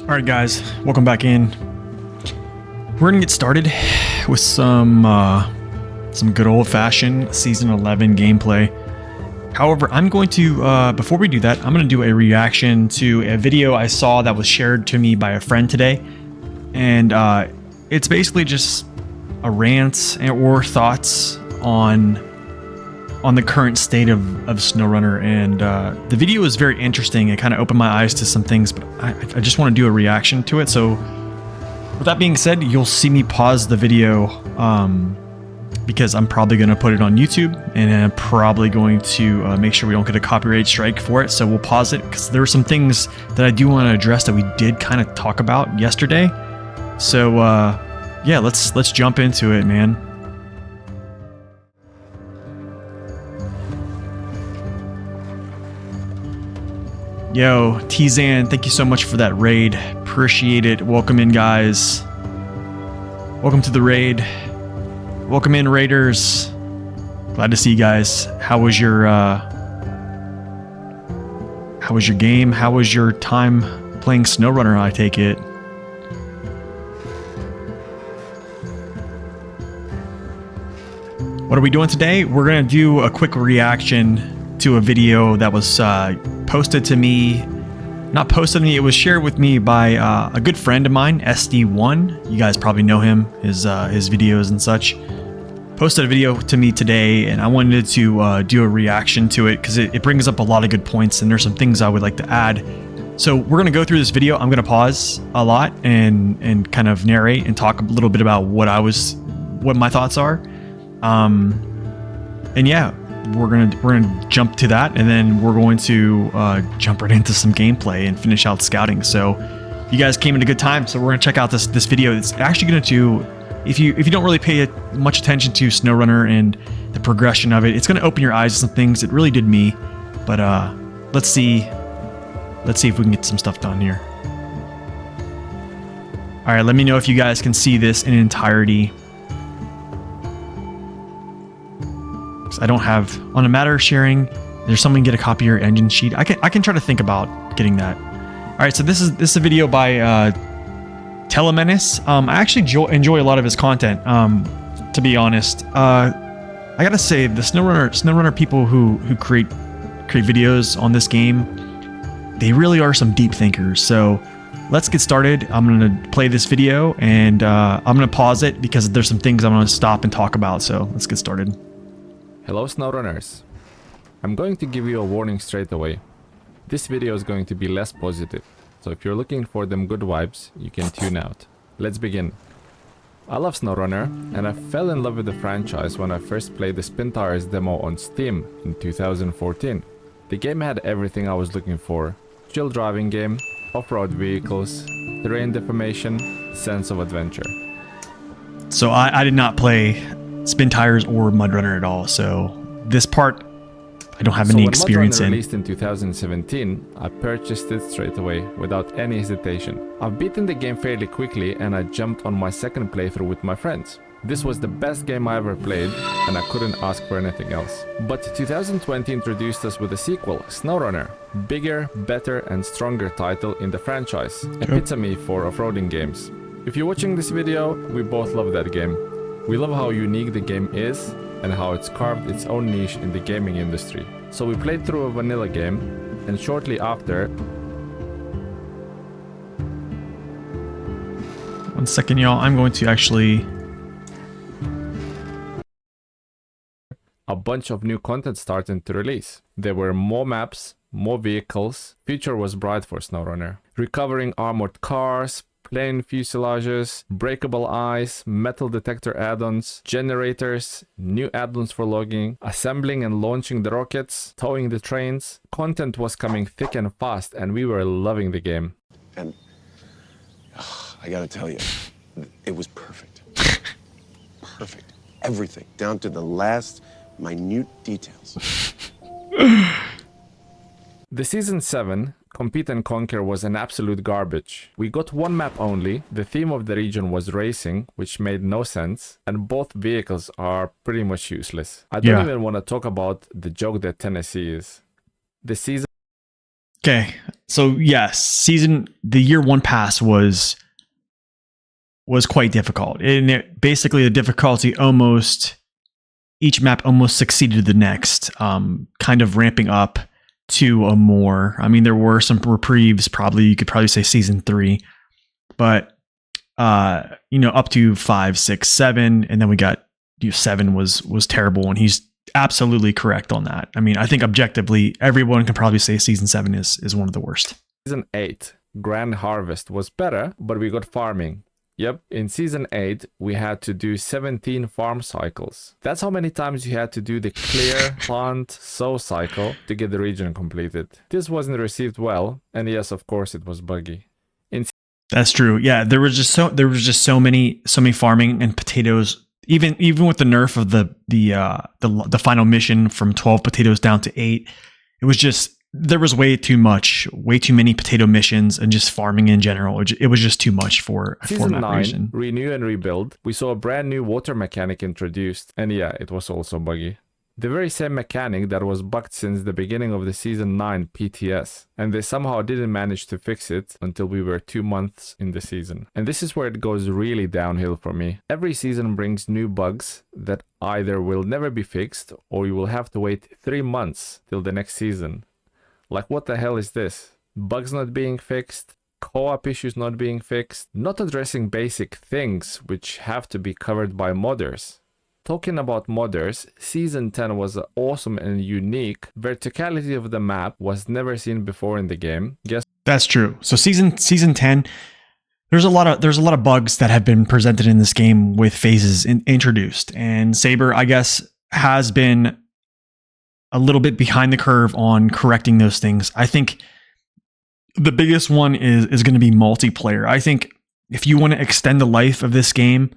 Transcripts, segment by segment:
Alright guys, welcome back in. We're gonna get started with some good old-fashioned Season 11 gameplay. However, I'm going to, before we do that, I'm going to do a reaction to a video I saw that was shared to me by a friend today. And it's basically just a rant or thoughts on the current state of SnowRunner, and the video is very interesting. It kind of opened my eyes to some things, but I just want to do a reaction to it. So with that being said, you'll see me pause the video because I'm probably going to put it on YouTube, and I'm probably going to make sure we don't get a copyright strike for it. So we'll pause it because there are some things that I do want to address that we did kind of talk about yesterday. So yeah, let's jump into it, man. Yo, T-Zan, thank you so much for that raid. Appreciate it. Welcome in, guys. Welcome to the raid. Welcome in, raiders. Glad to see you guys. How was your game? How was your time playing SnowRunner, I take it? What are we doing today? We're gonna do a quick reaction to a video that was posted to me. Not posted to me, it was shared with me by a good friend of mine, SD1. You guys probably know him, his videos and such. Posted a video to me today, and I wanted to do a reaction to it because it brings up a lot of good points, and there's some things I would like to add. So we're gonna go through this video. I'm gonna pause a lot and kind of narrate and talk a little bit about what my thoughts are. And yeah, we're gonna jump to that, and then we're going to jump right into some gameplay and finish out scouting. So you guys came at a good time, so we're gonna check out this video. It's actually going to, if you don't really pay much attention to SnowRunner and the progression of it, it's gonna open your eyes to some things. It really did me. But let's see if we can get some stuff done here. All right, let me know if you guys can see this in entirety. I don't have on a matter of sharing. There's someone get a copy of your engine sheet. I can try to think about getting that. All right, so this is a video by Telemenis. I actually enjoy a lot of his content. To be honest, I gotta say the SnowRunner people who create videos on this game, they really are some deep thinkers. So let's get started. I'm gonna play this video, and I'm gonna pause it because there's some things I'm gonna stop and talk about. So let's get started. Hello SnowRunners. I'm going to give you a warning straight away. This video is going to be less positive, so if you're looking for them good vibes, you can tune out. Let's begin. I love SnowRunner, and I fell in love with the franchise when I first played the Spin Tires demo on Steam in 2014. The game had everything I was looking for: chill driving game, off-road vehicles, terrain deformation, sense of adventure. So I did not play Spin Tires or MudRunner at all, so this part I don't have any experience in. When MudRunner released in 2017, I purchased it straight away without any hesitation. I've beaten the game fairly quickly, and I jumped on my second playthrough with my friends. This was the best game I ever played, and I couldn't ask for anything else. But 2020 introduced us with a sequel, SnowRunner. Bigger, better and stronger title in the franchise. Epitome for off-roading games. If you're watching this video, we both love that game. We love how unique the game is and how it's carved its own niche in the gaming industry. So we played through a vanilla game, and shortly after... One second, y'all. I'm going to actually... I bunch of new content starting to release. There were more maps, more vehicles. Future was bright for SnowRunner. Recovering armored cars, plane fuselages, breakable ice, metal detector add-ons, generators, new add-ons for logging, assembling and launching the rockets, towing the trains. Content was coming thick and fast, and we were loving the game. And I gotta tell you, it was perfect. Perfect. Everything, down to the last minute details. The Season 7, Compete and Conquer, was an absolute garbage. We got one map only, the theme of the region was racing, which made no sense, and both vehicles are pretty much useless. I don't even want to talk about the joke that Tennessee is. The season... Okay, so yes, the year one pass was quite difficult. And basically the difficulty each map almost succeeded the next, kind of ramping up to a more, I mean, there were some reprieves, you could probably say season 3, but up to 5, 6, 7, and then we got 7 was terrible, and he's absolutely correct on that. I mean, I think objectively everyone can probably say season 7 is one of the worst. Season 8, Grand Harvest, was better, but we got farming. Yep, in Season 8, we had to do 17 farm cycles. That's how many times you had to do the clear, plant, sow cycle to get the region completed. This wasn't received well, and yes, of course, it was buggy. That's true. Yeah, there was just so many farming and potatoes. Even with the nerf of the final mission from 12 potatoes down to 8, it was just, there was way too many potato missions, and just farming in general. It was just too much for a Season 9, region. Renew and Rebuild, we saw a brand new water mechanic introduced, and yeah, it was also buggy. The very same mechanic that was bugged since the beginning of the Season 9 PTS, and they somehow didn't manage to fix it until we were 2 months in the season. And this is where it goes really downhill for me. Every season brings new bugs that either will never be fixed, or you will have to wait 3 months till the next season. Like, what the hell is this? Bugs not being fixed, co-op issues not being fixed, not addressing basic things which have to be covered by modders. Talking about modders, Season 10 was awesome and unique. Verticality of the map was never seen before in the game. That's true. So season 10, there's a lot of bugs that have been presented in this game with phases introduced, and Saber, I guess, has been a little bit behind the curve on correcting those things. I think the biggest one is going to be multiplayer. I think if you want to extend the life of this game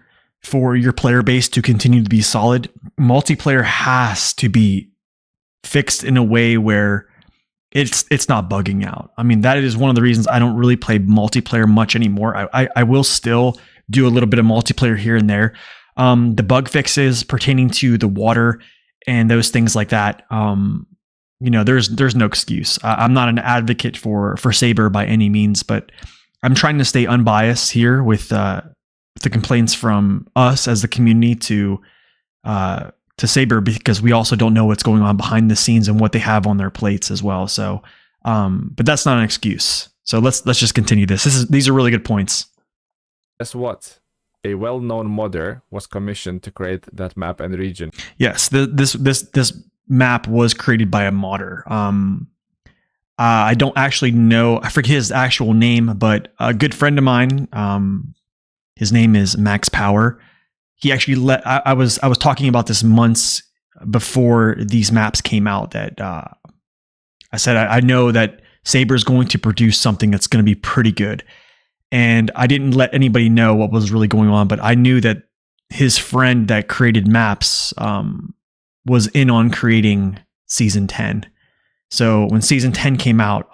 for your player base to continue to be solid, multiplayer has to be fixed in a way where it's not bugging out. I mean, that is one of the reasons I don't really play multiplayer much anymore. I will still do a little bit of multiplayer here and there. The bug fixes pertaining to the water and those things like that, there's no excuse. I'm not an advocate for Saber by any means, but I'm trying to stay unbiased here with the complaints from us as the community to Saber, because we also don't know what's going on behind the scenes and what they have on their plates as well. So, but that's not an excuse. So let's just continue this. These are really good points. Guess what? A well-known modder was commissioned to create that map and region. Yes, this map was created by a modder. I don't actually know, I forget his actual name, but a good friend of mine, his name is Max Power. He actually I was talking about this months before these maps came out, that I said I know that Saber's going to produce something that's going to be pretty good. And I didn't let anybody know what was really going on, but I knew that his friend that created maps was in on creating Season 10. So when Season 10 came out,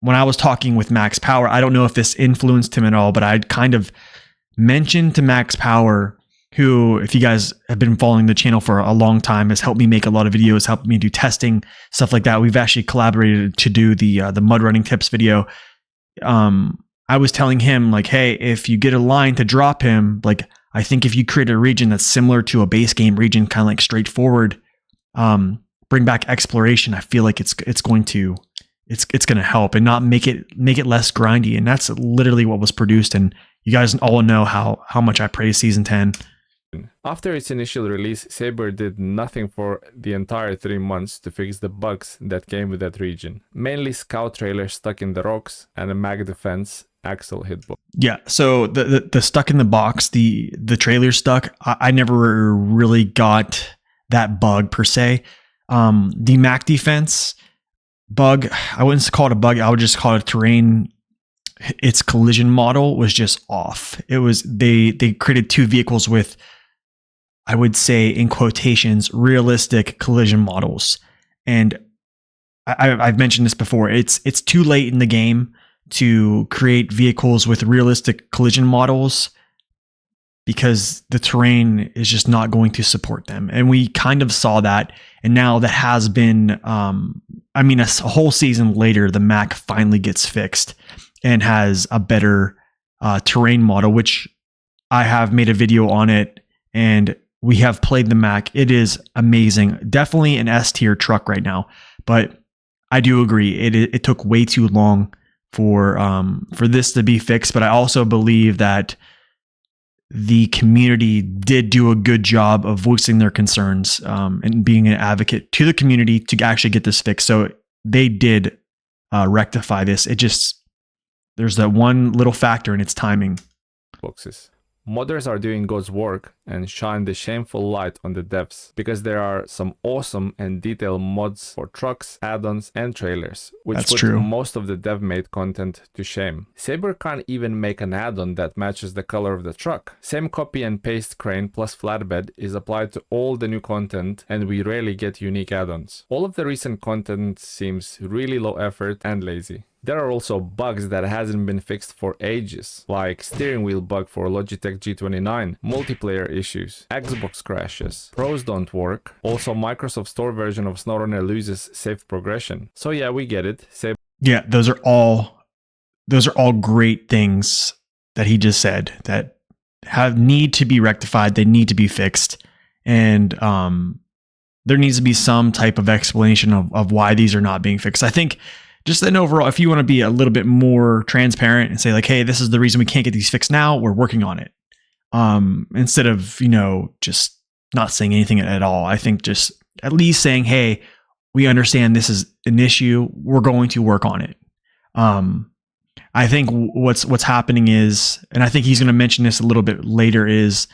when I was talking with Max Power, I don't know if this influenced him at all, but I'd kind of mentioned to Max Power, who, if you guys have been following the channel for a long time, has helped me make a lot of videos, helped me do testing, stuff like that. We've actually collaborated to do the mud running tips video. I was telling him, like, hey, if you get a line to drop him, like, I think if you create a region that's similar to a base game region, kind of like straightforward, bring back exploration, I feel like it's going to help and not make it less grindy. And that's literally what was produced. And you guys all know how much I praise Season 10. After its initial release, Saber did nothing for the entire 3 months to fix the bugs that came with that region. Mainly scout trailers stuck in the rocks and a mag defense axle hitbox. Yeah, so the stuck in the box, the trailer stuck, I never really got that bug per se. The Mac defense bug, I wouldn't call it a bug, I would just call it terrain. Its collision model was just off. It was they created two vehicles with, I would say in quotations, realistic collision models. And I've mentioned this before. It's too late in the game to create vehicles with realistic collision models because the terrain is just not going to support them. And we kind of saw that. And now that has been, a whole season later, the Mac finally gets fixed and has a better terrain model, which I have made a video on it, and we have played the Mac. It is amazing. Definitely an S tier truck right now, but I do agree it took way too long for this to be fixed. But I also believe that the community did do a good job of voicing their concerns and being an advocate to the community to actually get this fixed. So they did rectify this. There's that one little factor, and it's timing. Boxes. Modders are doing God's work and shine the shameful light on the devs, because there are some awesome and detailed mods for trucks, add-ons, and trailers, which That's put true. most of the dev-made content to shame. Saber can't even make an add-on that matches the color of the truck. Same copy and paste crane plus flatbed is applied to all the new content, and we rarely get unique add-ons. All of the recent content seems really low effort and lazy. There are also bugs that hasn't been fixed for ages, like steering wheel bug for Logitech G29, multiplayer issues, Xbox crashes, pros don't work, also Microsoft Store version of SnowRunner loses safe progression. So yeah, we get it. Yeah, those are all great things that he just said that need to be rectified. They need to be fixed, and there needs to be some type of explanation of why these are not being fixed. I think just then overall, if you want to be a little bit more transparent and say like, hey, this is the reason we can't get these fixed now, we're working on it. Instead of, just not saying anything at all. I think just at least saying, hey, we understand this is an issue. We're going to work on it. I think what's happening is, and I think he's going to mention this a little bit later, is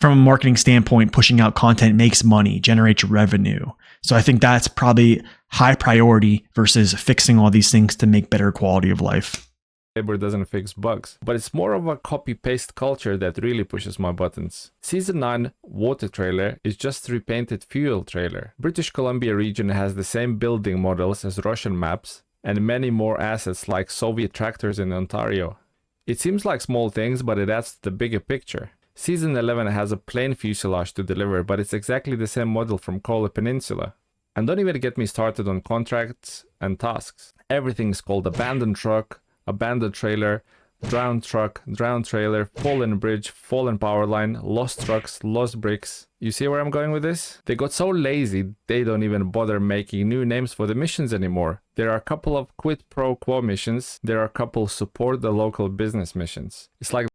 from a marketing standpoint, pushing out content makes money, generates revenue. So I think that's probably high priority versus fixing all these things to make better quality of life. Saber doesn't fix bugs, but it's more of a copy-paste culture that really pushes my buttons. Season 9 water trailer is just repainted fuel trailer. British Columbia region has the same building models as Russian maps, and many more assets like Soviet tractors in Ontario. It seems like small things, but it adds to the bigger picture. Season 11 has a plain fuselage to deliver, but it's exactly the same model from Kola Peninsula. And don't even get me started on contracts and tasks. Everything's called abandoned truck, abandoned trailer, drowned truck, drowned trailer, fallen bridge, fallen power line, lost trucks, lost bricks. You see where I'm going with this? They got so lazy, they don't even bother making new names for the missions anymore. There are a couple of quid pro quo missions. There are a couple support the local business missions. It's like...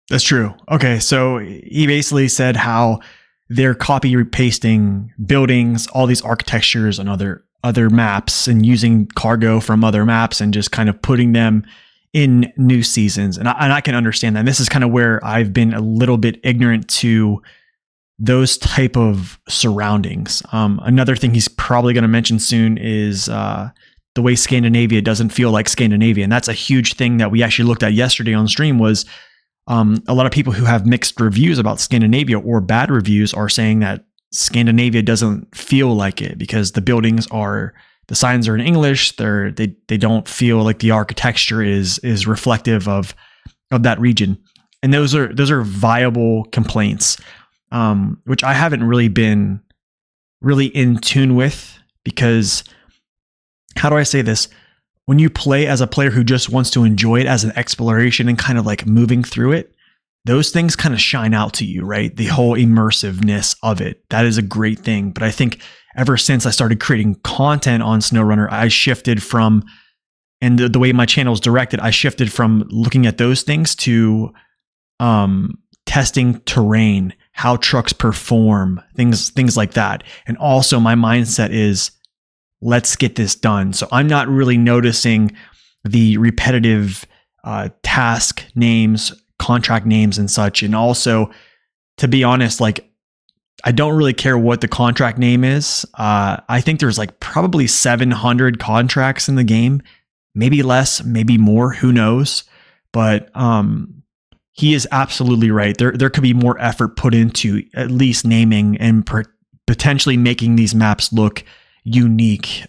That's true. Okay, so he basically said how they're copy pasting buildings, all these architectures on other maps, and using cargo from other maps and just kind of putting them in new seasons. And I can understand that. And this is kind of where I've been a little bit ignorant to those type of surroundings. Another thing he's probably going to mention soon is the way Scandinavia doesn't feel like Scandinavia. And that's a huge thing that we actually looked at yesterday on stream was a lot of people who have mixed reviews about Scandinavia or bad reviews are saying that Scandinavia doesn't feel like it because the buildings the signs are in English. They don't feel like the architecture is reflective of that region. And those are viable complaints, which I haven't really been in tune with, because how do I say this? When you play as a player who just wants to enjoy it as an exploration and kind of like moving through it, those things kind of shine out to you, right? The whole immersiveness of it. That is a great thing. But I think ever since I started creating content on SnowRunner, I shifted from, and the way my channel is directed, I shifted from looking at those things to testing terrain, how trucks perform, things like that. And also my mindset is, let's get this done. So I'm not really noticing the repetitive task names, contract names and such. And also, to be honest, like, I don't really care what the contract name is. I think there's like probably 700 contracts in the game, maybe less, maybe more, who knows? But he is absolutely right. There could be more effort put into at least naming and potentially making these maps look unique,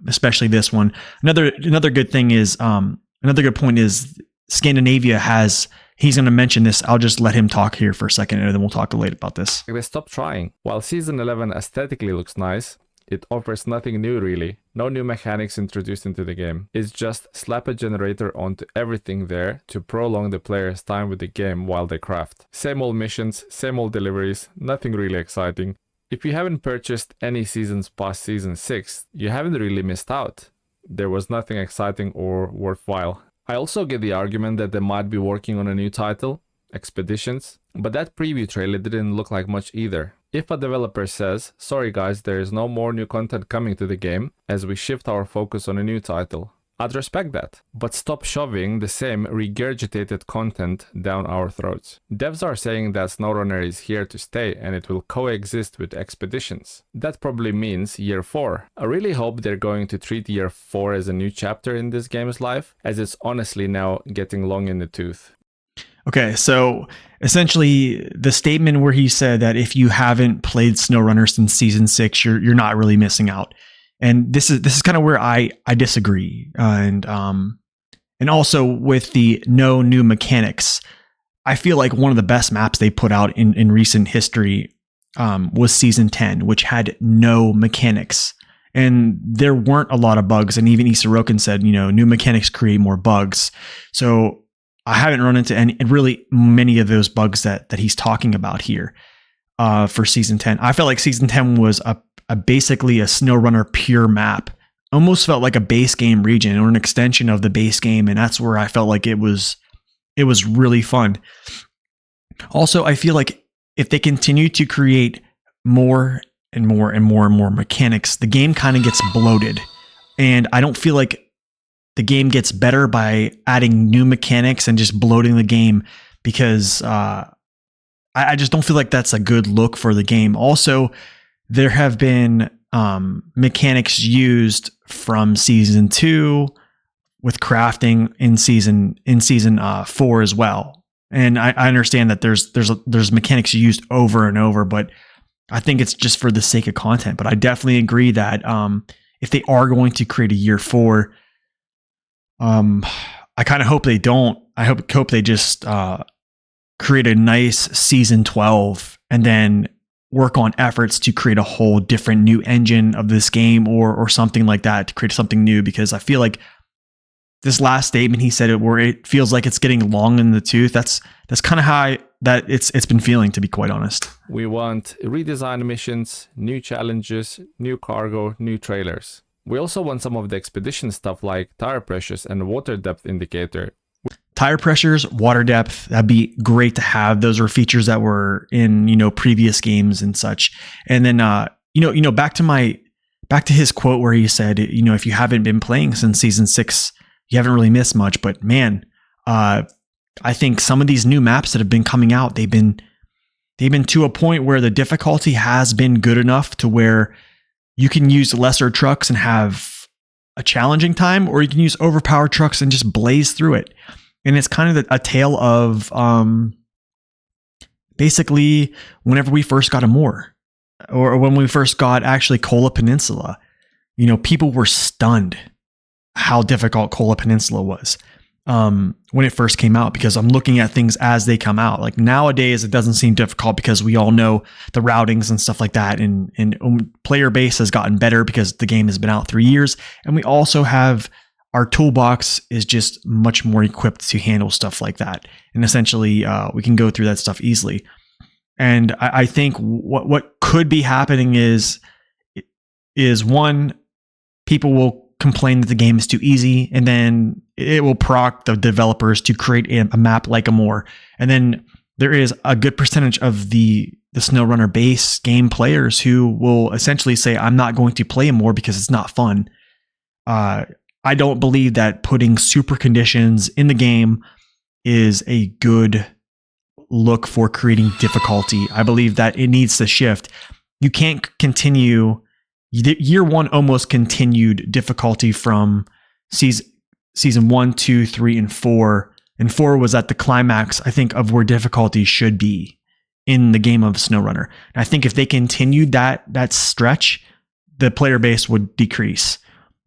especially this one. Another good thing is, another good point is Scandinavia has, he's going to mention this. I'll just let him talk here for a second and then we'll talk later about this. They stopped trying. While Season 11 aesthetically looks nice, it offers nothing new really. No new mechanics introduced into the game. It's just slap a generator onto everything there to prolong the player's time with the game while they craft. Same old missions, same old deliveries, nothing really exciting. If you haven't purchased any seasons past Season 6, you haven't really missed out. There was nothing exciting or worthwhile. I also get the argument that they might be working on a new title, Expeditions, but that preview trailer didn't look like much either. If a developer says, sorry guys, there is no more new content coming to the game as we shift our focus on a new title, I'd respect that, but stop shoving the same regurgitated content down our throats. Devs are saying that SnowRunner is here to stay and it will coexist with Expeditions. That probably means Year 4. I really hope they're going to treat Year 4 as a new chapter in this game's life, as it's honestly now getting long in the tooth. Okay, so essentially the statement where he said that if you haven't played SnowRunner since Season 6, you're not really missing out. And this is kind of where I disagree. And also with the no new mechanics, I feel like one of the best maps they put out in recent history was Season 10, which had no mechanics. And there weren't a lot of bugs. And even Isarokin said, new mechanics create more bugs. So I haven't run into really many of those bugs that he's talking about here for Season 10. I felt like Season 10 was basically a SnowRunner pure map. Almost felt like a base game region or an extension of the base game, and that's where I felt like it was really fun. Also, I feel like if they continue to create more and more and more and more mechanics, the game kind of gets bloated. And I don't feel like the game gets better by adding new mechanics and just bloating the game, because I just don't feel like that's a good look for the game. Also, there have been mechanics used from Season 2 with crafting in season 4 as well. And I understand that there's mechanics used over and over, but I think it's just for the sake of content. But I definitely agree that if they are going to create a Year 4, I kind of hope they don't. I hope they just create a nice Season 12 and then work on efforts to create a whole different new engine of this game or something like that, to create something new, because I feel like this last statement he said it where it feels like it's getting long in the tooth. That's kind of how it's been feeling, to be quite honest. We want redesigned missions, new challenges, new cargo, new trailers. We also want some of the expedition stuff like tire pressures and water depth indicator. Tire pressures, water depth, that'd be great to have. Those are features that were in, previous games and such. And then, back to his quote where he said, if you haven't been playing since Season 6, you haven't really missed much. But man, I think some of these new maps that have been coming out, they've been to a point where the difficulty has been good enough to where you can use lesser trucks and have a challenging time, or you can use overpowered trucks and just blaze through it. And it's kind of a tale of basically whenever we first got Amur, or when we first got actually Kola Peninsula, people were stunned how difficult Kola Peninsula was when it first came out, because I'm looking at things as they come out. Like nowadays, it doesn't seem difficult because we all know the routings and stuff like that. And player base has gotten better because the game has been out 3 years. And we also have our toolbox is just much more equipped to handle stuff like that. And essentially, we can go through that stuff easily. And I think what could be happening is one, people will complain that the game is too easy, and then it will proc the developers to create a map like Amur. And then there is a good percentage of the the SnowRunner base game players who will essentially say, I'm not going to play more because it's not fun. I don't believe that putting super conditions in the game is a good look for creating difficulty. I believe that it needs to shift. You can't continue. Year one almost continued difficulty from season 1, 2, 3, and 4. And 4 was at the climax, I think, of where difficulty should be in the game of SnowRunner. And I think if they continued that stretch, the player base would decrease.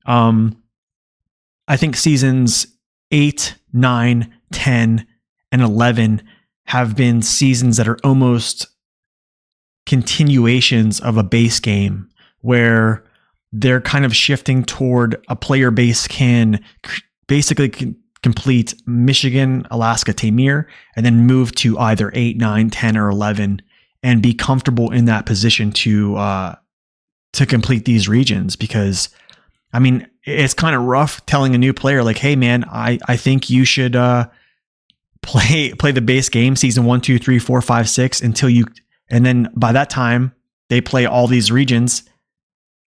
I think seasons 8, 9, 10, and 11 have been seasons that are almost continuations of a base game where they're kind of shifting toward a player base can basically complete Michigan, Alaska, Tamir, and then move to either 8, 9, 10, or 11 and be comfortable in that position to complete these regions. Because I mean, it's kind of rough telling a new player like, hey man, I think you should play the base game season 1, 2, 3, 4, 5, 6 until you, and then by that time they play all these regions,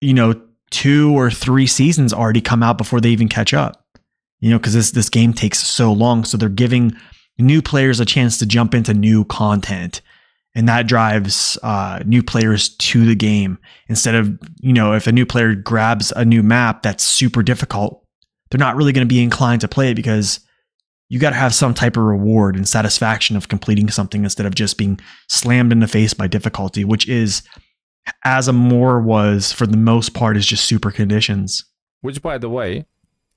2 or 3 seasons already come out before they even catch up, because this game takes so long. So they're giving new players a chance to jump into new content, and that drives new players to the game. Instead of, if a new player grabs a new map that's super difficult, they're not really going to be inclined to play it, because you got to have some type of reward and satisfaction of completing something instead of just being slammed in the face by difficulty, which is, as Amore was for the most part, is just super conditions. Which, by the way,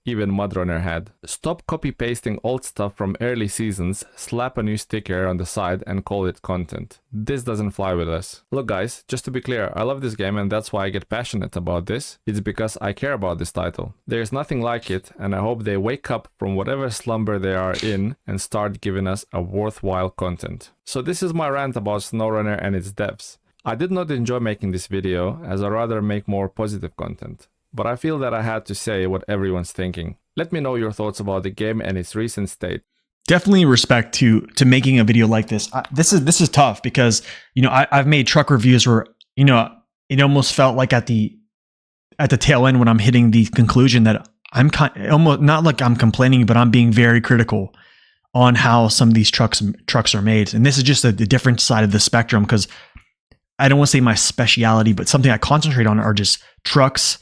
even MudRunner had. Stop copy-pasting old stuff from early seasons, slap a new sticker on the side and call it content. This doesn't fly with us. Look guys, just to be clear, I love this game and that's why I get passionate about this. It's because I care about this title. There's nothing like it, and I hope they wake up from whatever slumber they are in and start giving us a worthwhile content. So this is my rant about SnowRunner and its devs. I did not enjoy making this video, as I rather make more positive content. But I feel that I had to say what everyone's thinking. Let me know your thoughts about the game and its recent state. Definitely respect to making a video like this. This is tough because I've made truck reviews where it almost felt like at the tail end when I'm hitting the conclusion that I'm almost not like I'm complaining, but I'm being very critical on how some of these trucks are made. And this is just a different side of the spectrum, because I don't want to say my speciality, but something I concentrate on are just trucks,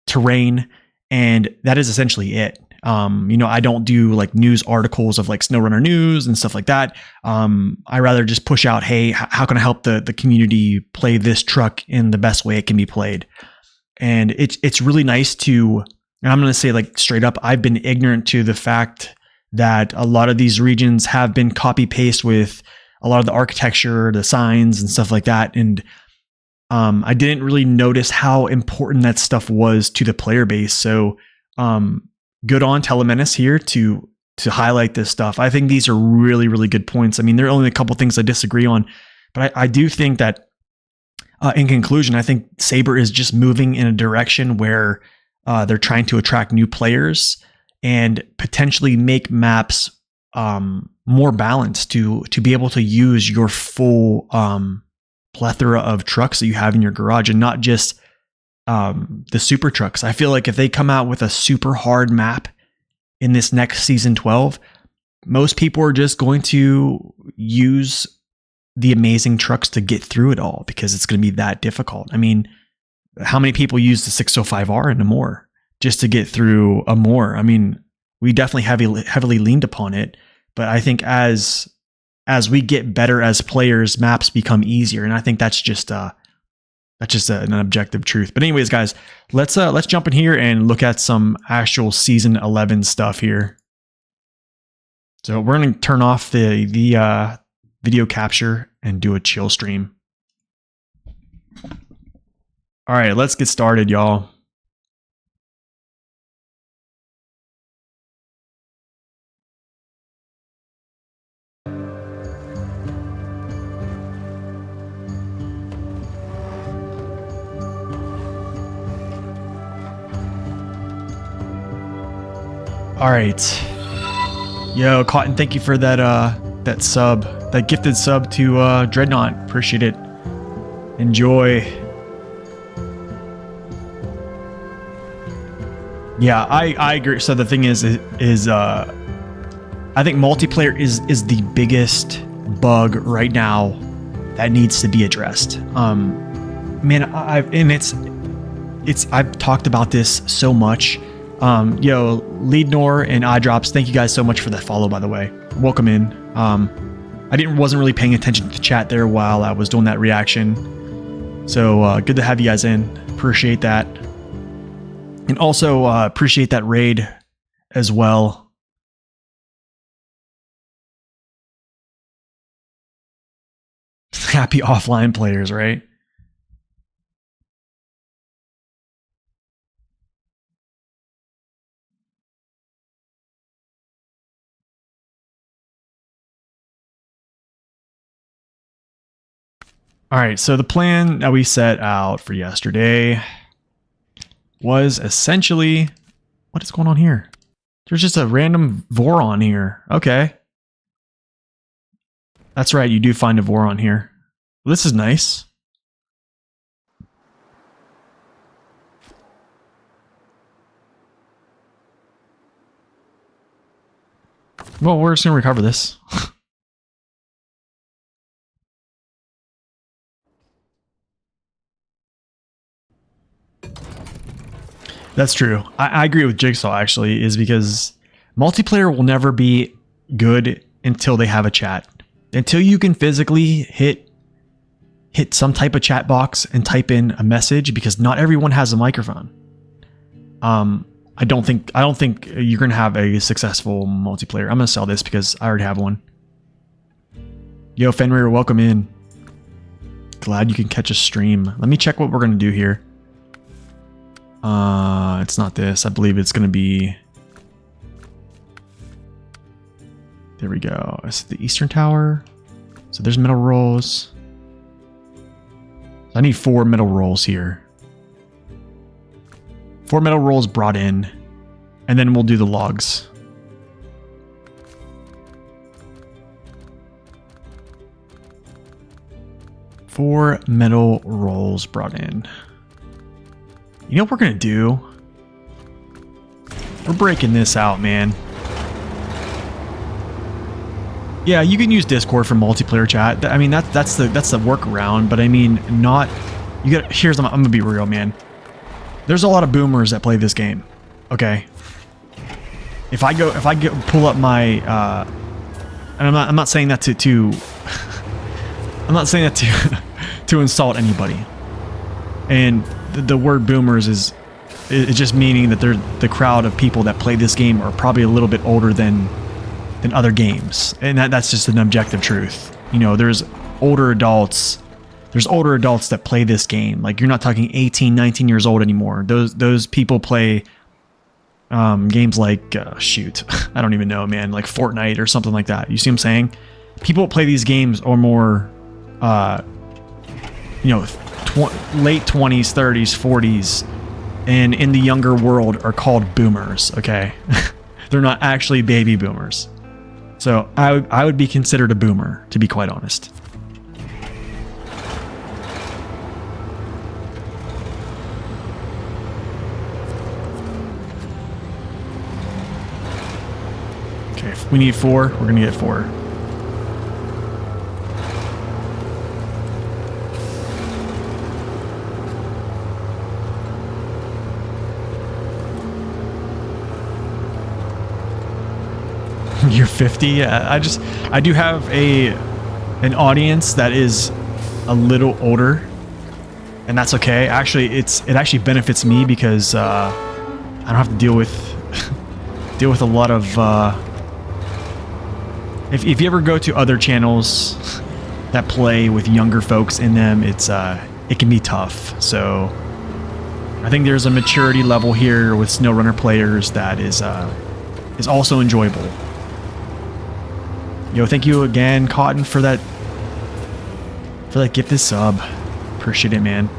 terrain, and that is essentially it. I don't do like news articles of like SnowRunner news and stuff like that. I rather just push out, hey, how can I help the community play this truck in the best way it can be played? And it's really nice to, and I'm going to say like straight up, I've been ignorant to the fact that a lot of these regions have been copy paste with a lot of the architecture, the signs and stuff like that. And I didn't really notice how important that stuff was to the player base. So good on Telemenace here to highlight this stuff. I think these are really, really good points. I mean, there are only a couple things I disagree on, but I do think that in conclusion, I think Saber is just moving in a direction where they're trying to attract new players and potentially make maps more balanced to be able to use your full plethora of trucks that you have in your garage, and not just the super trucks. I feel like if they come out with a super hard map in this next season 12, most people are just going to use the amazing trucks to get through it all, because it's going to be that difficult. I mean, how many people use the 605R in Amore just to get through Amore? I mean, we definitely heavily leaned upon it, but I think as we get better as players, maps become easier, and I think that's just an objective truth. But anyways, guys, let's jump in here and look at some actual season 11 stuff here. So we're going to turn off the video capture and do a chill stream. All right, let's get started, y'all. All right, yo, Cotton, thank you for that sub, that gifted sub to Dreadnought. Appreciate it. Enjoy. Yeah, I agree. So the thing is I think multiplayer is the biggest bug right now that needs to be addressed. Man, I've talked about this so much. Yo, Leadnor and iDrops, thank you guys so much for that follow, by the way. Welcome in. Wasn't really paying attention to the chat there while I was doing that reaction. So good to have you guys in. Appreciate that. And also appreciate that raid as well. Happy offline players, right? All right, so the plan that we set out for yesterday was essentially... What is going on here? There's just a random Voron here. Okay. That's right, you do find a Voron here. Well, this is nice. Well, we're just going to recover this. That's true. I agree with Jigsaw, actually, is because multiplayer will never be good until they have a chat. Until you can physically hit some type of chat box and type in a message, because not everyone has a microphone. I don't think you're gonna have a successful multiplayer. I'm gonna sell this because I already have one. Yo, Fenrir, welcome in. Glad you can catch a stream. Let me check what we're gonna do here. It's not this. I believe it's gonna be... There we go. Is it the Eastern Tower? So there's metal rolls. I need 4 metal rolls here. 4 metal rolls brought in. And then we'll do the logs. Four metal rolls brought in. You know what we're gonna do? We're breaking this out, man. Yeah, you can use Discord for multiplayer chat. I mean, that's the workaround. But I mean, not. You got. Here's. I'm gonna be real, man. There's a lot of boomers that play this game. Okay. If I pull up my. And I'm not saying that to. I'm not saying that to insult anybody. And the word boomers is just meaning that they're the crowd of people that play this game are probably a little bit older than other games, and that's just an objective truth. You know, there's older adults that play this game. Like, you're not talking 18, 19 years old anymore. Those people play games like shoot, I don't even know, man, like Fortnite or something like that. You see what I'm saying? People that play these games are more late 20s, 30s, 40s, and in the younger world are called boomers. Okay. They're not actually baby boomers. So I would be considered a boomer, to be quite honest. Okay, if we need 4, we're gonna get 4. You're 50. I do have an audience that is a little older, and that's okay. Actually, it actually benefits me because I don't have to deal with a lot of. If you ever go to other channels that play with younger folks in them, it can be tough. So I think there's a maturity level here with SnowRunner players that is also enjoyable. Yo, thank you again, Cotton, for that gifted sub. Appreciate it, man.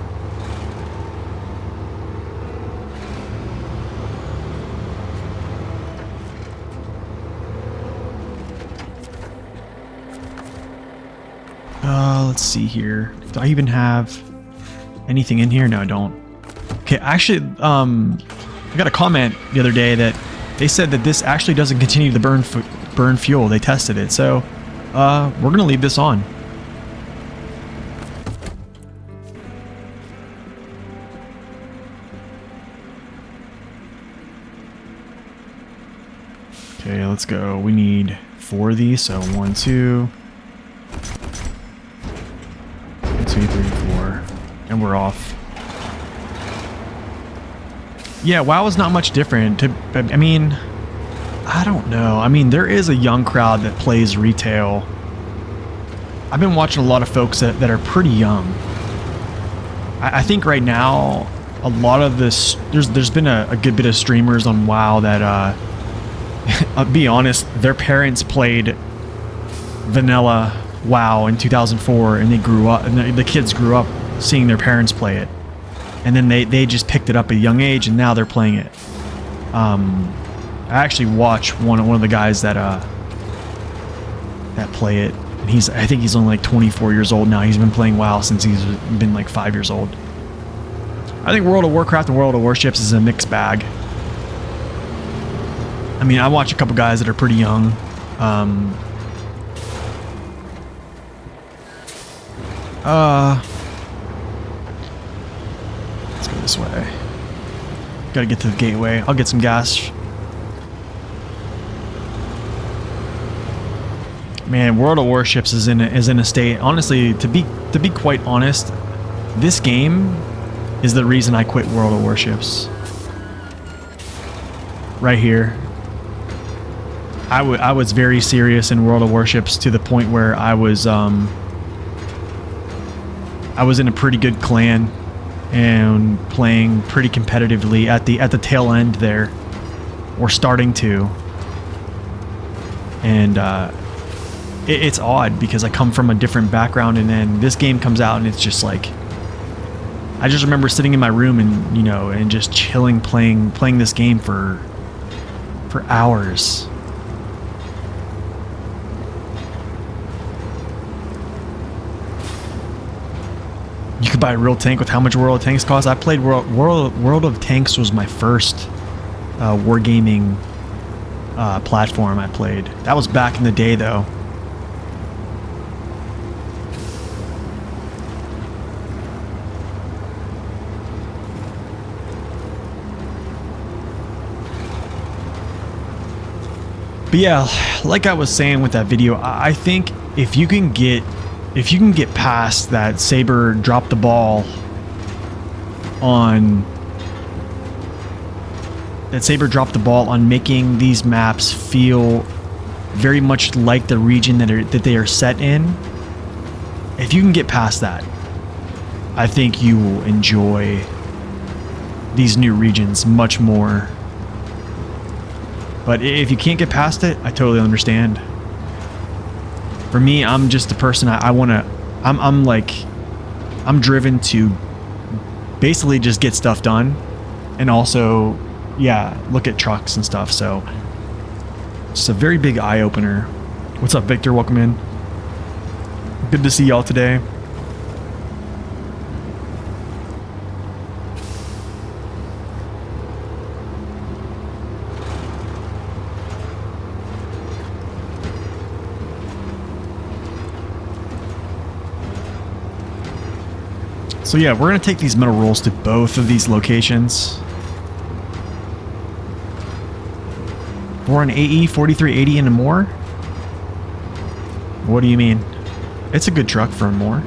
Let's see here. Do I even have anything in here? No, I don't. Okay, actually, I got a comment the other day that they said that this actually doesn't continue to burn fuel. They tested it, so we're gonna leave this on. Okay, let's go. We need 4 of these, so 1, 2, 1, 2, 3, 4, and we're off. Yeah, WoW is not much different. I mean, I don't know. I mean, there is a young crowd that plays retail. I've been watching a lot of folks that are pretty young. I think right now, a lot of this, there's been a good bit of streamers on WoW that, I'll be honest, their parents played vanilla WoW in 2004, and they grew up, and the kids grew up seeing their parents play it, and then they just picked it up at a young age, and now they're playing it. I actually watch one of the guys that play it, and I think he's only like 24 years old now. He's been playing WoW since he's been like 5 years old. I think World of Warcraft and World of Warships is a mixed bag. I mean, I watch a couple guys that are pretty young. Let's go this way. Gotta get to the gateway. I'll get some gas. Man, World of Warships is in a state. Honestly, to be quite honest, this game is the reason I quit World of Warships. Right here. I was very serious in World of Warships to the point where I was in a pretty good clan and playing pretty competitively at the tail end there, or starting to. And it's odd because I come from a different background, and then this game comes out and it's just like, I just remember sitting in my room and and just chilling playing this game for hours. You could buy a real tank with how much World of Tanks costs. I played World of Tanks was my first wargaming platform I played. That was back in the day, though. But yeah, like I was saying with that video, I think if you can get past that Saber dropped the ball on making these maps feel very much like the region that they are set in. If you can get past that, I think you will enjoy these new regions much more. But if you can't get past it, I totally understand. For me, I'm just a person. I'm driven to basically just get stuff done, and also, yeah, look at trucks and stuff. So it's a very big eye opener. What's up, Victor? Welcome in. Good to see y'all today. So yeah, we're going to take these metal rolls to both of these locations. We're an AE 4380 and a more? What do you mean? It's a good truck for a more.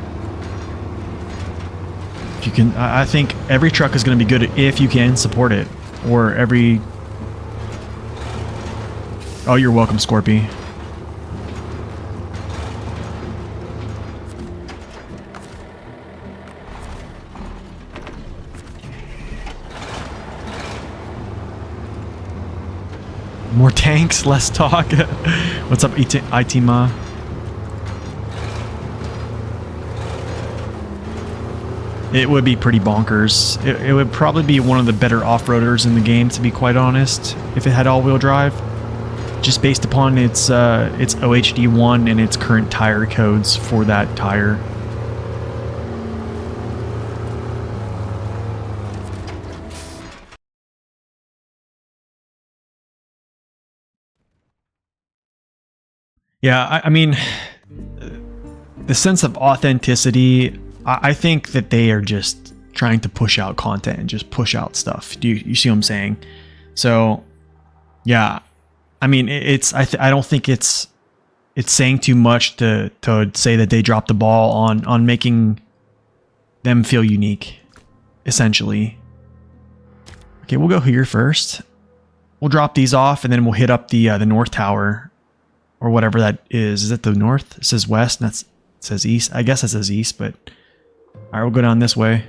If you can, I think every truck is going to be good if you can support it. Or every... Oh, you're welcome, Scorpy. More tanks, less talk. What's up, Itima? It would be pretty bonkers. It would probably be one of the better off-roaders in the game, to be quite honest, if it had all-wheel drive. just based upon its OHD1 and its current tire codes for that tire. Yeah, I mean, the sense of authenticity, I think that they are just trying to push out content and just push out stuff. You see what I'm saying? So, yeah, I mean, I don't think it's saying too much to say that they dropped the ball on making them feel unique, essentially. Okay, we'll go here first. We'll drop these off, and then we'll hit up the north tower, or whatever that is. Is it the north? It says west, and it says east. I guess it says east, but all right, we'll go down this way.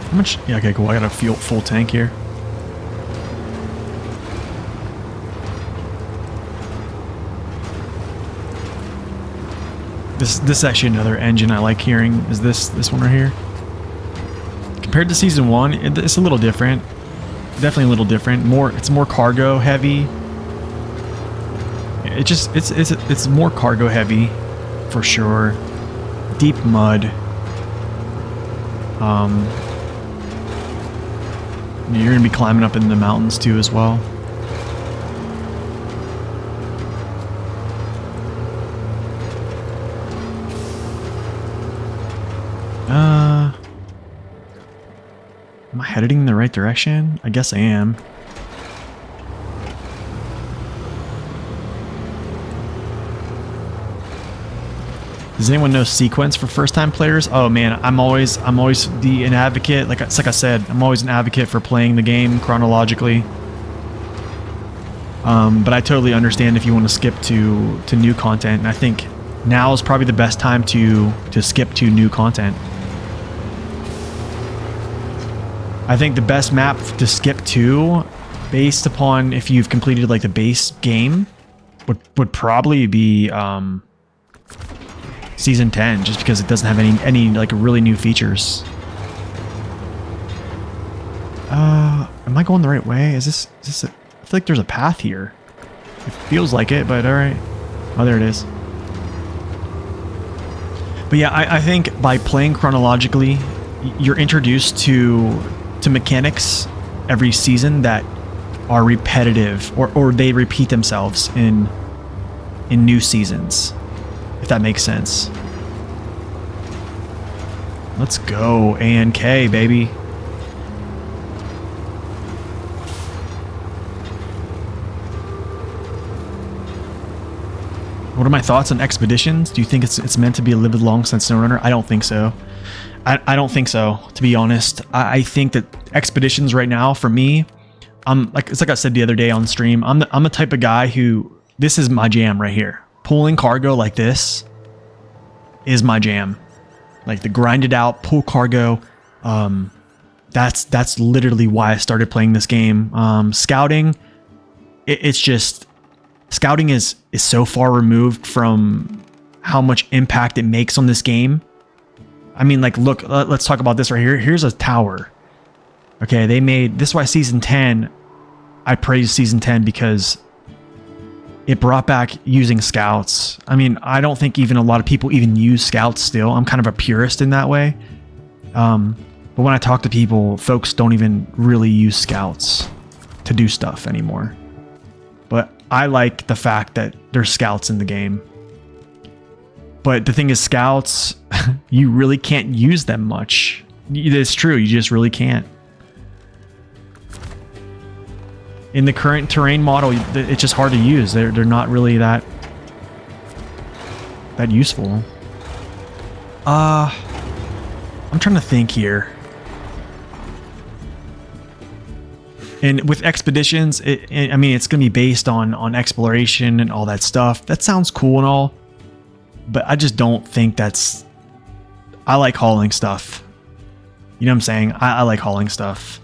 How much? Yeah, okay, cool. I got a full tank here. This is actually another engine I like hearing. Is this one right here? Compared to season 1, it's a little different. Definitely a little different. It's more cargo heavy. It's more cargo heavy for sure. Deep mud. You're gonna be climbing up in the mountains too as well. Am I heading in the right direction? I guess I am. Does anyone know sequence for first-time players? Oh man, I'm always an advocate. Like I said, I'm always an advocate for playing the game chronologically. But I totally understand if you want to skip to new content. And I think now is probably the best time to skip to new content. I think the best map to skip to, based upon if you've completed like the base game, would probably be Season 10, just because it doesn't have any like really new features. Am I going the right way? Is this I feel like there's a path here. It feels like it, but alright. Oh, there it is. But yeah, I think by playing chronologically, you're introduced to mechanics every season that are repetitive, or they repeat themselves in new seasons, if that makes sense. Let's go, A&K, baby. What are my thoughts on expeditions? Do you think it's meant to be a live long since SnowRunner? I don't think so. I don't think so, to be honest. I think that expeditions right now, for me, it's like I said the other day on stream, I'm the type of guy who, this is my jam right here. Pulling cargo like this is my jam. Like the grinded out pull cargo. That's literally why I started playing this game. Scouting, it's just, scouting is so far removed from how much impact it makes on this game. I mean, like, look, let's talk about this right here. Here's a tower. Okay, this is why Season 10, I praise Season 10 because it brought back using scouts. I mean, I don't think even a lot of people even use scouts still. I'm kind of a purist in that way. But when I talk to people, folks don't even really use scouts to do stuff anymore. But I like the fact that there's scouts in the game. But the thing is, scouts, you really can't use them much. It's true, you just really can't. In the current terrain model, it's just hard to use. They're not really that useful. I'm trying to think here. And with expeditions, I mean, it's going to be based on exploration and all that stuff. That sounds cool and all, but I just don't think that's... I like hauling stuff. You know what I'm saying? I like hauling stuff.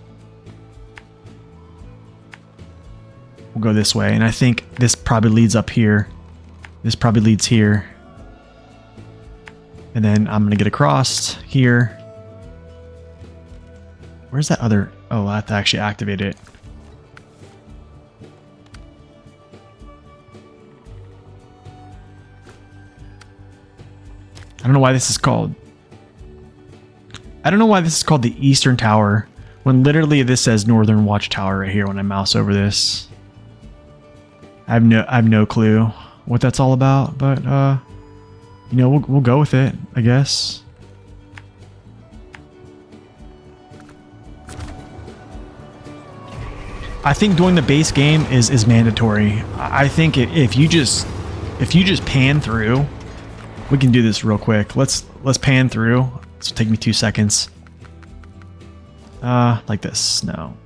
we'll go this way. And I think this probably leads up here. This probably leads here. And then I'm going to get across here. Where's that other... Oh, I have to actually activate it. I don't know why this is called... I don't know why this is called the Eastern Tower, when literally this says Northern Watchtower right here when I mouse over this. I have no clue what that's all about, but you know, we'll go with it, I guess. I think doing the base game is mandatory. I think if you just pan through, we can do this real quick. Let's pan through. This will take me 2 seconds. Like this. No.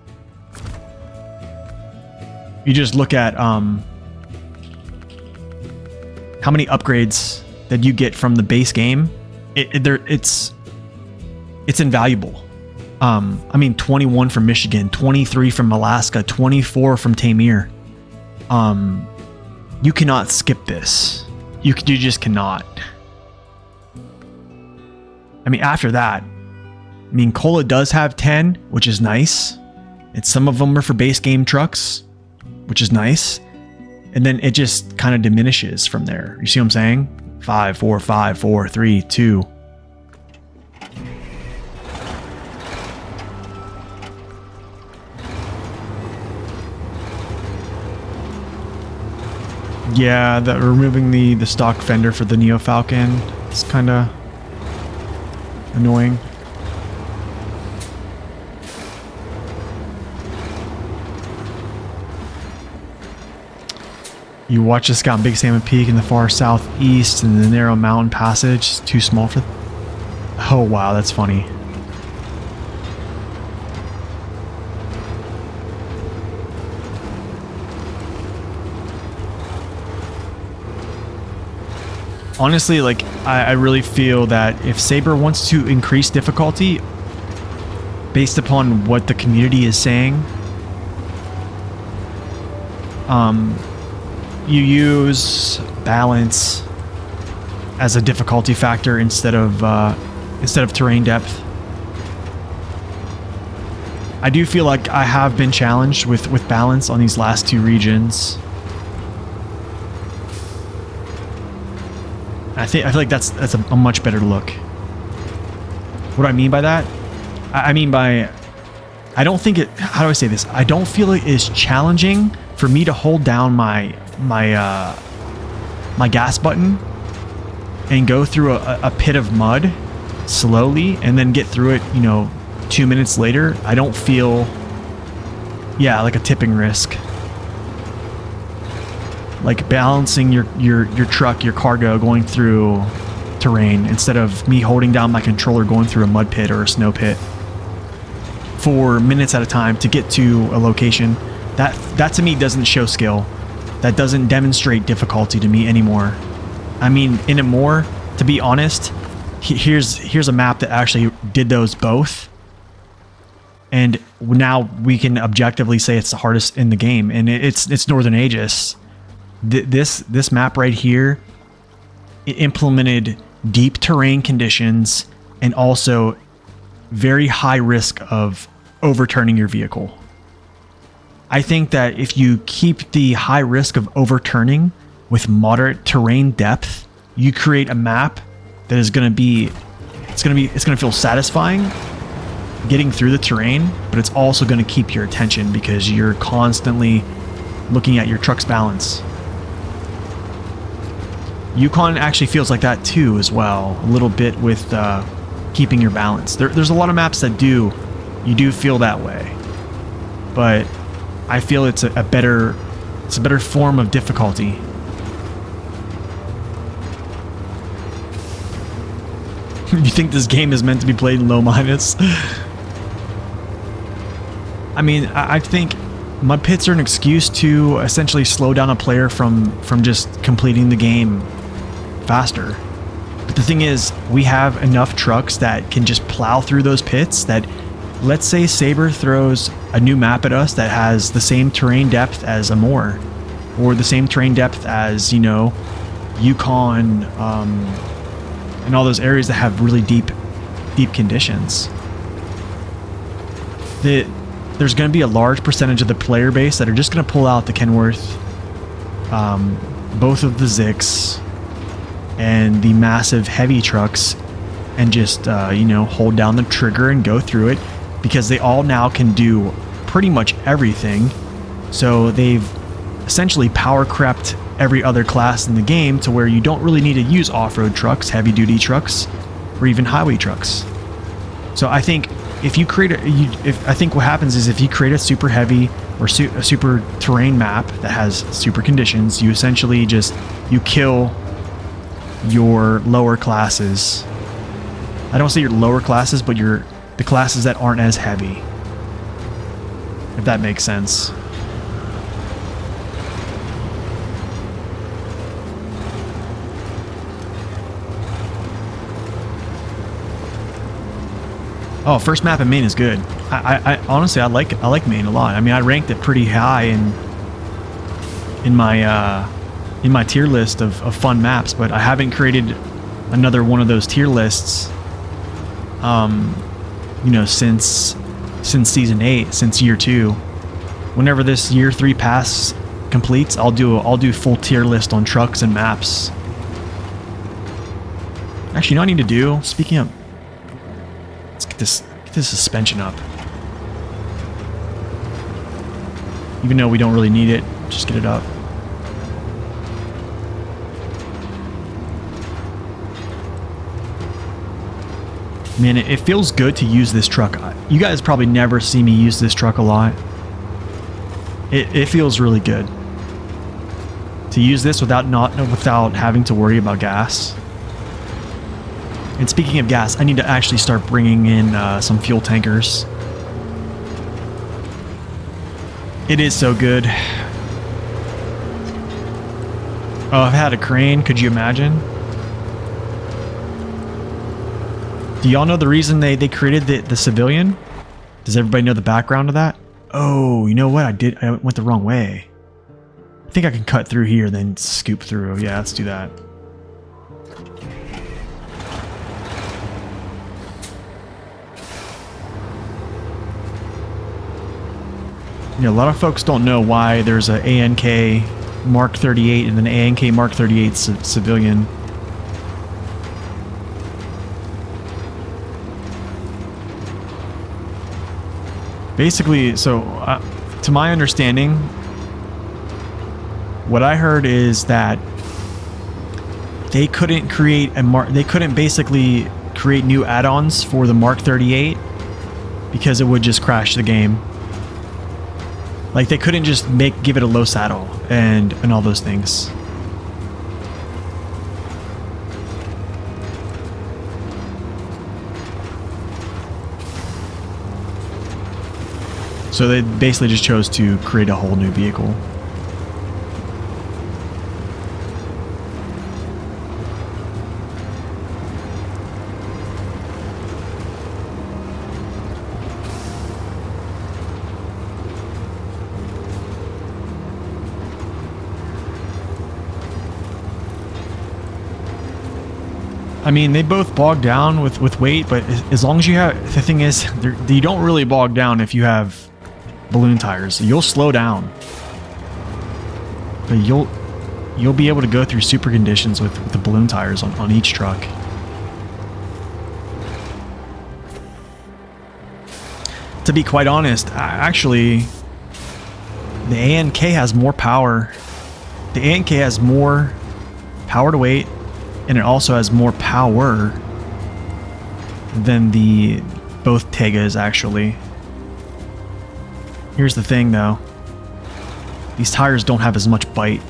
You just look at how many upgrades that you get from the base game. It's invaluable. I mean, 21 from Michigan, 23 from Alaska, 24 from Tamir. You cannot skip this. You just cannot. I mean, after that, I mean, Cola does have 10, which is nice. And some of them are for base game trucks, which is nice. And then it just kind of diminishes from there. You see what I'm saying? 5, 4, 5, 4, 3, 2. Yeah, removing the stock fender for the Neo Falcon is kind of annoying. You watch this guy on Big Salmon Peak in the far southeast, and the narrow mountain passage is too small for... Oh wow, that's funny. Honestly, like, I really feel that if Saber wants to increase difficulty based upon what the community is saying, you use balance as a difficulty factor instead of terrain depth. I do feel like I have been challenged with balance on these last 2 regions. I feel like that's a much better look. What do I mean by that? I mean by, I don't think it, how do I say this? I don't feel it is challenging for me to hold down my gas button and go through a pit of mud slowly and then get through it, you know, 2 minutes later. I don't feel, yeah, like a tipping risk. Like balancing your truck, your cargo going through terrain instead of me holding down my controller going through a mud pit or a snow pit for minutes at a time to get to a location. That to me doesn't show skill. That doesn't demonstrate difficulty to me anymore. I mean, in it more, to be honest, here's a map that actually did those both. And now we can objectively say it's the hardest in the game, and it's Northern Aegis. This map right here, it implemented deep terrain conditions and also very high risk of overturning your vehicle. I think that if you keep the high risk of overturning with moderate terrain depth, you create a map that is going to be, it's going to feel satisfying getting through the terrain, but it's also going to keep your attention because you're constantly looking at your truck's balance. Yukon actually feels like that too as well, a little bit with keeping your balance. There's a lot of maps that you do feel that way, but I feel it's a better form of difficulty. You think this game is meant to be played in low minus? I mean, I think mud pits are an excuse to essentially slow down a player from just completing the game faster. But the thing is, we have enough trucks that can just plow through those pits that let's say Saber throws a new map at us that has the same terrain depth as Amor, or the same terrain depth as, you know, Yukon, and all those areas that have really deep conditions. There's going to be a large percentage of the player base that are just going to pull out the Kenworth, both of the Zix, and the massive heavy trucks, and just, you know, hold down the trigger and go through it, because they all now can do pretty much everything. So they've essentially power crept every other class in the game to where you don't really need to use off-road trucks, heavy-duty trucks, or even highway trucks. So I think if you create I think what happens is if you create a super heavy or a super terrain map that has super conditions, you essentially you kill your lower classes. I don't say your lower classes, but the classes that aren't as heavy, if that makes sense. Oh, first map in Maine is good. I honestly, I like Maine a lot. I mean, I ranked it pretty high in my tier list of fun maps, but I haven't created another one of those tier lists, you know, since season 8, since year 2. Whenever this year 3 pass completes, I'll do full tier list on trucks and maps. Actually, you know what I need to do? Speaking of, let's get this suspension up. Even though we don't really need it, just get it up. Man, it feels good to use this truck. You guys probably never see me use this truck a lot. It feels really good to use this without having to worry about gas. And speaking of gas, I need to actually start bringing in some fuel tankers. It is so good. Oh, I've had a crane. Could you imagine? Do y'all know the reason they created the civilian? Does everybody know the background of that? Oh, you know what? I went the wrong way. I think I can cut through here, then scoop through. Yeah, let's do that. You know, a lot of folks don't know why there's a ANK Mark 38 and an ANK Mark 38 civilian. Basically, so to my understanding, what I heard is that they couldn't basically create new add-ons for the Mark 38 because it would just crash the game. Like, they couldn't just give it a low saddle and all those things. So they basically just chose to create a whole new vehicle. I mean, they both bog down with weight, but as long as you have... The thing is, you don't really bog down if you have balloon tires. You'll slow down. But you'll be able to go through super conditions with the balloon tires on each truck. To be quite honest, actually, the ANK has more power. The ANK has more power to weight, and it also has more power than both Tegas, actually. Here's the thing, though. These tires don't have as much bite.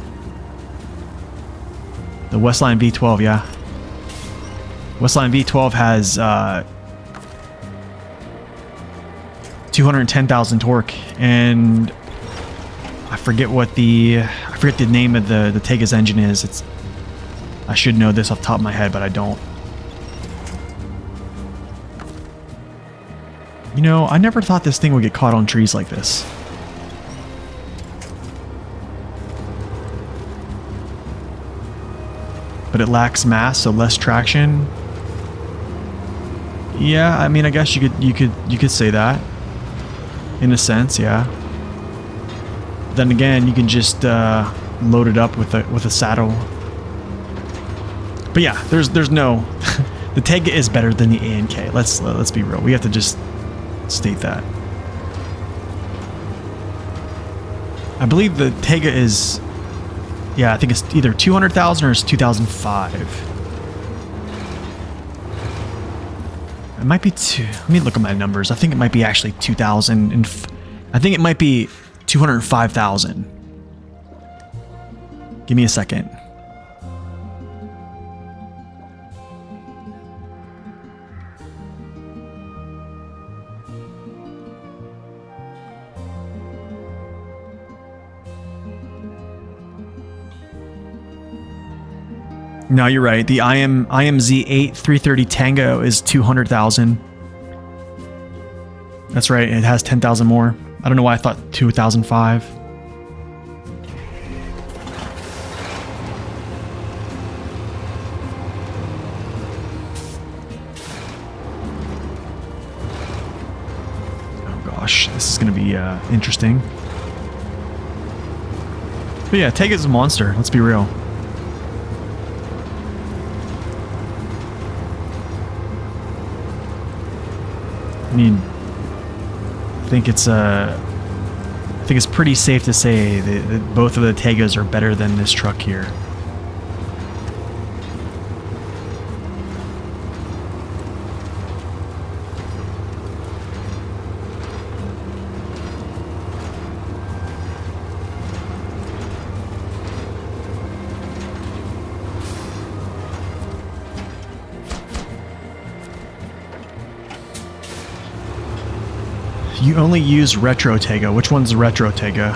The Westline V12, yeah. Westline V12 has 210,000 torque, and I forget the name of the Tega's engine is. I should know this off the top of my head, but I don't. You know, I never thought this thing would get caught on trees like this. But it lacks mass, so less traction. Yeah, I mean, I guess you could say that. In a sense, yeah. Then again, you can just load it up with a saddle. But yeah, there's no the Tega is better than the A&K. Let's be real. We have to just state that. I believe the Tega is, yeah, I think it's either 200,000 or it's 2005. It might be two. Let me look at my numbers. I think it might be actually 2000 and I think it might be 205,000. Give me a second. No, you're right. The IMZ8 330 Tango is 200,000. That's right. It has 10,000 more. I don't know why I thought 2005. Oh gosh, this is going to be interesting. But yeah, Tega's a monster. Let's be real. I mean, I think it's pretty safe to say that both of the Tegas are better than this truck here. You only use Retro Tega. Which one's the Retro Tega?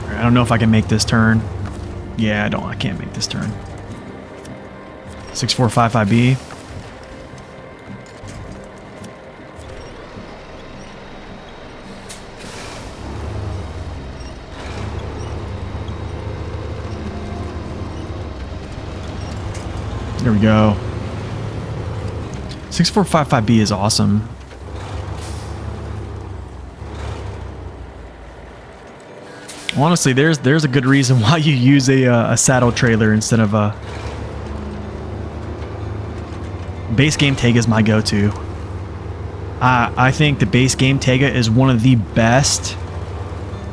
I don't know if I can make this turn. Yeah, I can't make this turn. 6455B. There we go. 6455B is awesome. Honestly, there's a good reason why you use a saddle trailer instead of a base game. Tega is my go-to. I think the base game Tega is one of the best.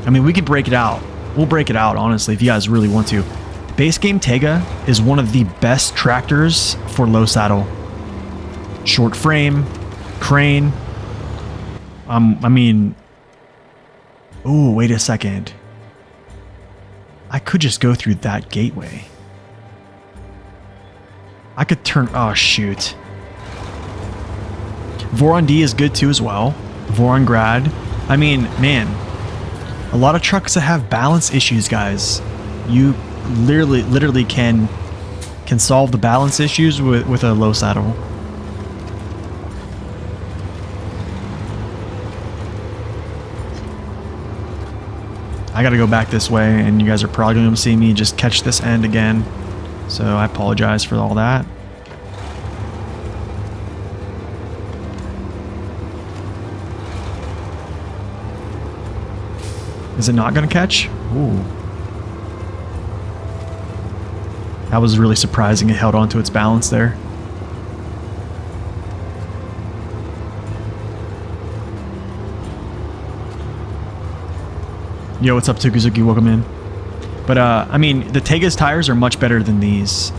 I mean, we could break it out. We'll break it out, honestly, if you guys really want to. The base game Tega is one of the best tractors for low saddle. Short frame, crane. I mean, ooh, wait a second. I could just go through that gateway. I could turn... Oh, shoot. Voron D is good too as well. Voron Grad. I mean, man. A lot of trucks that have balance issues, guys. You literally can solve the balance issues with a low saddle. I gotta go back this way, and you guys are probably going to see me just catch this end again. So I apologize for all that. Is it not going to catch? Ooh. That was really surprising. It held on to its balance there. Yo, what's up, Tukuzuki? Welcome in. But, I mean, the Tega's tires are much better than these.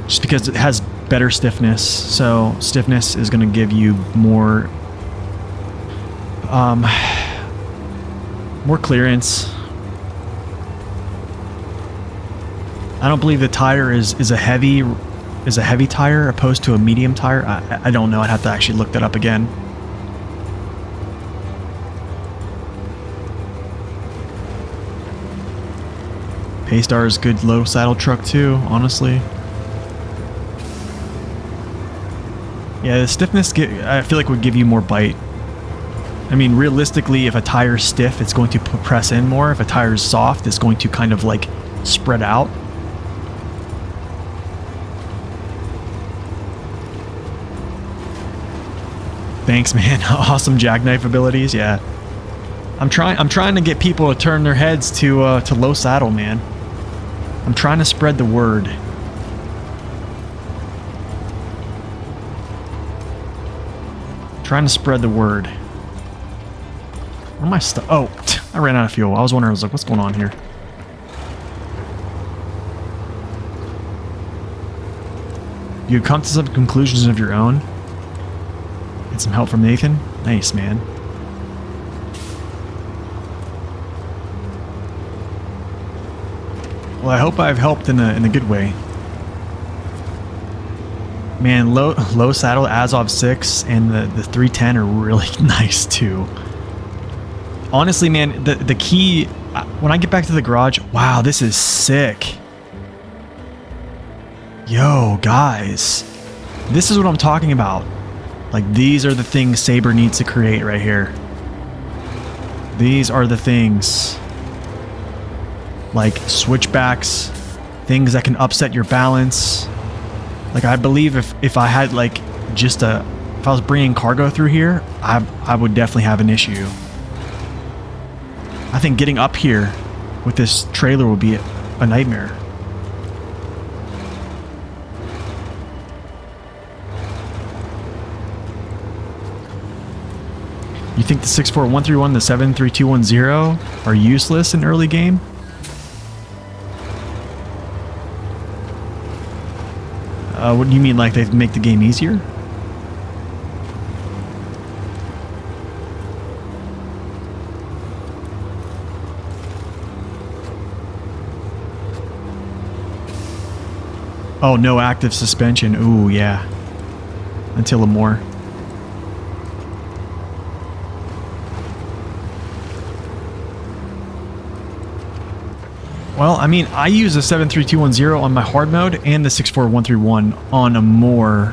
Just because it has better stiffness. So, stiffness is going to give you more... more clearance. I don't believe the tire is a heavy tire opposed to a medium tire. I don't know. I'd have to actually look that up again. Paystar is good low saddle truck too, honestly. Yeah, the stiffness, I feel like would give you more bite. I mean, realistically, if a tire's stiff, it's going to press in more. If a tire's soft, it's going to kind of like spread out. Thanks, man. Awesome jackknife abilities. Yeah, I'm trying to get people to turn their heads to low saddle, man. I'm trying to spread the word. Trying to spread the word. Where am I stuck? Oh, I ran out of fuel. I was wondering, I was like, what's going on here? You come to some conclusions of your own. Get some help from Nathan. Nice, man. Well, I hope I've helped in a good way. Man, low saddle Azov 6 and the 310 are really nice too. Honestly, man, the key, when I get back to the garage, wow, this is sick. Yo, guys, this is what I'm talking about. Like, these are the things Saber needs to create right here. These are the things. Like switchbacks, things that can upset your balance. Like, I believe if I had like just if I was bringing cargo through here, I would definitely have an issue. I think getting up here with this trailer would be a nightmare. You think the 64131, the 73210 are useless in early game? What do you mean, like they make the game easier? Oh, no active suspension. Ooh, yeah. Until more. Well, I mean, I use a 73210 on my hard mode and the 64131 on a more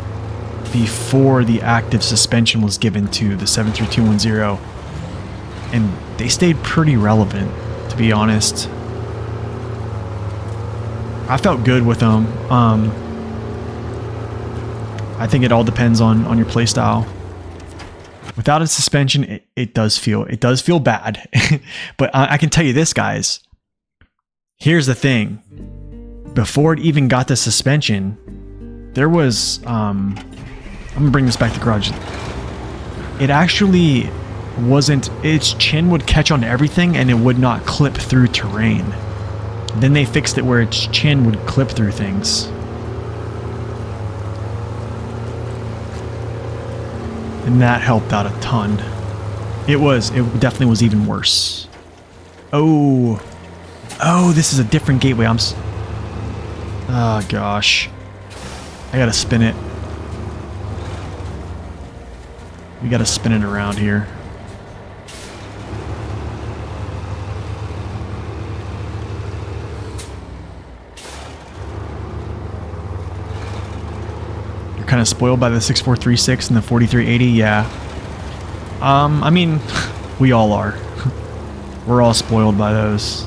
before the active suspension was given to the 73210. And they stayed pretty relevant, to be honest. I felt good with them. I think it all depends on your playstyle. Without a suspension, it does feel bad. But I can tell you this, guys. Here's the thing. Before it even got the suspension, there was I'm gonna bring this back to the garage. It actually wasn't, its chin would catch on everything and it would not clip through terrain. Then they fixed it where its chin would clip through things. And that helped out a ton. It definitely was even worse. Oh, this is a different gateway. Oh gosh. I gotta spin it. We gotta spin it around here. You're kind of spoiled by the 6436 and the 4380, yeah. I mean, we all are. We're all spoiled by those.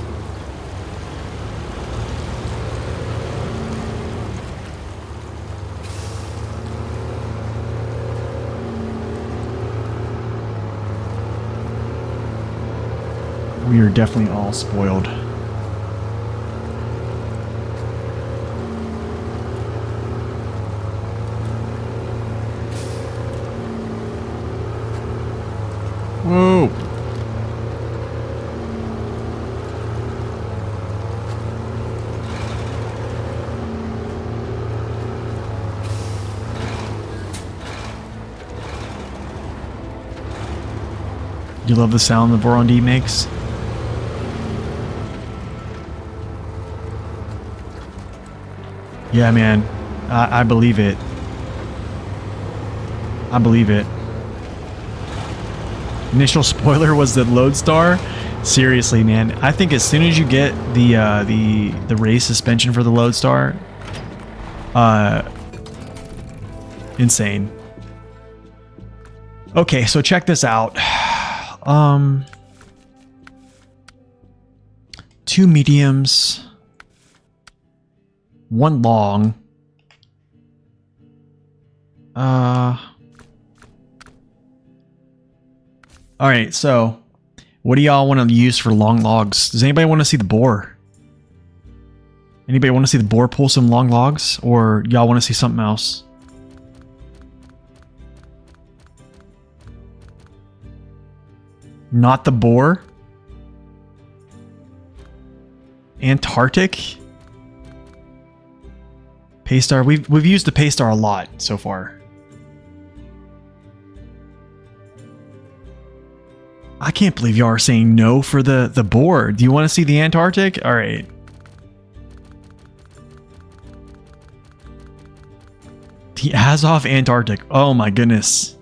We are definitely all spoiled. Whoa! You love the sound the Voron D makes? Yeah, man. I believe it. I believe it. Initial spoiler was the Lodestar. Seriously, man. I think as soon as you get the race suspension for the Lodestar, insane. Okay, so check this out. 2 mediums, 1 long. All right, so what do y'all want to use for long logs? Does anybody want to see the boar? Anybody want to see the boar pull some long logs, or y'all want to see something else? Not the boar? Antarctic? Paystar, we've used the Paystar a lot so far. I can't believe y'all are saying no for the boar. Do you want to see the Antarctic? All right. The Azov Antarctic. Oh my goodness.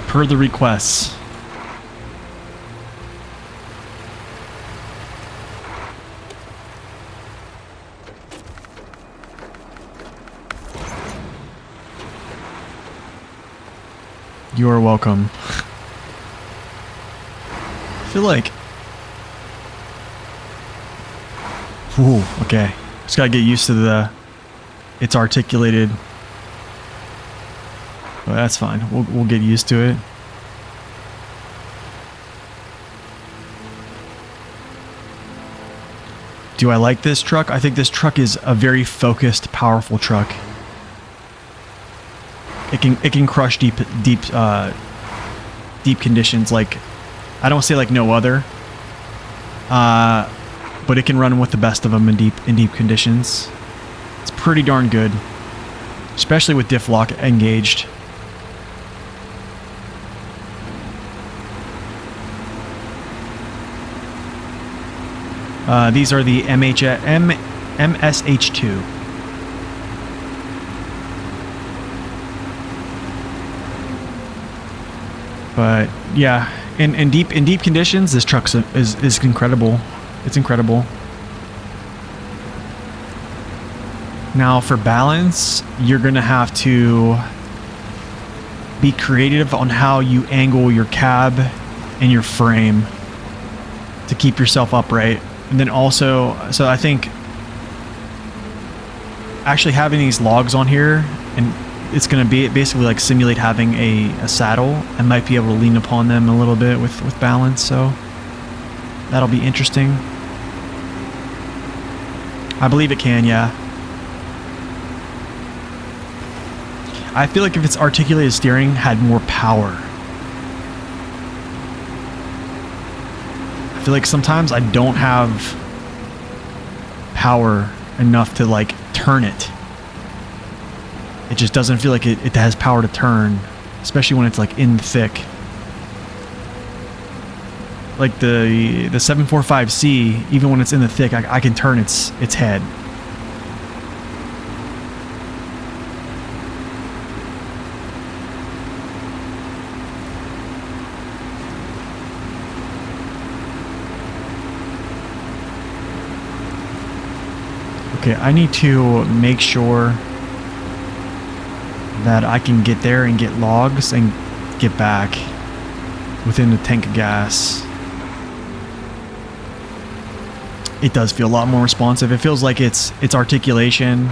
Per the requests. You are welcome. I feel like... Ooh, okay. Just gotta get used to the... It's articulated. But that's fine. We'll get used to it. Do I like this truck? I think this truck is a very focused, powerful truck. It can crush deep conditions. Like, I don't say like no other, but it can run with the best of them in deep conditions. It's pretty darn good, especially with diff lock engaged. These are the MSH2. But yeah, in deep conditions, this truck is incredible. It's incredible. Now for balance, you're gonna have to be creative on how you angle your cab and your frame to keep yourself upright. And then also, so I think actually having these logs on here, and it's going to be basically like simulate having a saddle. I might be able to lean upon them a little bit with balance, so that'll be interesting. I believe it can, yeah. I feel like if its articulated steering had more power. I feel like sometimes I don't have power enough to like turn it. It just doesn't feel like it has power to turn, especially when it's like in thick. Like the 745C, even when it's in the thick, I can turn its head. Okay, I need to make sure that I can get there and get logs and get back within the tank of gas. It does feel a lot more responsive. It feels like its articulation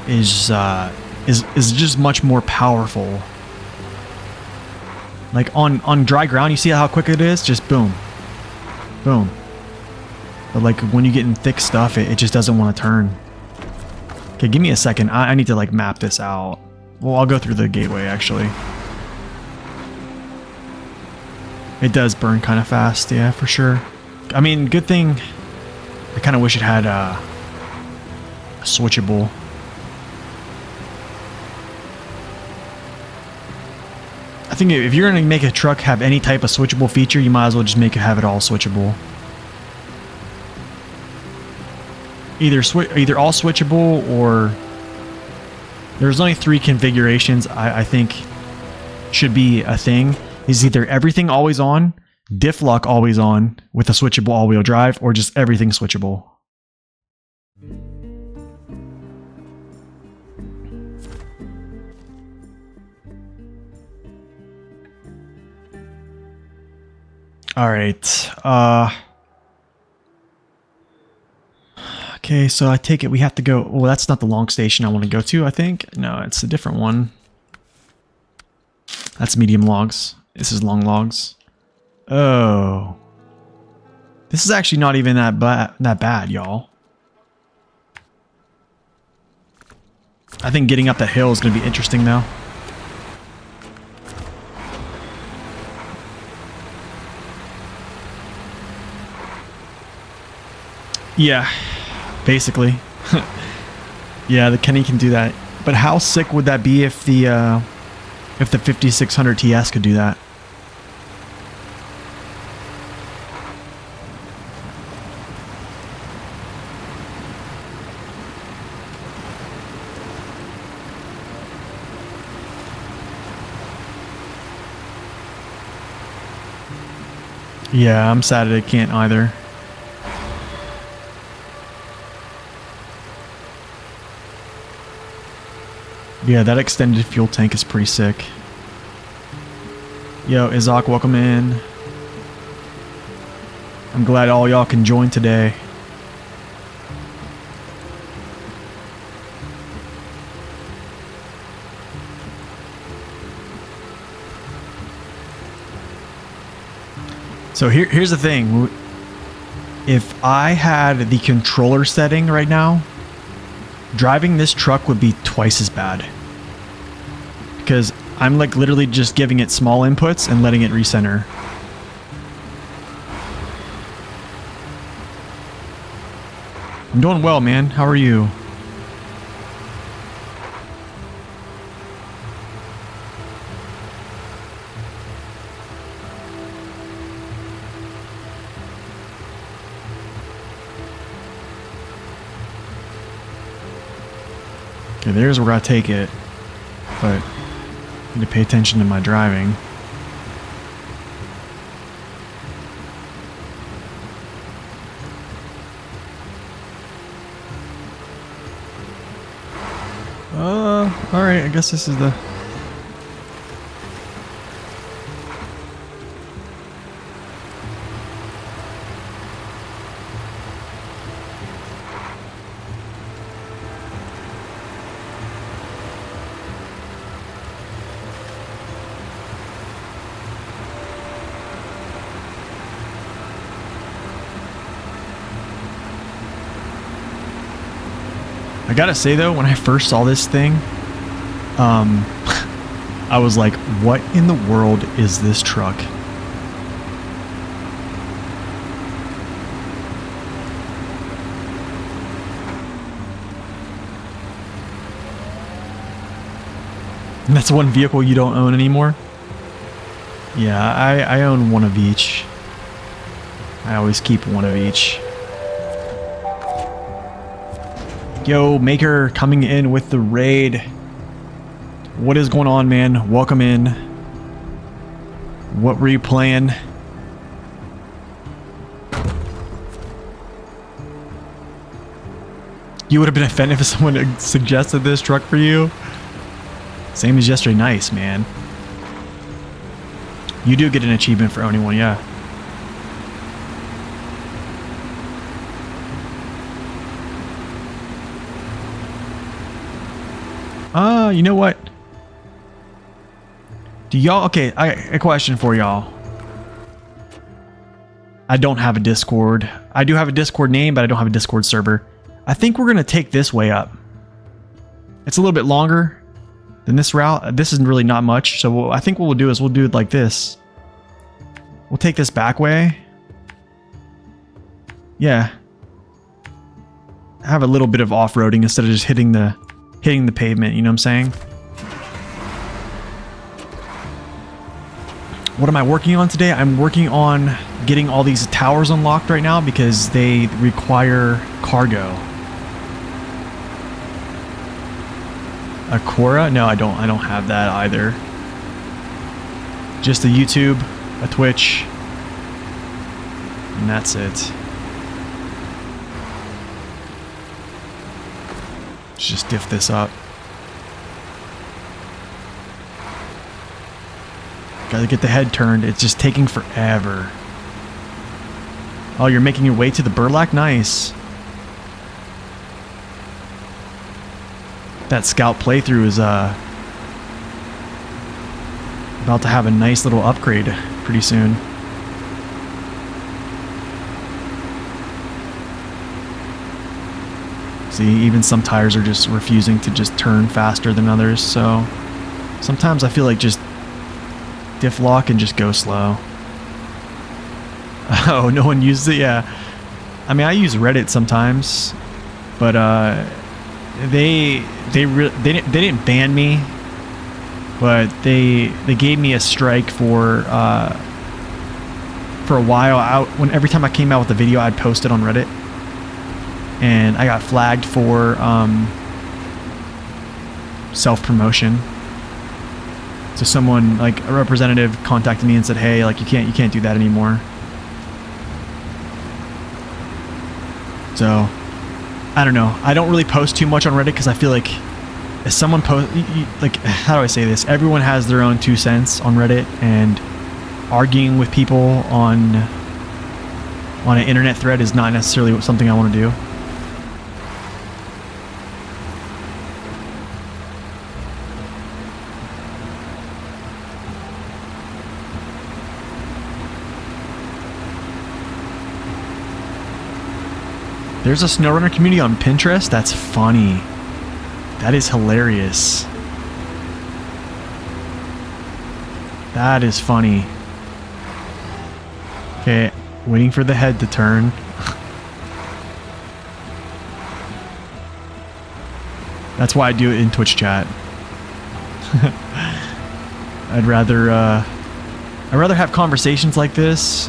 is just much more powerful. Like on dry ground, you see how quick it is? Just boom, boom. But like when you get in thick stuff, it just doesn't want to turn. Okay, give me a second. I need to like map this out. Well, I'll go through the gateway actually. It does burn kind of fast, yeah, for sure. I mean, good thing. I kind of wish it had a switchable. I think if you're gonna make a truck have any type of switchable feature, you might as well just have it all switchable. Either all switchable, or there's only 3 configurations I think should be a thing. is either everything always on, diff lock always on with a switchable all-wheel drive, or just everything switchable. All right. Okay, so I take it we have to go. Well, that's not the long station I want to go to, I think. No, it's a different one. That's medium logs. This is long logs. Oh. This is actually not even that bad, y'all. I think getting up that hill is going to be interesting, though. Yeah, basically. Yeah, the Kenny can do that. But how sick would that be if the 5600 TS could do that? Yeah, I'm sad that it can't either. Yeah, that extended fuel tank is pretty sick. Yo, Izak, welcome in. I'm glad all y'all can join today. So here's the thing. If I had the controller setting right now, driving this truck would be twice as bad. Because I'm like literally just giving it small inputs and letting it recenter. I'm doing well, man. How are you? Okay, there's where I take it. But I need to pay attention to my driving. Alright, I guess this is the... I gotta say though, when I first saw this thing, I was like, what in the world is this truck? And that's one vehicle you don't own anymore? Yeah, I own one of each. I always keep one of each. Yo, Maker coming in with the raid. What is going on, man? Welcome in. What were you playing? You would have been offended if someone had suggested this truck for you? Same as yesterday. Nice, man. You do get an achievement for owning one, yeah. You know what? Do y'all... Okay, a question for y'all. I don't have a Discord. I do have a Discord name, but I don't have a Discord server. I think we're going to take this way up. It's a little bit longer than this route. This is really not much, so I think what we'll do is we'll do it like this. We'll take this back way. Yeah. Have a little bit of off-roading instead of just hitting the pavement, you know what I'm saying? What am I working on today? I'm working on getting all these towers unlocked right now because they require cargo. A Quora? No, I don't have that either. Just a YouTube, a Twitch, and that's it. Let's just diff this up. Gotta get the head turned. It's just taking forever. Oh, you're making your way to the burlap? Nice. That scout playthrough is about to have a nice little upgrade pretty soon. See, even some tires are just refusing to just turn faster than others, so sometimes I feel like just diff lock and just go slow. Oh, no one uses it? Yeah. I mean, I use Reddit sometimes, but they didn't ban me, but they gave me a strike for a while. Every time I came out with a video, I'd post it on Reddit, and I got flagged for self-promotion. So someone, like a representative, contacted me and said, "Hey, like you can't do that anymore." So I don't know. I don't really post too much on Reddit because I feel like if someone like, how do I say this? Everyone has their own 2 cents on Reddit, and arguing with people on an internet thread is not necessarily something I want to do. There's a SnowRunner community on Pinterest? That's funny. That is hilarious. That is funny. Okay, waiting for the head to turn. That's why I do it in Twitch chat. I'd rather have conversations like this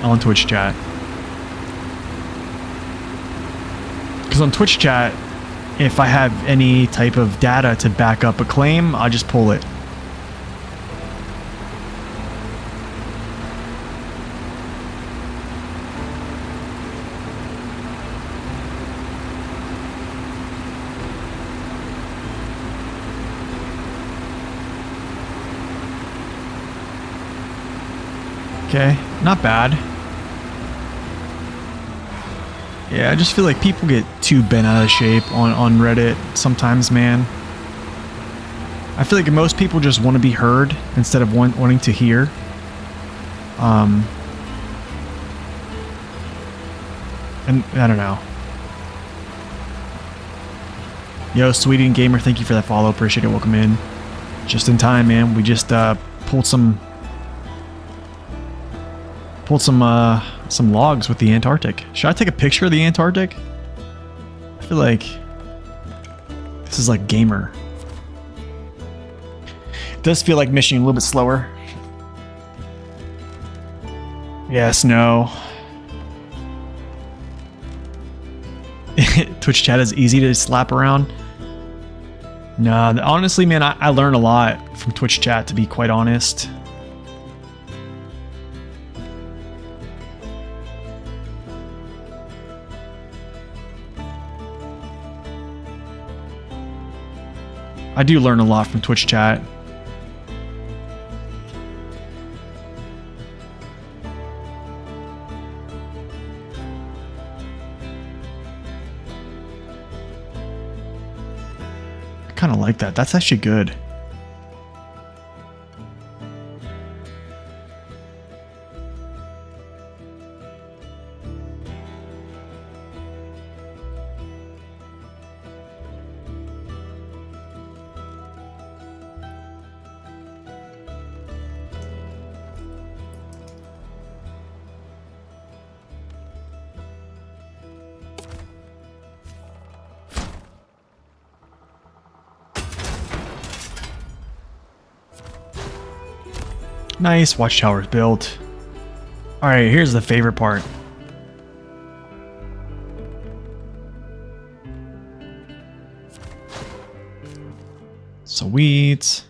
on Twitch chat. Because on Twitch chat, if I have any type of data to back up a claim, I'll just pull it. Okay, not bad. Yeah, I just feel like people get too bent out of shape on Reddit sometimes, man. I feel like most people just want to be heard instead of wanting to hear. And I don't know. Yo, Sweden Gamer, thank you for that follow. Appreciate it. Welcome in. Just in time, man. We just pulled some logs with the Antarctic. Should I take a picture of the Antarctic? I feel like this is like gamer. It does feel like mission a little bit slower. Yeah, snow. Twitch chat is easy to slap around. No, honestly, man, I learn a lot from Twitch chat, to be quite honest. I do learn a lot from Twitch chat. I kind of like that. That's actually good. Nice, watchtower's built. Alright, here's the favorite part. Sweet.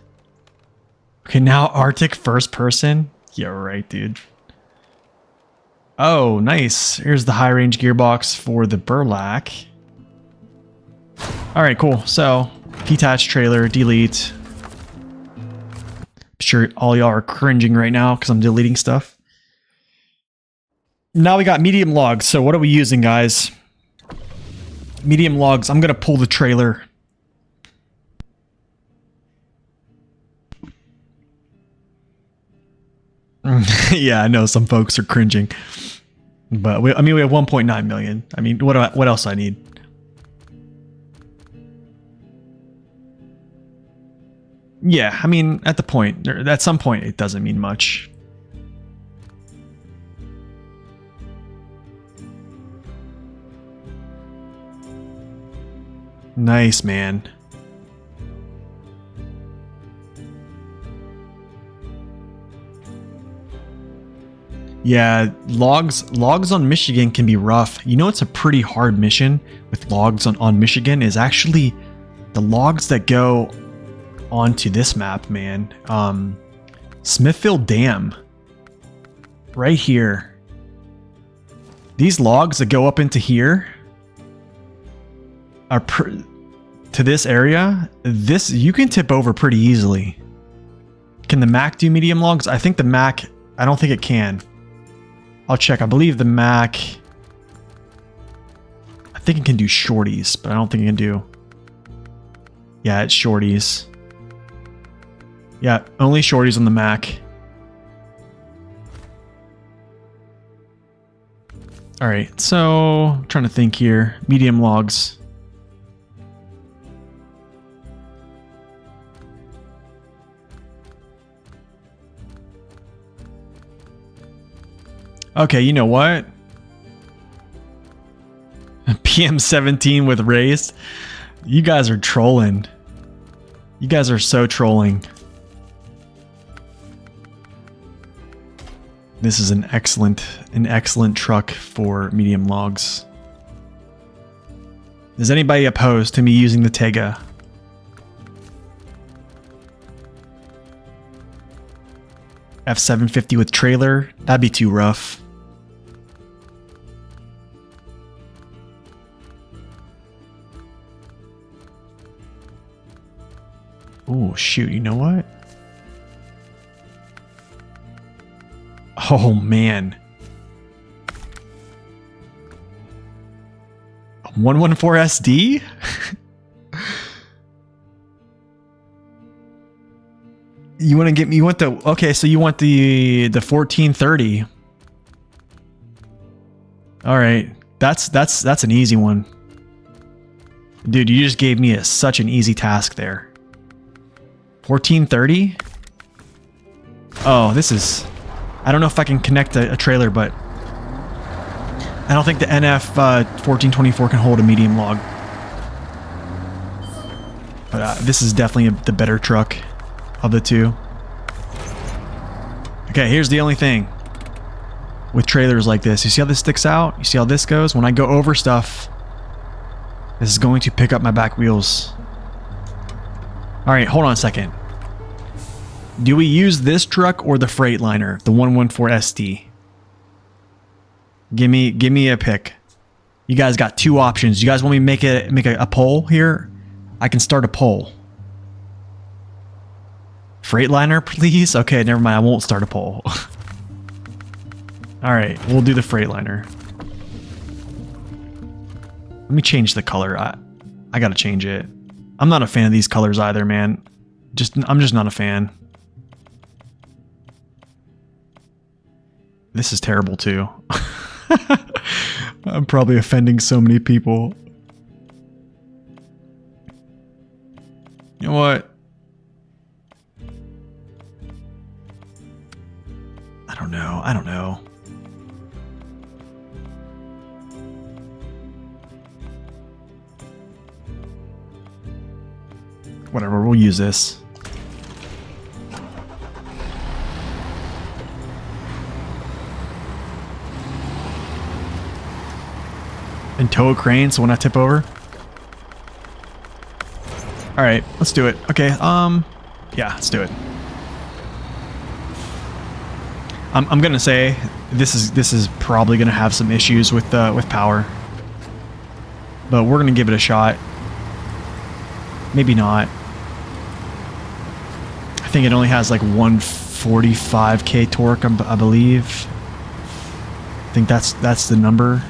Okay, now Arctic first person. Yeah, right, dude. Oh, nice. Here's the high range gearbox for the Burlak. All right, cool. So, detached trailer, delete. I'm sure all y'all are cringing right now because I'm deleting stuff. Now we got medium logs. So what are we using, guys? Medium logs. I'm going to pull the trailer. Yeah, I know some folks are cringing. But we have 1.9 million. I mean, what else I need? Yeah, I mean, at some point, it doesn't mean much. Nice, man. Yeah, logs on Michigan can be rough. You know, it's a pretty hard mission with logs on Michigan is actually the logs that go onto this map, man. Smithfield Dam. Right here. These logs that go up into here are to this area. This you can tip over pretty easily. Can the Mac do medium logs? I think the Mac, I don't think it can. I'll check. I believe the Mac, I think it can do shorties, but I don't think it can do. Yeah, it's shorties. Yeah, only shorties on the Mac. All right, so I'm trying to think here. Medium logs. Okay, you know what? PM17 with raised. You guys are trolling. You guys are so trolling. This is an excellent truck for medium logs. Is anybody opposed to me using the Tega? F750 with trailer? That'd be too rough. Oh, shoot. You know what? Oh, man. 114 SD? You want to get me? You want the okay? So you want the 1430? All right, that's an easy one, dude. You just gave me such an easy task there. 1430. Oh, this is. I don't know if I can connect a trailer, but I don't think the NF 1424 can hold a medium log. But this is definitely the better truck of the two. Okay, here's the only thing with trailers like this. You see how this sticks out? You see how this goes? When I go over stuff, this is going to pick up my back wheels. All right, hold on a second. Do we use this truck or the Freightliner, the 114 SD? Give me a pick. You guys got two options. You guys want me to make a poll here? I can start a poll. Freightliner, please? Okay, never mind. I won't start a poll. All right, we'll do the Freightliner. Let me change the color. I gotta change it. I'm not a fan of these colors either, man. I'm just not a fan. This is terrible too. I'm probably offending so many people. You know what? I don't know. Whatever, we'll use this. And tow a crane so when I tip over. Alright, let's do it. Okay, yeah, let's do it. I'm gonna say this is probably gonna have some issues with power, but we're gonna give it a shot. Maybe not. I think it only has like 145k torque, I believe. I think that's the number.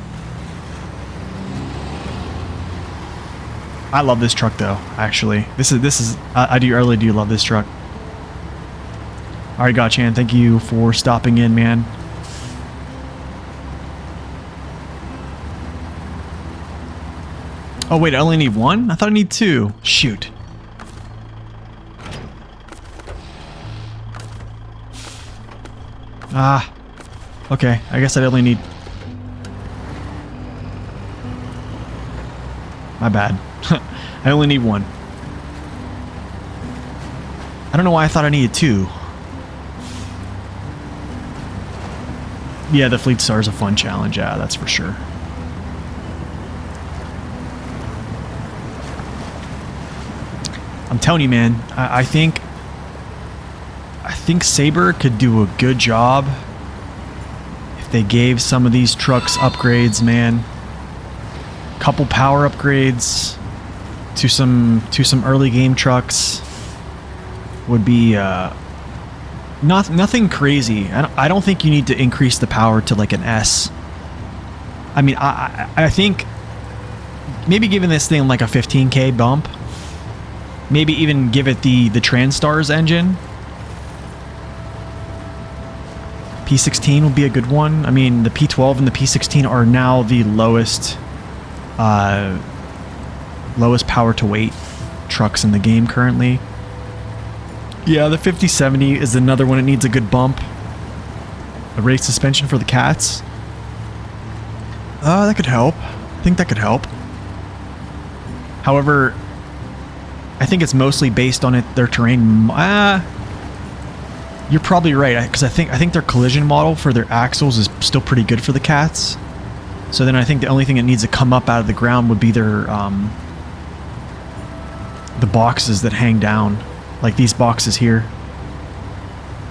I love this truck though. Actually, this is I really do love this truck. All right, Gotchan, thank you for stopping in, man. Oh wait, I only need one? I thought I need two. Shoot. Ah. Okay, I guess I only need... My bad. I only need one. I don't know why I thought I needed two. Yeah, the Fleet Star is a fun challenge. Yeah, that's for sure. I'm telling you, man. I think Sabre could do a good job if they gave some of these trucks upgrades, man. Couple power upgrades to some early game trucks would be nothing crazy. I don't think you need to increase the power to like an S. I mean, I think maybe giving this thing like a 15k bump. Maybe even give it the Transtars engine. P16 will be a good one. I mean, the P12 and the P16 are now the lowest power to weight trucks in the game currently. Yeah, the 5070 is another one. It needs a good bump. A race suspension for the cats. That could help. I think that could help. However, I think it's mostly based on their terrain. You're probably right, because I think their collision model for their axles is still pretty good for the cats. So then I think the only thing that needs to come up out of the ground would be their the boxes that hang down, like these boxes here.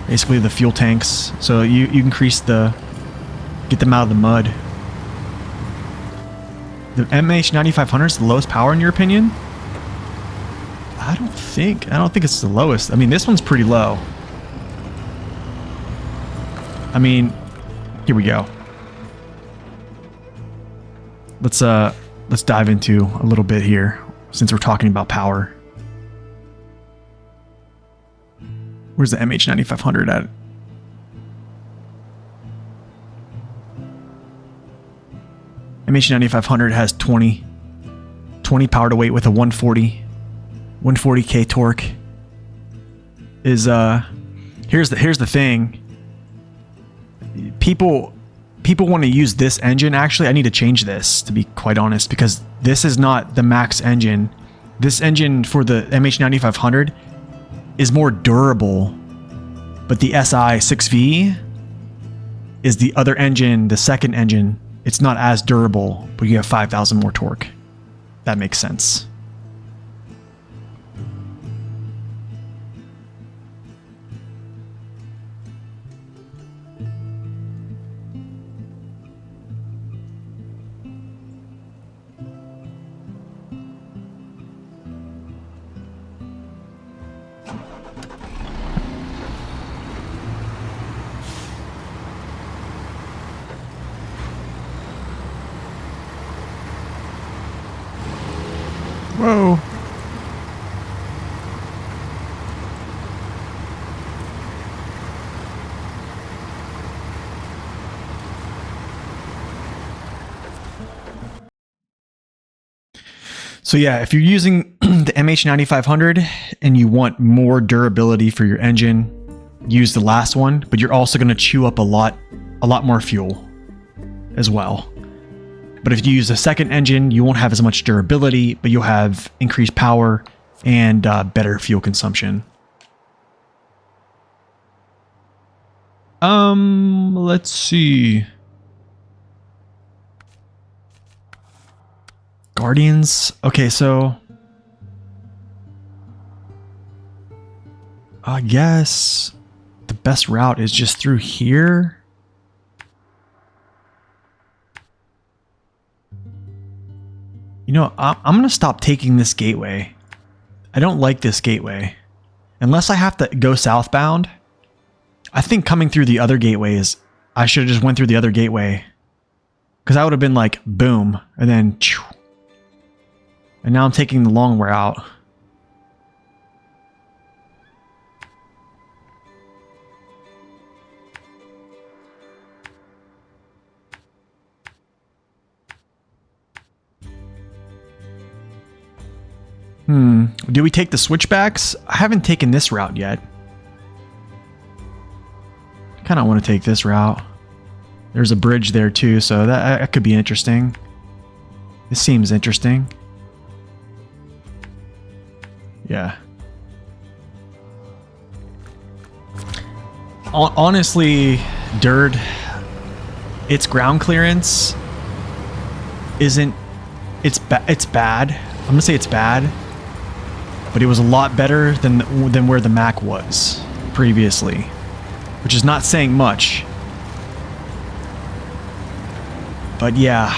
Basically the fuel tanks. So you increase get them out of the mud. The MH9500 is the lowest power in your opinion? I don't think it's the lowest. I mean, this one's pretty low. I mean, here we go. Let's dive into a little bit here since we're talking about power. Where's the MH9500 at? MH9500 has 20 power to weight with a 140k torque. Is here's the thing. People want to use this engine. Actually, I need to change this, to be quite honest, because this is not the max engine. This engine for the MH9500 is more durable, but the SI 6V is the other engine, the second engine. It's not as durable, but you have 5,000 more torque. That makes sense. Whoa. So yeah, if you're using the MH9500 and you want more durability for your engine, use the last one, but you're also going to chew up a lot more fuel as well. But if you use a second engine, you won't have as much durability, but you'll have increased power and better fuel consumption. Let's see. Guardians. Okay, so I guess the best route is just through here. You know, I'm going to stop taking this gateway. I don't like this gateway. Unless I have to go southbound. I think coming through the other gateway is... I should have just went through the other gateway. Because I would have been like, boom. And then... Chew. And now I'm taking the long way out. Do we take the switchbacks? I haven't taken this route yet. I kind of want to take this route. There's a bridge there too, so that could be interesting. This seems interesting. Yeah. Honestly, Dirt, its ground clearance isn't... It's bad. I'm gonna say it's bad. But it was a lot better than where the Mac was previously. Which is not saying much. But yeah.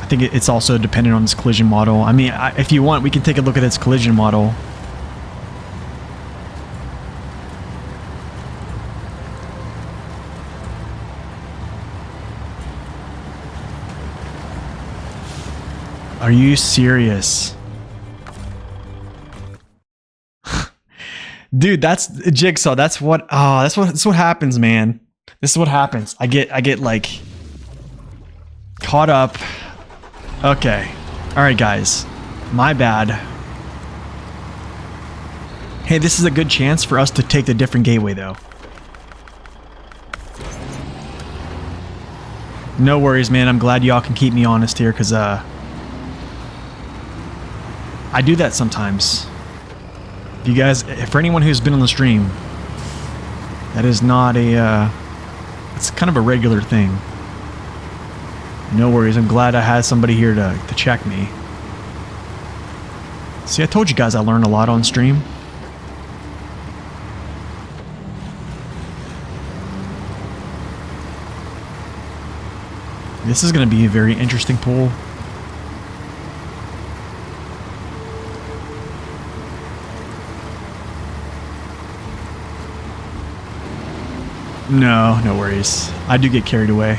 I think it's also dependent on its collision model. I mean, if you want, we can take a look at its collision model. Are you serious? Dude, that's Jigsaw. That's what happens, man. This is what happens. I get like caught up. Okay. All right, guys. My bad. Hey, this is a good chance for us to take the different gateway though. No worries, man. I'm glad y'all can keep me honest here, cuz I do that sometimes. You guys, for anyone who's been on the stream, that is not a, it's kind of a regular thing. No worries, I'm glad I had somebody here to check me. See, I told you guys I learned a lot on stream. This is going to be a very interesting pool. No, no worries. I do get carried away.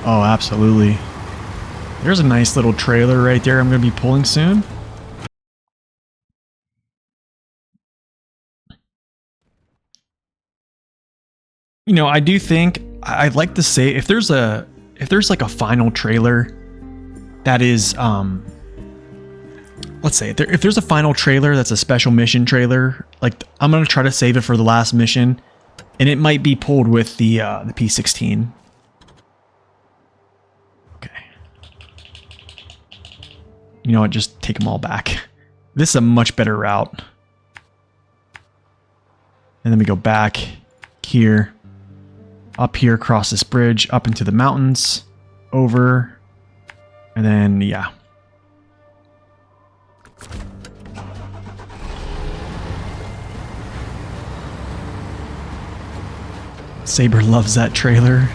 Oh, absolutely. There's a nice little trailer right there I'm going to be pulling soon. You know, I do think I'd like to say if there's like a final trailer that is let's say if there's a final trailer that's a special mission trailer, like I'm going to try to save it for the last mission, and it might be pulled with the P16. You know what, just take them all back. This is a much better route. And then we go back here, up here, across this bridge, up into the mountains, over, and then, yeah. Saber loves that trailer.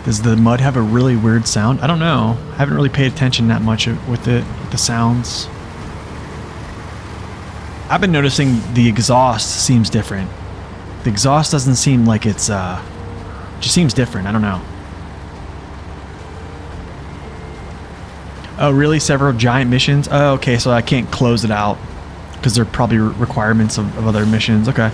Does the mud have a really weird sound? I don't know. I haven't really paid attention that much with it, with the sounds. I've been noticing the exhaust seems different. The exhaust doesn't seem like it's, just seems different. I don't know. Oh, really? Several giant missions? Oh, okay, so I can't close it out because there are probably requirements of other missions. Okay.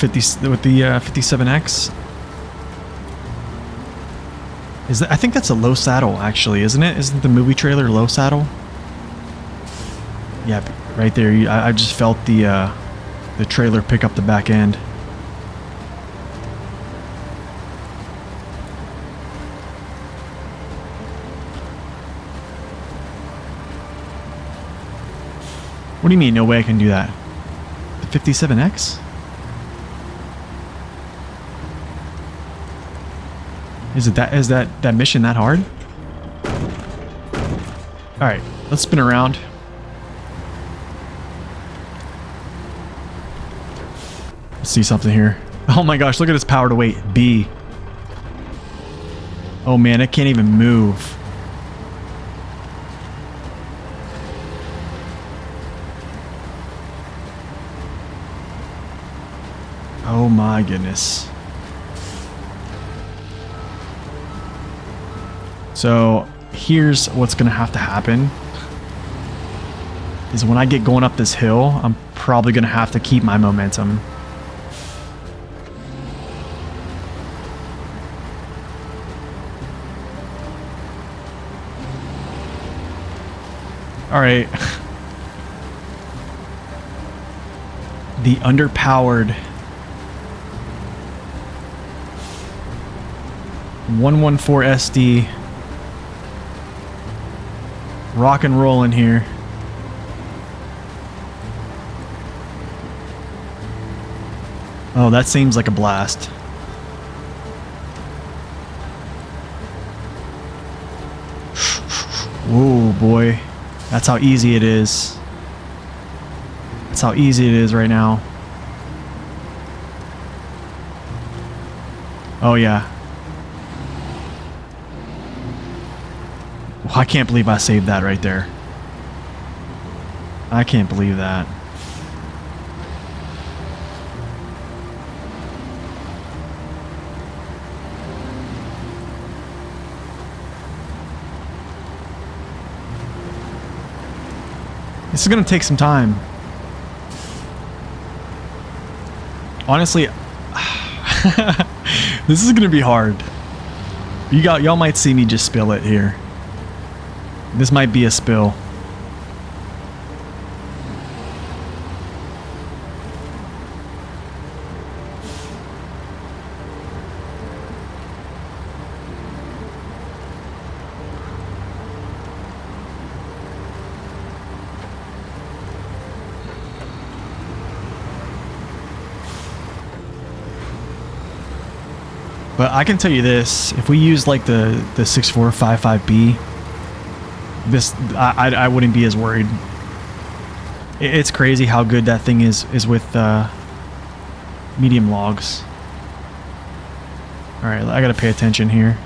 With the 57X. Is that, I think that's a low saddle actually, isn't it? Isn't the movie trailer low saddle? Yeah, right there. I just felt the the trailer pick up the back end. What do you mean, no way I can do that? The 57X? Is that mission that hard? Alright, let's spin around. Let's see something here. Oh my gosh, look at its power to weight. B. Oh man, it can't even move. Oh my goodness. So here's what's gonna have to happen is when I get going up this hill, I'm probably gonna have to keep my momentum. All right. The underpowered 114 SD. Rock and roll in here. Oh, that seems like a blast. Whoa, boy. That's how easy it is. That's how easy it is right now. Oh, yeah. I can't believe I saved that right there. I can't believe that. This is going to take some time. Honestly, this is going to be hard. Y'all might see me just spill it here. This might be a spill. But I can tell you this, if we use like the 6455B, this I wouldn't be as worried. It's crazy how good that thing is with medium logs. All right, I gotta pay attention here.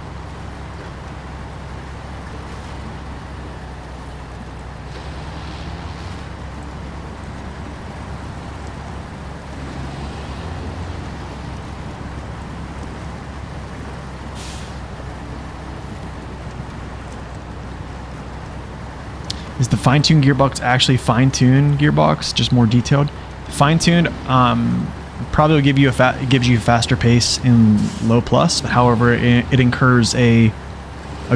Is the fine-tuned gearbox actually fine-tuned gearbox, just more detailed? Fine-tuned probably will give you gives you a faster pace in low plus. However, it incurs a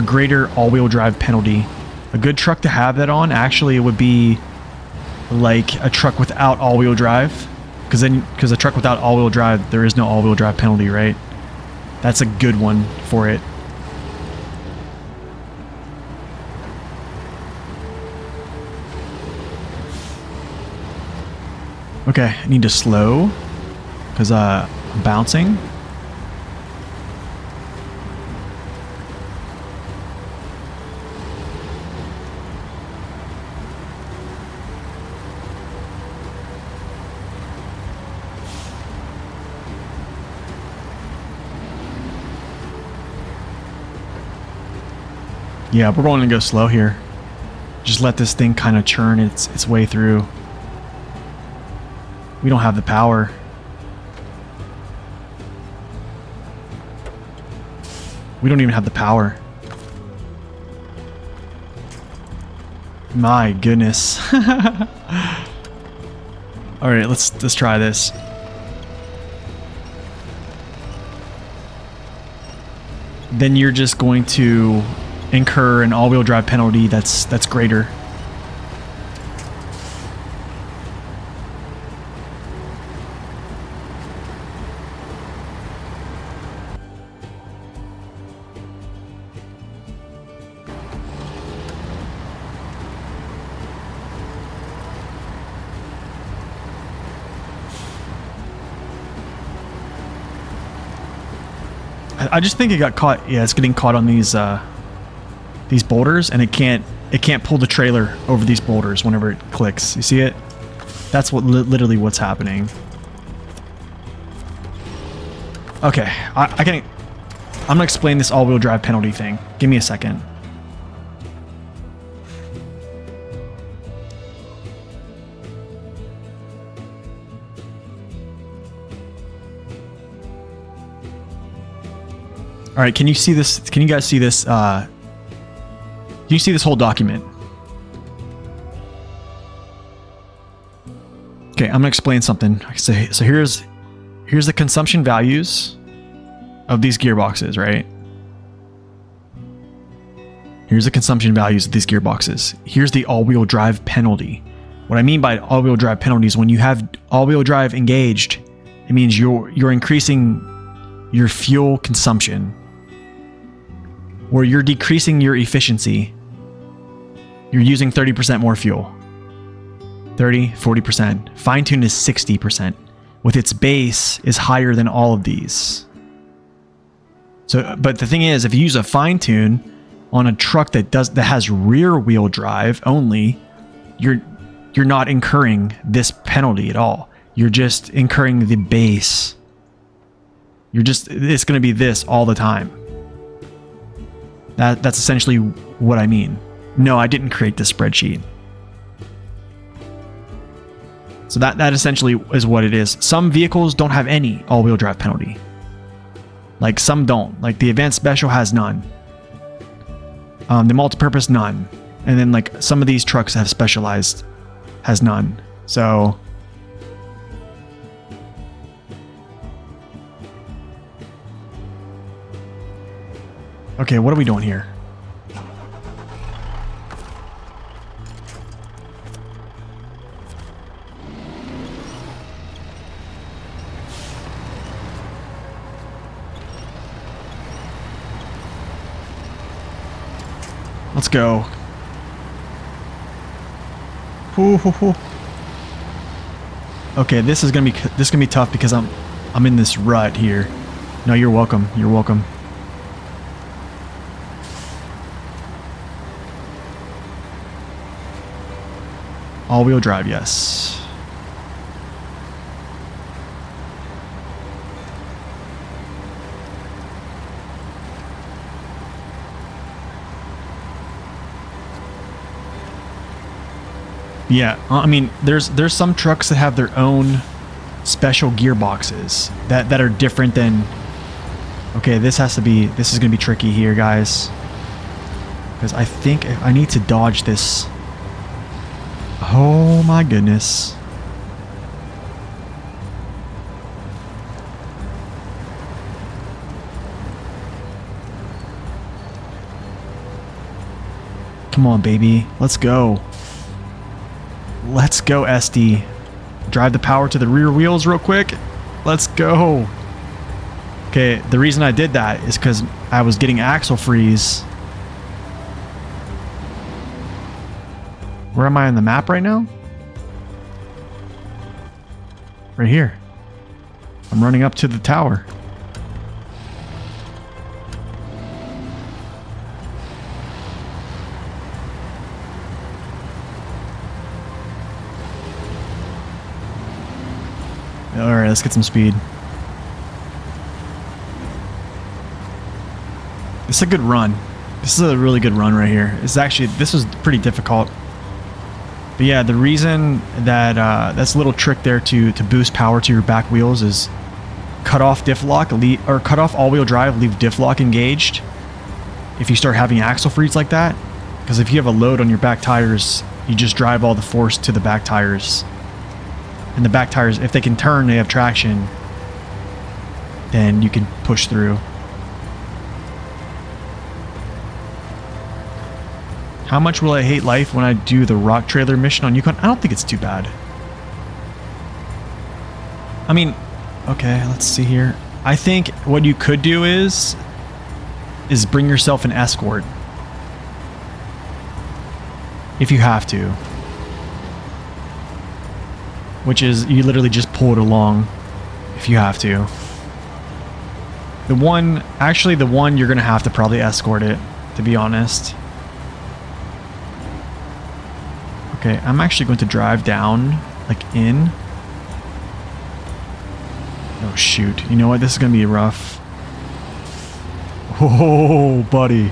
greater all-wheel drive penalty. A good truck to have that on actually would be like a truck without all-wheel drive, because a truck without all-wheel drive, there is no all-wheel drive penalty, right? That's a good one for it. Okay, I need to slow because I'm bouncing. Yeah, we're going to go slow here. Just let this thing kind of churn its way through. We don't have the power. We don't even have the power. My goodness. All right, let's try this. Then you're just going to incur an all-wheel drive penalty that's greater. I just think it got caught. Yeah, it's getting caught on these boulders, and it can't pull the trailer over these boulders whenever it clicks. You see it? That's what literally what's happening. Okay, I'm gonna explain this all-wheel drive penalty thing. Give me a second. All right, can you see this? Can you guys see this? Can you see this whole document? Okay, I'm gonna explain something. So here's the consumption values of these gearboxes, right? Here's the consumption values of these gearboxes. Here's the all-wheel drive penalty. What I mean by all-wheel drive penalty is when you have all-wheel drive engaged, it means you're increasing your fuel consumption, or you're decreasing your efficiency. You're using 30% more fuel. 30, 40%. Fine-tune is 60%. With its base is higher than all of these. So, but the thing is, if you use a fine-tune on a truck that has rear-wheel drive only, you're not incurring this penalty at all. You're just incurring the base. It's going to be this all the time. That's essentially what I mean. No, I didn't create this spreadsheet. So that essentially is what it is. Some vehicles don't have any all-wheel drive penalty. Like some don't. Like the Advanced Special has none. The Multipurpose, none. And then like some of these trucks have Specialized, has none. So okay, what are we doing here? Let's go. Okay, this is gonna be tough because I'm in this rut here. No, you're welcome. You're welcome. All-wheel drive, yes. Yeah, I mean, there's some trucks that have their own special gearboxes that are different than. Okay, this is gonna be tricky here, guys, because I think I need to dodge this. Oh my goodness. Come on, baby. Let's go. Let's go, SD. Drive the power to the rear wheels real quick. Let's go. Okay, the reason I did that is because I was getting axle freeze. Where am I on the map right now? Right here. I'm running up to the tower. Alright, let's get some speed. This is a good run. This is a really good run right here. This was pretty difficult. But yeah, the reason that that's a little trick there to boost power to your back wheels is cut off diff lock, or cut off all-wheel drive, leave diff lock engaged if you start having axle freeze like that. Because if you have a load on your back tires, you just drive all the force to the back tires. And the back tires, if they can turn, they have traction, then you can push through. How much will I hate life when I do the rock trailer mission on Yukon? I don't think it's too bad. I mean, okay, let's see here. I think what you could do is bring yourself an escort. If you have to. Which is, you literally just pull it along if you have to. Actually the one you're gonna have to probably escort it, to be honest. Okay, I'm actually going to drive down, like in. Oh shoot, you know what, this is gonna be rough. Oh, buddy.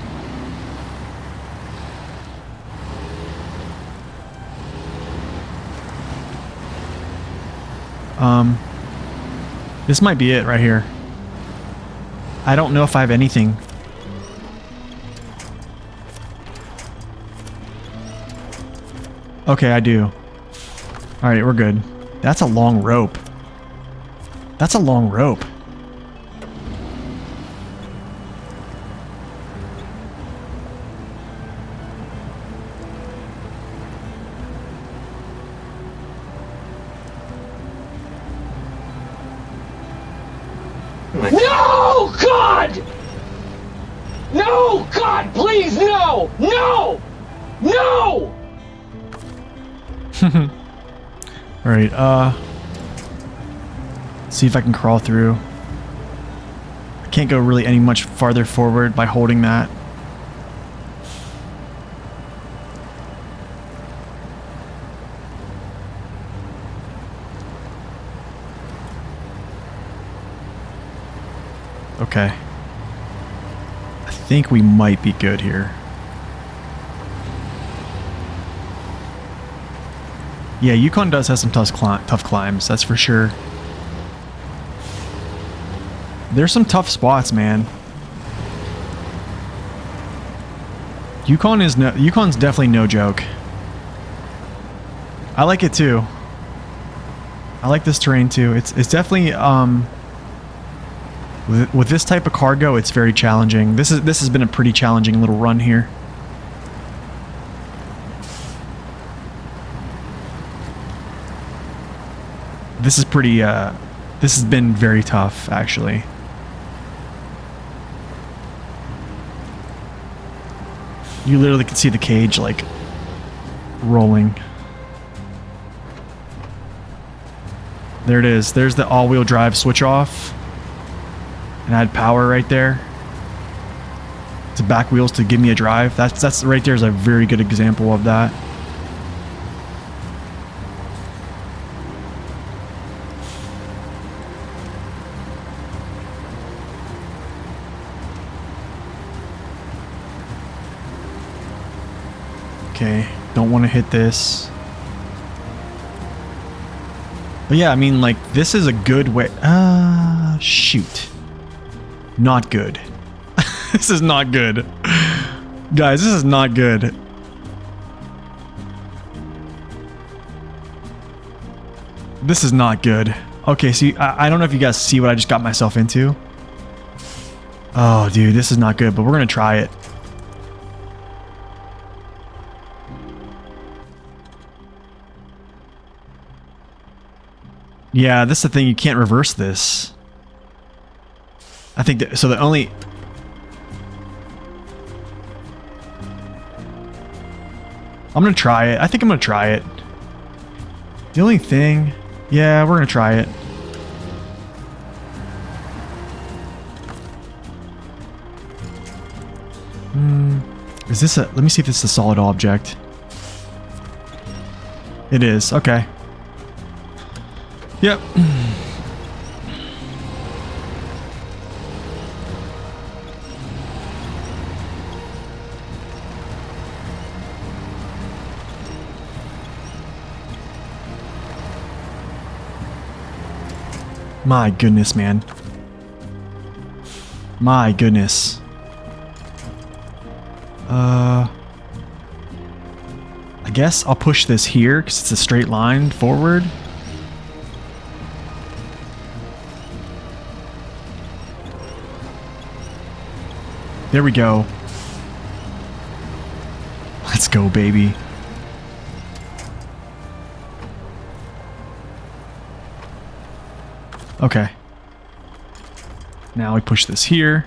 This might be it right here. I don't know if I have anything. Okay, I do. Alright, we're good. That's a long rope. That's a long rope. No, God! No, God, please, no! No! No! Alright, see if I can crawl through. I can't go really any much farther forward by holding that. Okay. I think we might be good here. Yeah, Yukon does have some tough climbs, that's for sure. There's some tough spots, man. Yukon's definitely no joke. I like it too. I like this terrain too. It's definitely with this type of cargo, it's very challenging. This has been a pretty challenging little run here. This is pretty this has been very tough, actually. You literally can see the cage like rolling. There it is. There's the all-wheel drive switch off. And add power right there to back wheels to give me a drive. That's right there is a very good example of that. Okay, don't want to hit this. But yeah, I mean, like, this is a good way. Shoot. Not good. This is not good. Guys, this is not good. This is not good. Okay, see, I don't know if you guys see what I just got myself into. Oh, dude, this is not good, but we're gonna try it. Yeah, this is the thing, you can't reverse this. I think that, so the only... I'm gonna try it. I think I'm gonna try it. The only thing... Yeah, we're gonna try it. Is this a... Let me see if this is a solid object. It is. Okay. Yep. My goodness, man. My goodness. I guess I'll push this here because it's a straight line forward. There we go. Let's go, baby. Okay. Now we push this here.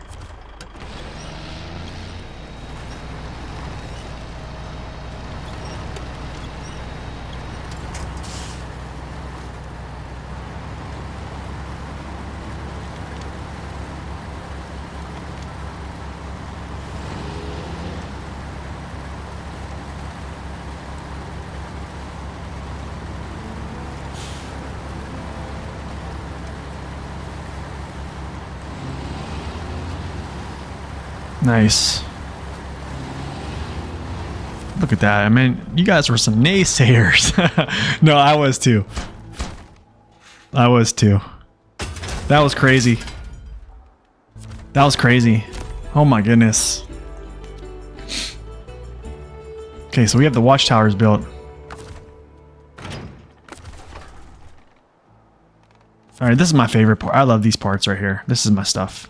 Nice. Look at that. I mean, you guys were some naysayers. No, I was too. I was too. That was crazy. That was crazy. Oh my goodness. Okay, so we have the watchtowers built. Alright, this is my favorite part. I love these parts right here. This is my stuff.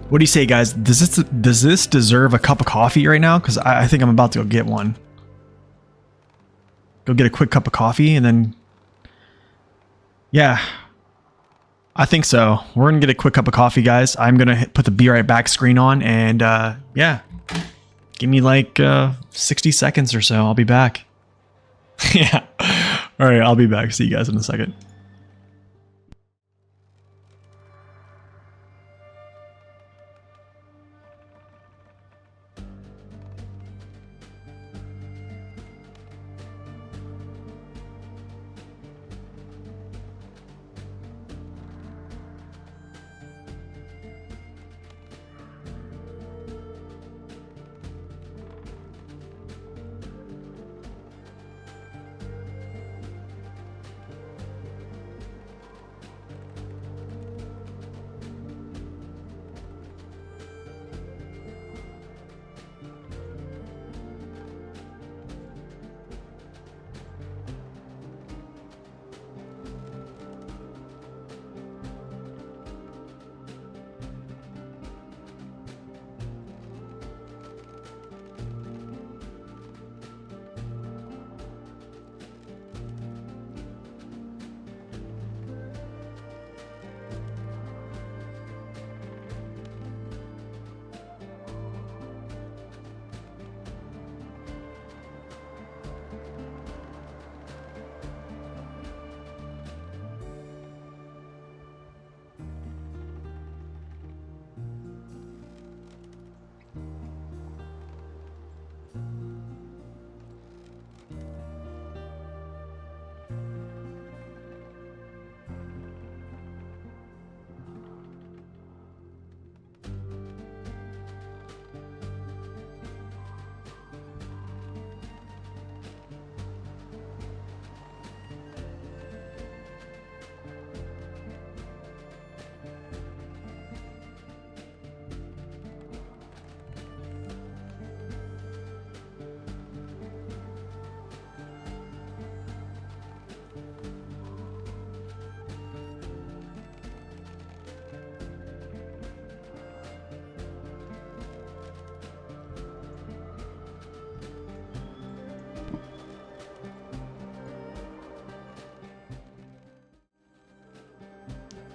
What do you say, guys? Does this deserve a cup of coffee right now? Because I think I'm about to go get one. Go get a quick cup of coffee and then... Yeah. I think so. We're going to get a quick cup of coffee, guys. I'm going to put the Be Right Back screen on and yeah. Give me like 60 seconds or so. I'll be back. Yeah. Alright, I'll be back. See you guys in a second.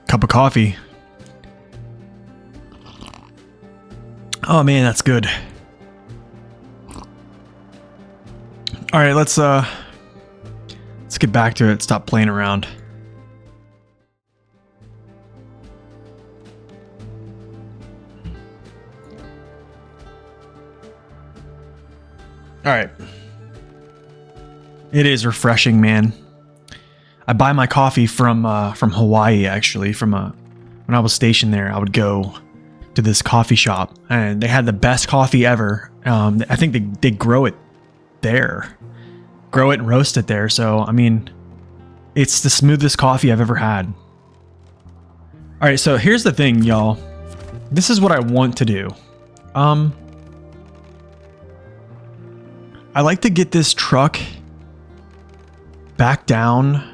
Cup of coffee. Oh man, that's good. All right, let's get back to it. Stop playing around. All right. It is refreshing, man. I buy my coffee from Hawaii, actually. When I was stationed there, I would go to this coffee shop, and they had the best coffee ever. I think they grow it there, grow it and roast it there. So I mean, it's the smoothest coffee I've ever had. All right, so here's the thing, y'all. This is what I want to do. I like to get this truck back down.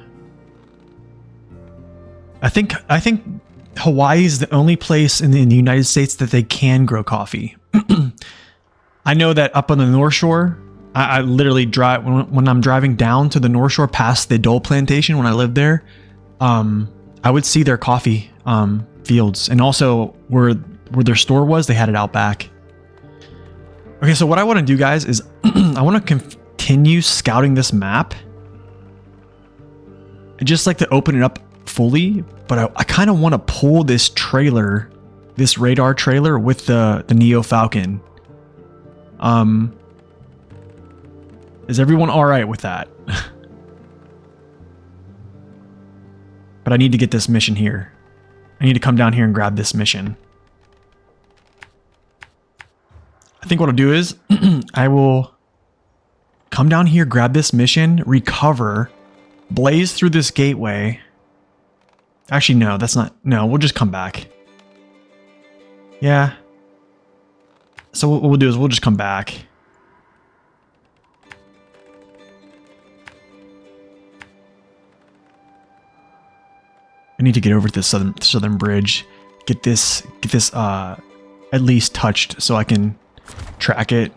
I think Hawaii is the only place in the United States that they can grow coffee. I know that up on the North Shore, I literally drive when I'm driving down to the North Shore past the Dole Plantation when I lived there. I would see their coffee fields, and also where their store was, they had it out back. Okay, so what I want to do, guys, is I want to continue scouting this map. I just like to open it up fully, but I kind of want to pull this trailer, this radar trailer with the Neo Falcon. Is everyone all right with that? But I need to get this mission here. I need to come down here and grab this mission. I think what I'll do is I will come down here, grab this mission, recover, blaze through this gateway. Actually, no, that's not... No, we'll just come back. Yeah. So what we'll do is we'll just come back. I need to get over to the southern bridge. Get this at least touched so I can track it.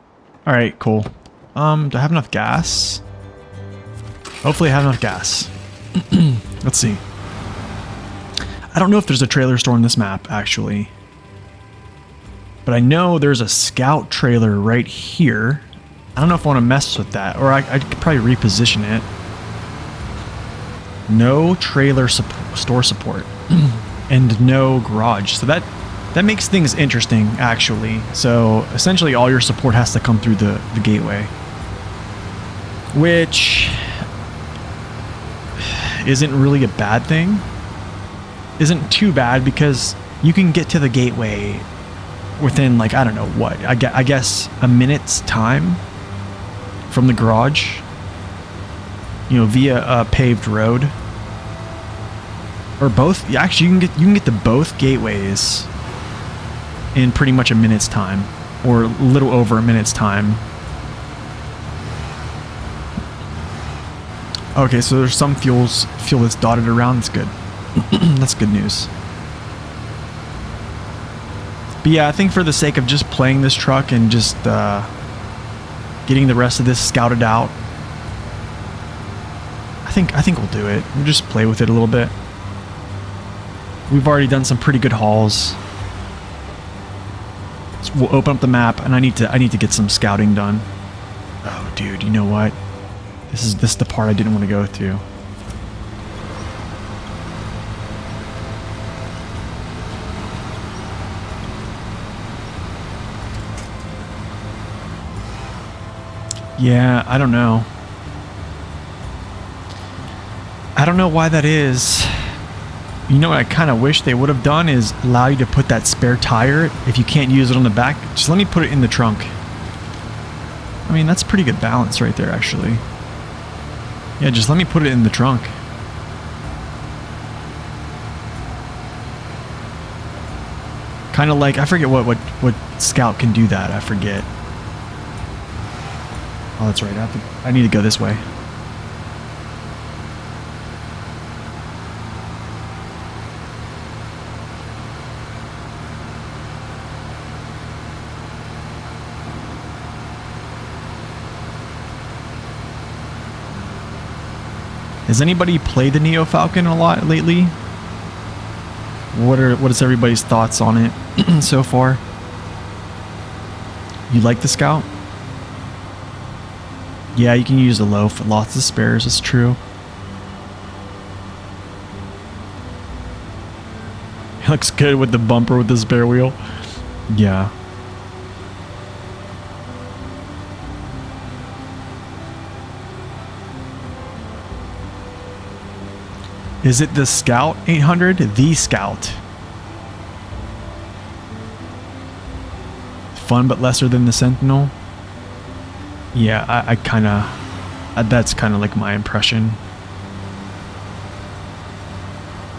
All right, cool. Do I have enough gas? Hopefully I have enough gas. Let's see. I don't know if there's a trailer store on this map, actually. But I know there's a scout trailer right here. I don't know if I want to mess with that, or I could probably reposition it. No trailer store support. And no garage. So that makes things interesting, actually. So essentially all your support has to come through the gateway. Which isn't really a bad thing. Isn't too bad because you can get to the gateway within, like, I don't know what. I guess a minute's time from the garage. You know, via a paved road. Or both. Yeah, actually, you can get to both gateways in pretty much a minute's time, or a little over a minute's time. Okay, so there's some fuel that's dotted around. That's good. That's good news. But yeah, I think for the sake of just playing this truck and just getting the rest of this scouted out, I think we'll do it. We'll just play with it a little bit. We've already done some pretty good hauls. So we'll open up the map, and I need to get some scouting done. Oh, dude, you know what? This is the part I didn't want to go through. Yeah, I don't know. I don't know why that is. You know what I kind of wish they would have done is allow you to put that spare tire if you can't use it on the back. Just let me put it in the trunk. I mean, that's pretty good balance right there, actually. Yeah, just let me put it in the trunk. Kind of like, I forget what Scout can do that. I forget. Oh, that's right. I need to go this way. Has anybody played the Neo Falcon a lot lately? What is everybody's thoughts on it so far? You like the Scout? Yeah, you can use a loaf. Lots of spares, it's true. It looks good with the bumper with the spare wheel. Yeah. Is it the Scout 800? The Scout. Fun but lesser than the Sentinel? Yeah, I kind of... that's kind of like my impression.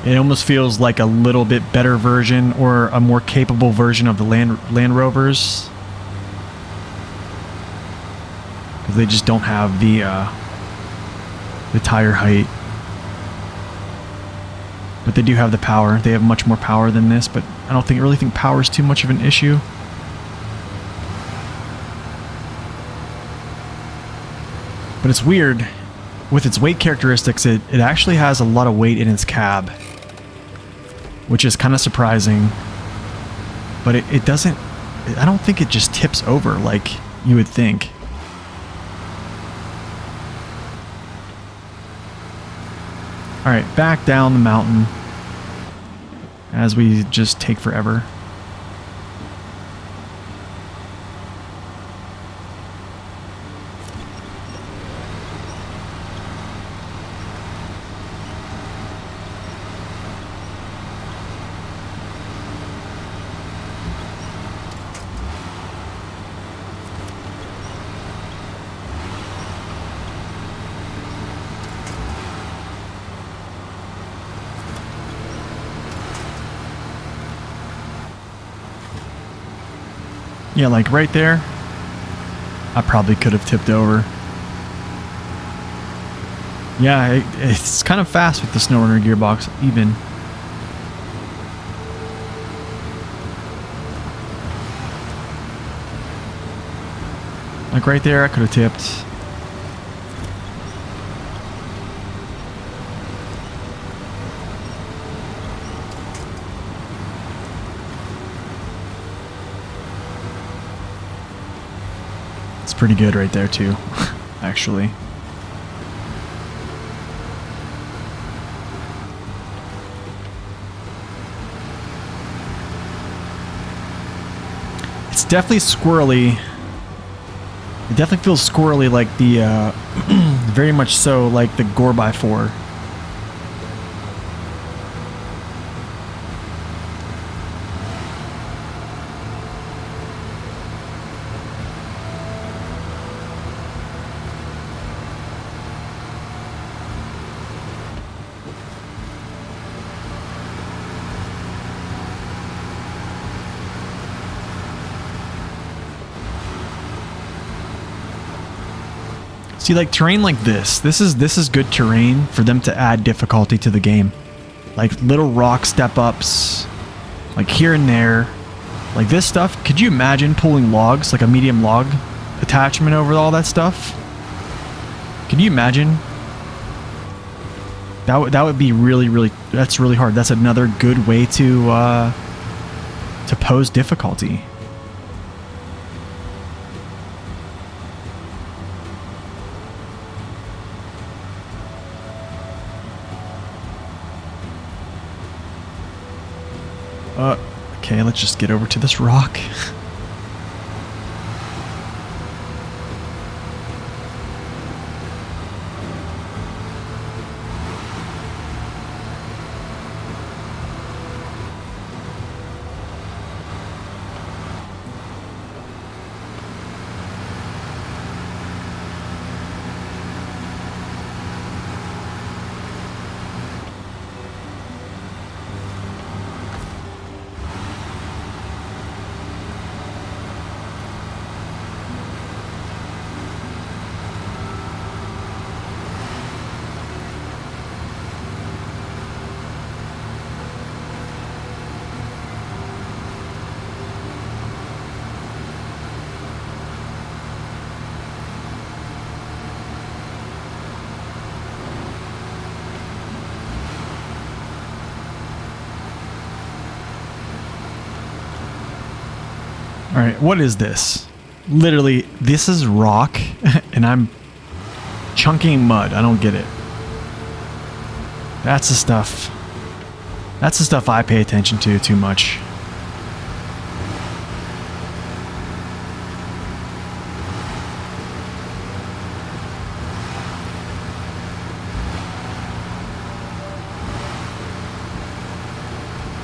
It almost feels like a little bit better version or a more capable version of the Land Rovers. Because they just don't have the tire height. But they do have the power. They have much more power than this, but I don't really think power is too much of an issue. But it's weird. With its weight characteristics, it actually has a lot of weight in its cab. Which is kind of surprising. But it doesn't... I don't think it just tips over like you would think. Alright, back down the mountain. As we just take forever. Yeah, like right there, I probably could have tipped over. Yeah, it's kind of fast with the SnowRunner gearbox, even. Like right there, I could have tipped. It's pretty good right there too, actually. It's definitely squirrely. It definitely feels squirrely, like the, very much so like the 4x4. See, like terrain like this is good terrain for them to add difficulty to the game. Like little rock step-ups, like here and there. Like this stuff, could you imagine pulling logs, like a medium log attachment over all that stuff? Can you imagine? That would be really, that's really hard. That's another good way to pose difficulty. Okay, let's just get over to this rock. Alright, what is this? Literally, this is rock, and I'm chunking mud. I don't get it. That's the stuff. That's the stuff I pay attention to too much.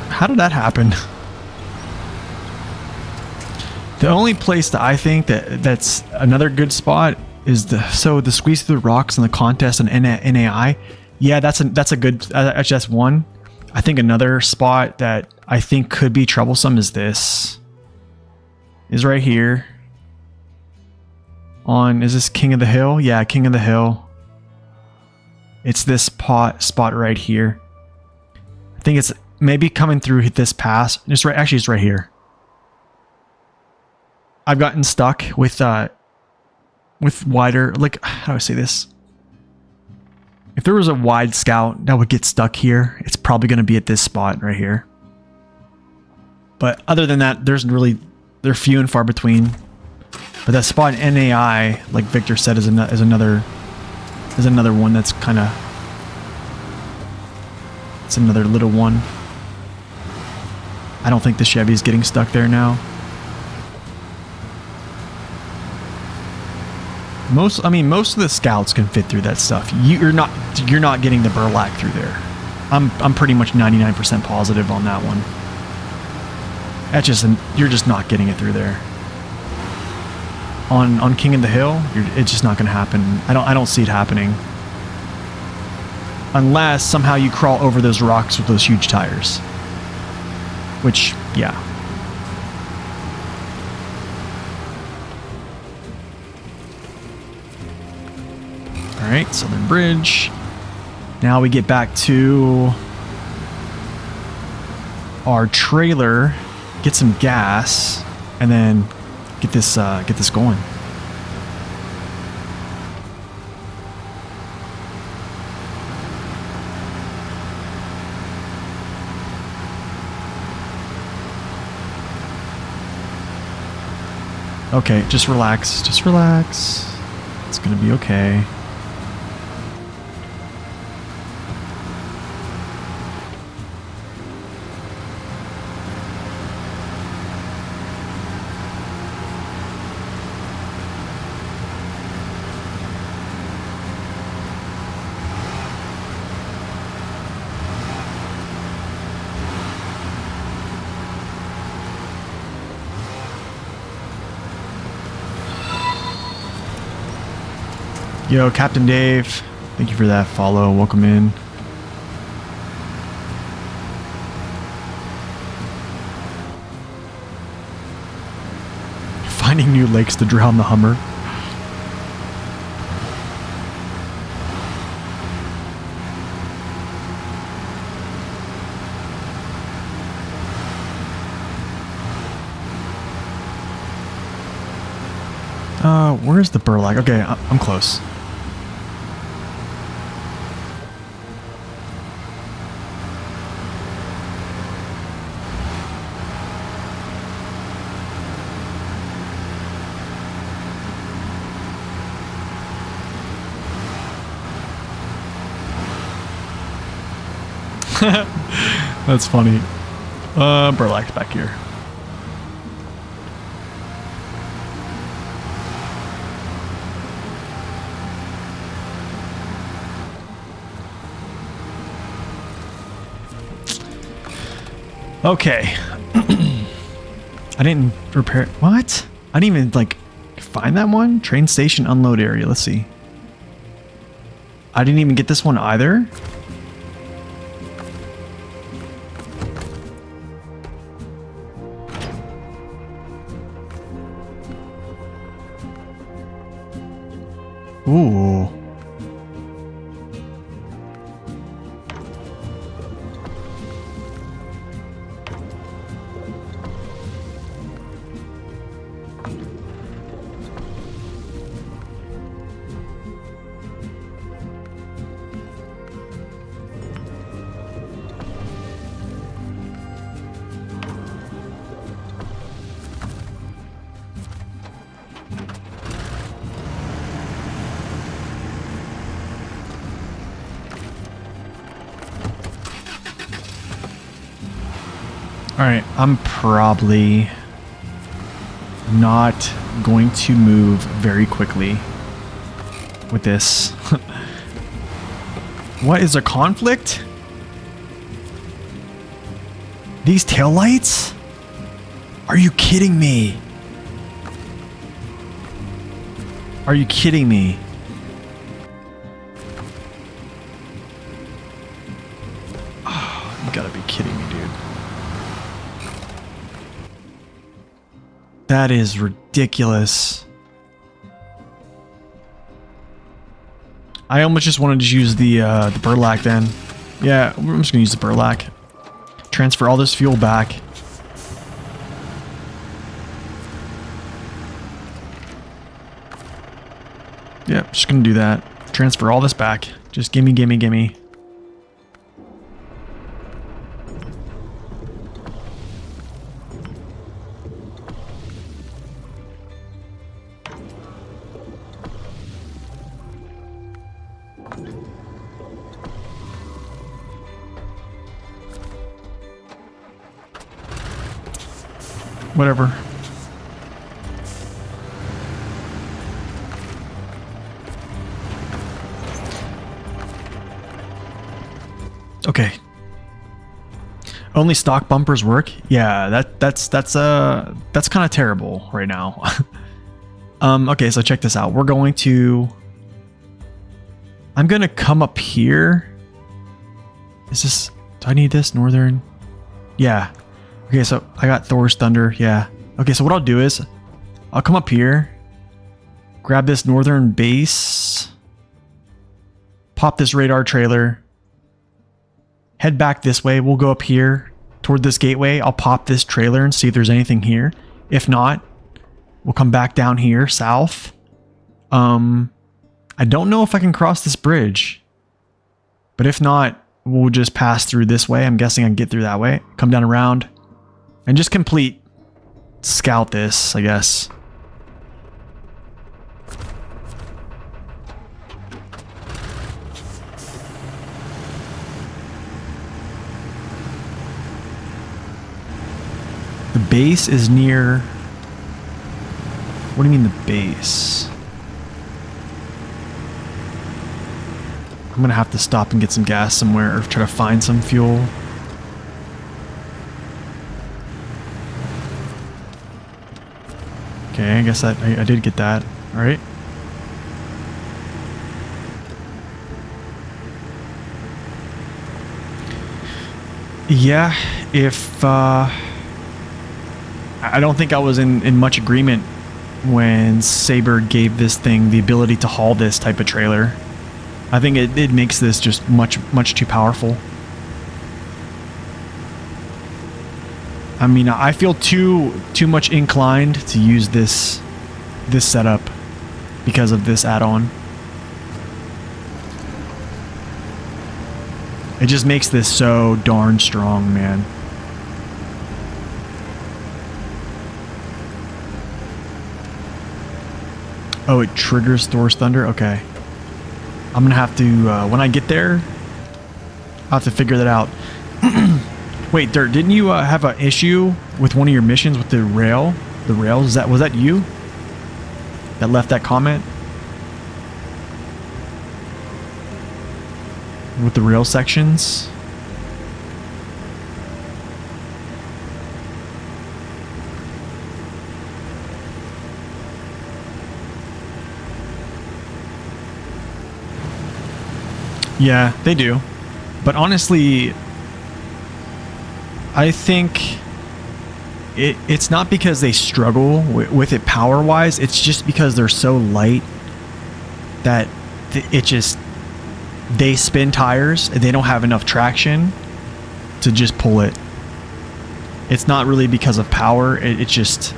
How did that happen? The only place that I think that's another good spot is the squeeze through the rocks in the contest and NAI. Yeah, that's a good. That's one. I think another spot that I think could be troublesome is this. Is right here. Is this King of the Hill? Yeah, King of the Hill. It's this spot right here. I think it's maybe coming through this pass. It's right. Actually, it's right here. I've gotten stuck with wider, like, how do I say this? If there was a wide scout that would get stuck here, it's probably going to be at this spot right here. But other than that, they're few and far between. But that spot in NAI, like Victor said, is another one that's kind of, it's another little one. I don't think the Chevy's getting stuck there now. Most of the scouts can fit through that stuff. You're not getting the burlap through there. I'm pretty much 99% positive on that one. You're just not getting it through there. On King of the Hill, it's just not going to happen. I don't see it happening. Unless somehow you crawl over those rocks with those huge tires. Which, yeah. All right, Southern Bridge. Now we get back to our trailer, get some gas, and then get this going. Okay, just relax. Just relax. It's gonna be okay. Yo, Captain Dave, thank you for that follow. Welcome in. Finding new lakes to drown the Hummer. Where's the burlap? Okay, I'm close. That's funny. Burlap's back here. Okay. I didn't repair. What? I didn't even like find that one. Train station unload area. Let's see. I didn't even get this one either. Ooh. Alright, I'm probably not going to move very quickly with this. What is a conflict? These taillights? Are you kidding me? Are you kidding me? Oh, you gotta be kidding me, dude. That is ridiculous. I almost just wanted to use the burlap then. Yeah, I'm just gonna use the burlap. Transfer all this fuel back. Yep, just gonna do that. Transfer all this back. Just gimme, gimme, gimme. Whatever. Okay. Only stock bumpers work? Yeah, that's kind of terrible right now. Okay, so check this out. We're going to I'm going to come up here. Is this do I need this northern? Yeah. Okay, so I got Thor's Thunder. Yeah. Okay, so what I'll do is I'll come up here, grab this northern base, pop this radar trailer, head back this way. We'll go up here toward this gateway. I'll pop this trailer and see if there's anything here. If not, we'll come back down here south. I don't know if I can cross this bridge, but if not, we'll just pass through this way. I'm guessing I can get through that way. Come down around and just scout this, I guess. The base is near... What do you mean the base? I'm gonna have to stop and get some gas somewhere or try to find some fuel. Okay, I guess I did get that. Alright. Yeah, if... I don't think I was in much agreement when Saber gave this thing the ability to haul this type of trailer. I think it makes this just much too powerful. I mean, I feel too much inclined to use this setup because of this add-on. It just makes this so darn strong, man. Oh, it triggers Thor's Thunder? Okay. I'm gonna have to, when I get there, I'll have to figure that out. Wait, Dirt, didn't you have an issue with one of your missions with the rail? The rails? Was that you that left that comment? With the rail sections? Yeah, they do. But honestly, I think it's not because they struggle with it power-wise. It's just because they're so light that they spin tires and they don't have enough traction to just pull it. It's not really because of power. It's just...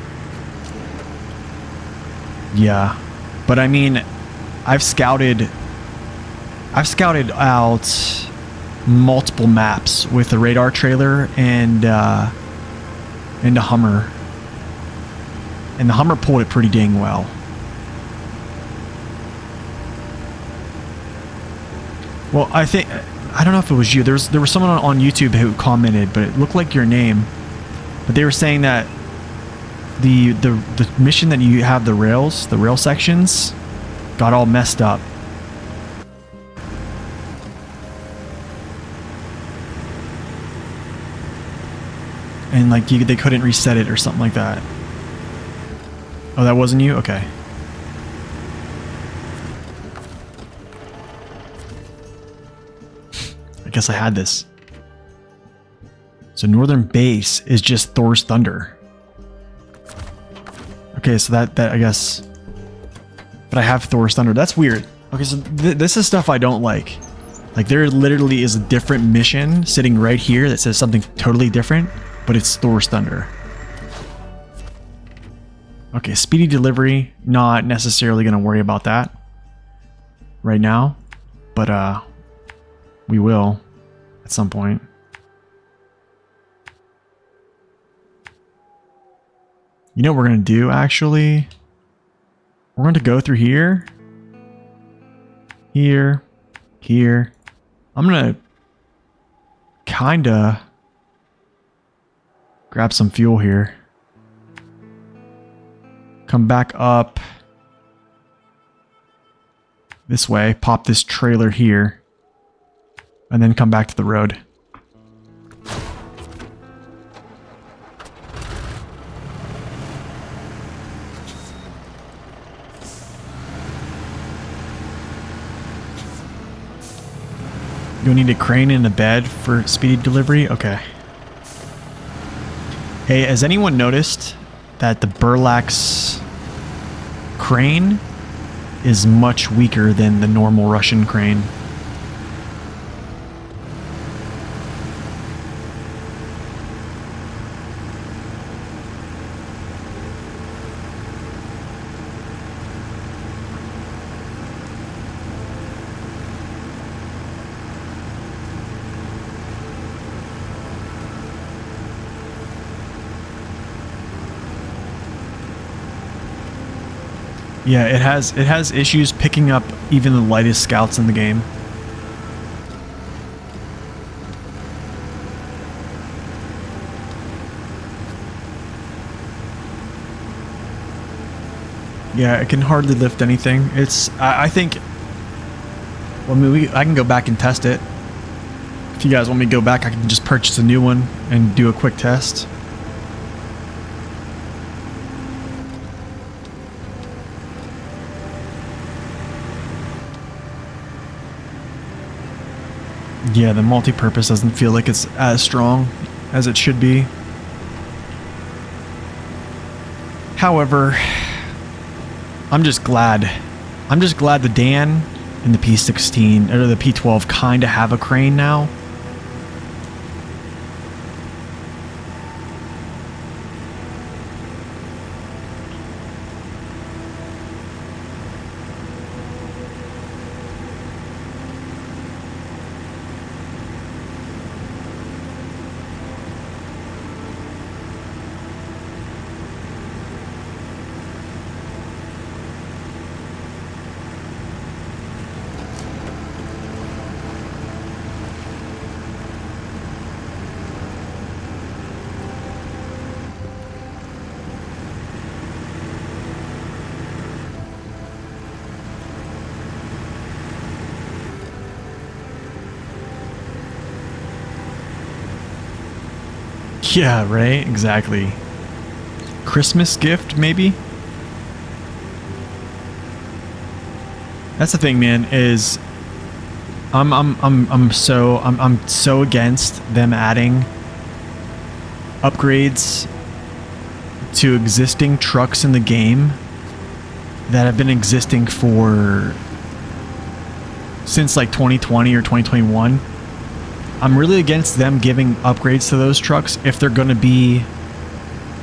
Yeah. But I mean, I've scouted out multiple maps with the radar trailer and a Hummer, and the Hummer pulled it pretty dang well. Well, I don't know if it was you. There was someone on YouTube who commented, but it looked like your name. But they were saying that the mission that you have the rail sections got all messed up. And like they couldn't reset it or something like that. Oh, that wasn't you? Okay. I guess I had this. So northern base is just Thor's Thunder. Okay, so that I guess... But I have Thor's Thunder. That's weird. Okay, so this is stuff I don't like. Like there literally is a different mission sitting right here that says something totally different. But it's Thor's Thunder. Okay, speedy delivery. Not necessarily going to worry about that right now. But we will at some point. You know what we're going to do, actually? We're going to go through here. Here. Here. I'm going to kind of... grab some fuel here. Come back up this way, pop this trailer here, and then come back to the road. You'll need a crane and a bed for speedy delivery? Okay. Hey, has anyone noticed that the Burlax crane is much weaker than the normal Russian crane? Yeah, it has issues picking up even the lightest scouts in the game. Yeah, it can hardly lift anything. I think. Well, I mean, I can go back and test it. If you guys want me to go back, I can just purchase a new one and do a quick test. Yeah, the multi-purpose doesn't feel like it's as strong as it should be. However, I'm just glad the Dan and the P16 or the P12 kind of have a crane now. Yeah, right? Exactly. Christmas gift, maybe? That's the thing, man, is I'm so against them adding upgrades to existing trucks in the game that have been existing since like 2020 or 2021. I'm really against them giving upgrades to those trucks if they're going to be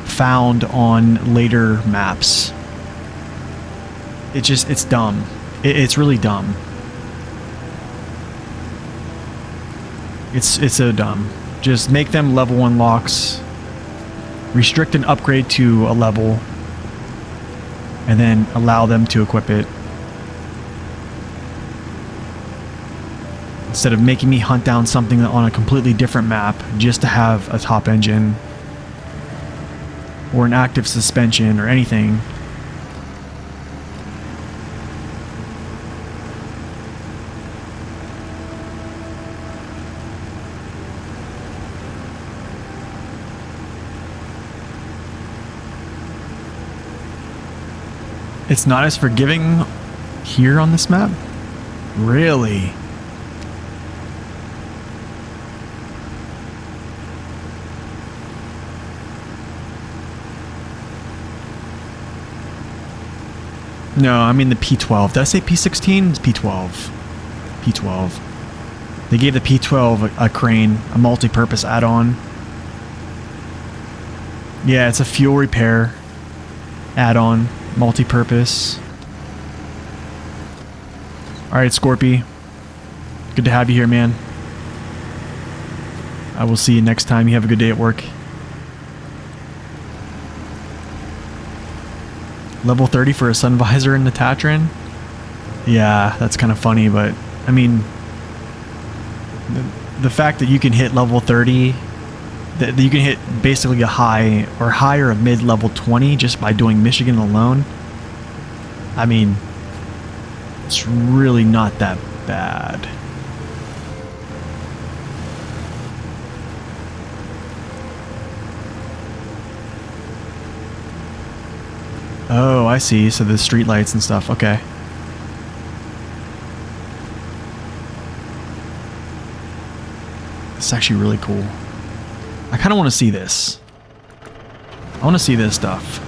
found on later maps. It's dumb. It's really dumb. It's so dumb. Just make them level 1 locks, restrict an upgrade to a level, and then allow them to equip it. Instead of making me hunt down something on a completely different map just to have a top engine or an active suspension or anything. It's not as forgiving here on this map? Really? No, I mean the P12. Did I say P16? It's P12. P12. They gave the P12 a crane, a multi-purpose add-on. Yeah, it's a fuel repair add-on, multi-purpose. Alright, Scorpy. Good to have you here, man. I will see you next time. You have a good day at work. Level 30 for a sun visor in the Tatran? Yeah, that's kind of funny, but I mean, the fact that you can hit level 30, that you can hit basically a high or a mid-level 20 just by doing Michigan alone, I mean, it's really not that bad. Oh, I see. So the street lights and stuff. Okay. This is actually really cool. I kind of want to see this. I want to see this stuff.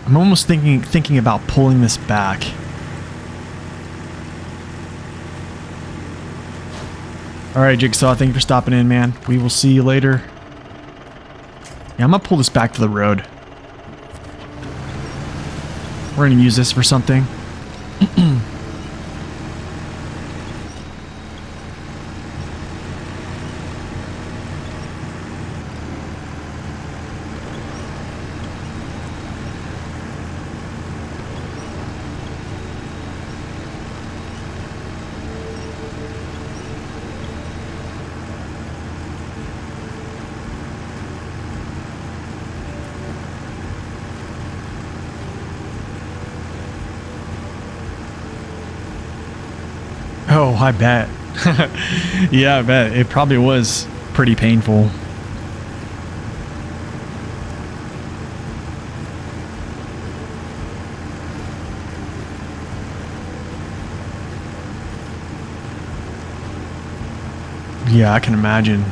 I'm almost thinking about pulling this back. Alright, Jigsaw, thank you for stopping in, man. We will see you later. Yeah, I'm gonna pull this back to the road. We're gonna use this for something. Oh, I bet. Yeah, I bet. It probably was pretty painful. Yeah, I can imagine.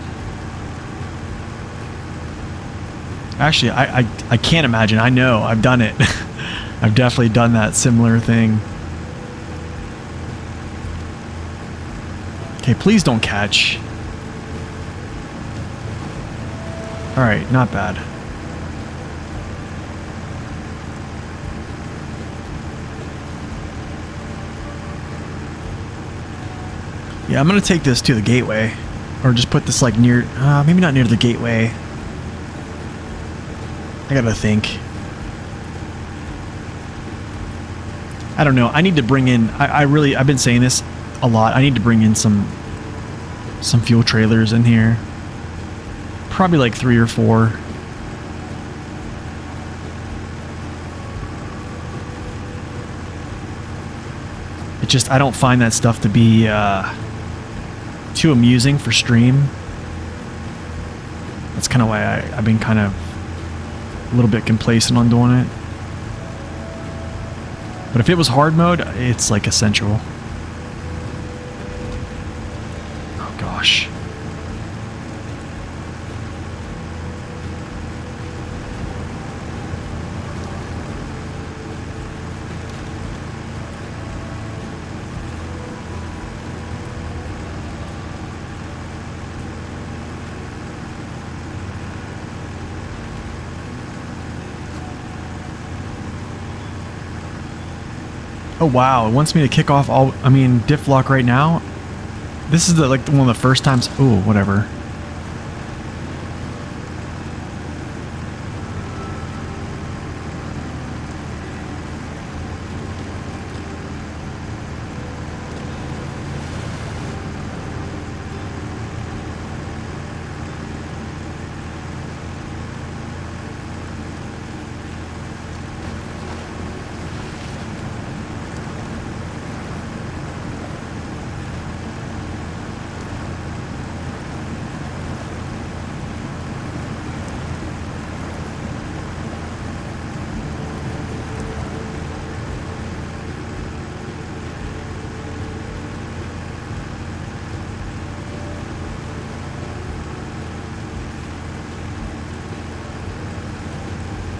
Actually, I can't imagine. I know. I've done it. I've definitely done that similar thing. Okay, please don't catch. Alright, not bad. Yeah, I'm gonna take this to the gateway. Or just put this like near, maybe not near the gateway. I gotta think. I don't know. I need to bring in, I've been saying this a lot. I need to bring in some fuel trailers in here. Probably like 3 or 4. It just, I don't find that stuff to be too amusing for stream. That's kind of why I've been kind of a little bit complacent on doing it. But if it was hard mode, it's like essential. Oh gosh. Oh wow, it wants me to kick off all, diff lock right now? This is like one of the first times, ooh, whatever.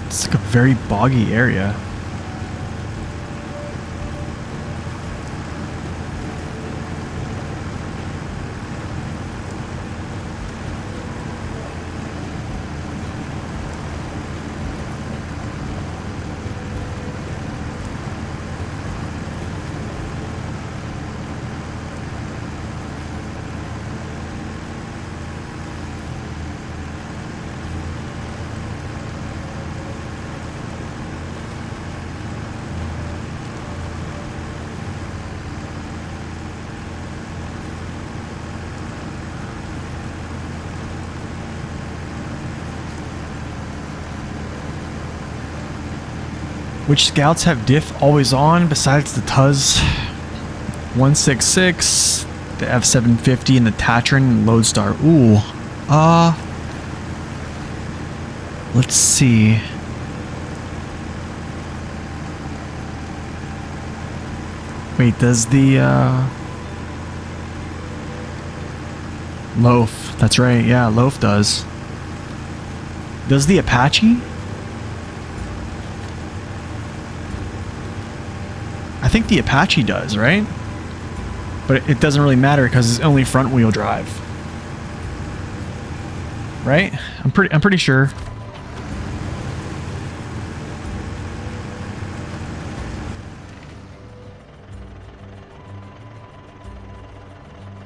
It's like a very boggy area. Which scouts have diff always on besides the Tuz 166, the F750, and the Tatran and Lodestar? Ooh. Let's see. Wait, does the Loaf, that's right, yeah, Loaf does. Does the Apache? I think the Apache does, right? But it doesn't really matter because it's only front wheel drive. Right? I'm pretty sure.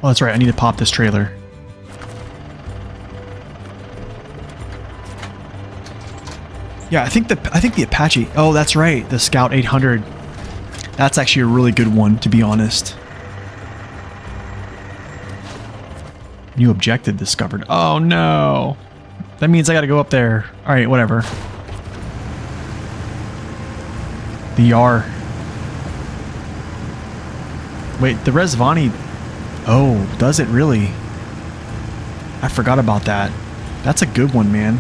Oh, that's right. I need to pop this trailer. Yeah, I think the Apache. Oh, that's right. The Scout 800. That's actually a really good one, to be honest. New objective discovered. Oh no. That means I gotta go up there. Alright, whatever. The Yar. Wait, the Resvani Oh, does it really? I forgot about that. That's a good one, man.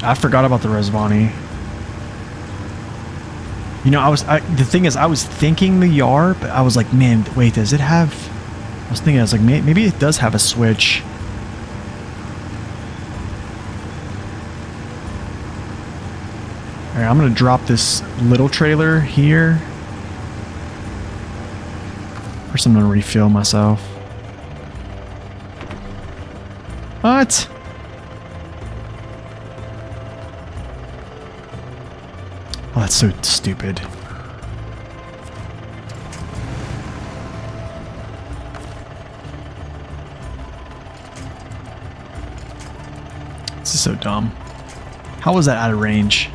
I forgot about the Resvani. You know, the thing is, I was thinking the Yar, but I was like, man, wait, does it have... I was thinking, I was like, maybe it does have a switch. Alright, I'm gonna drop this little trailer here. First, I'm gonna refill myself. What? Oh, that's so stupid. This is so dumb. How was that out of range?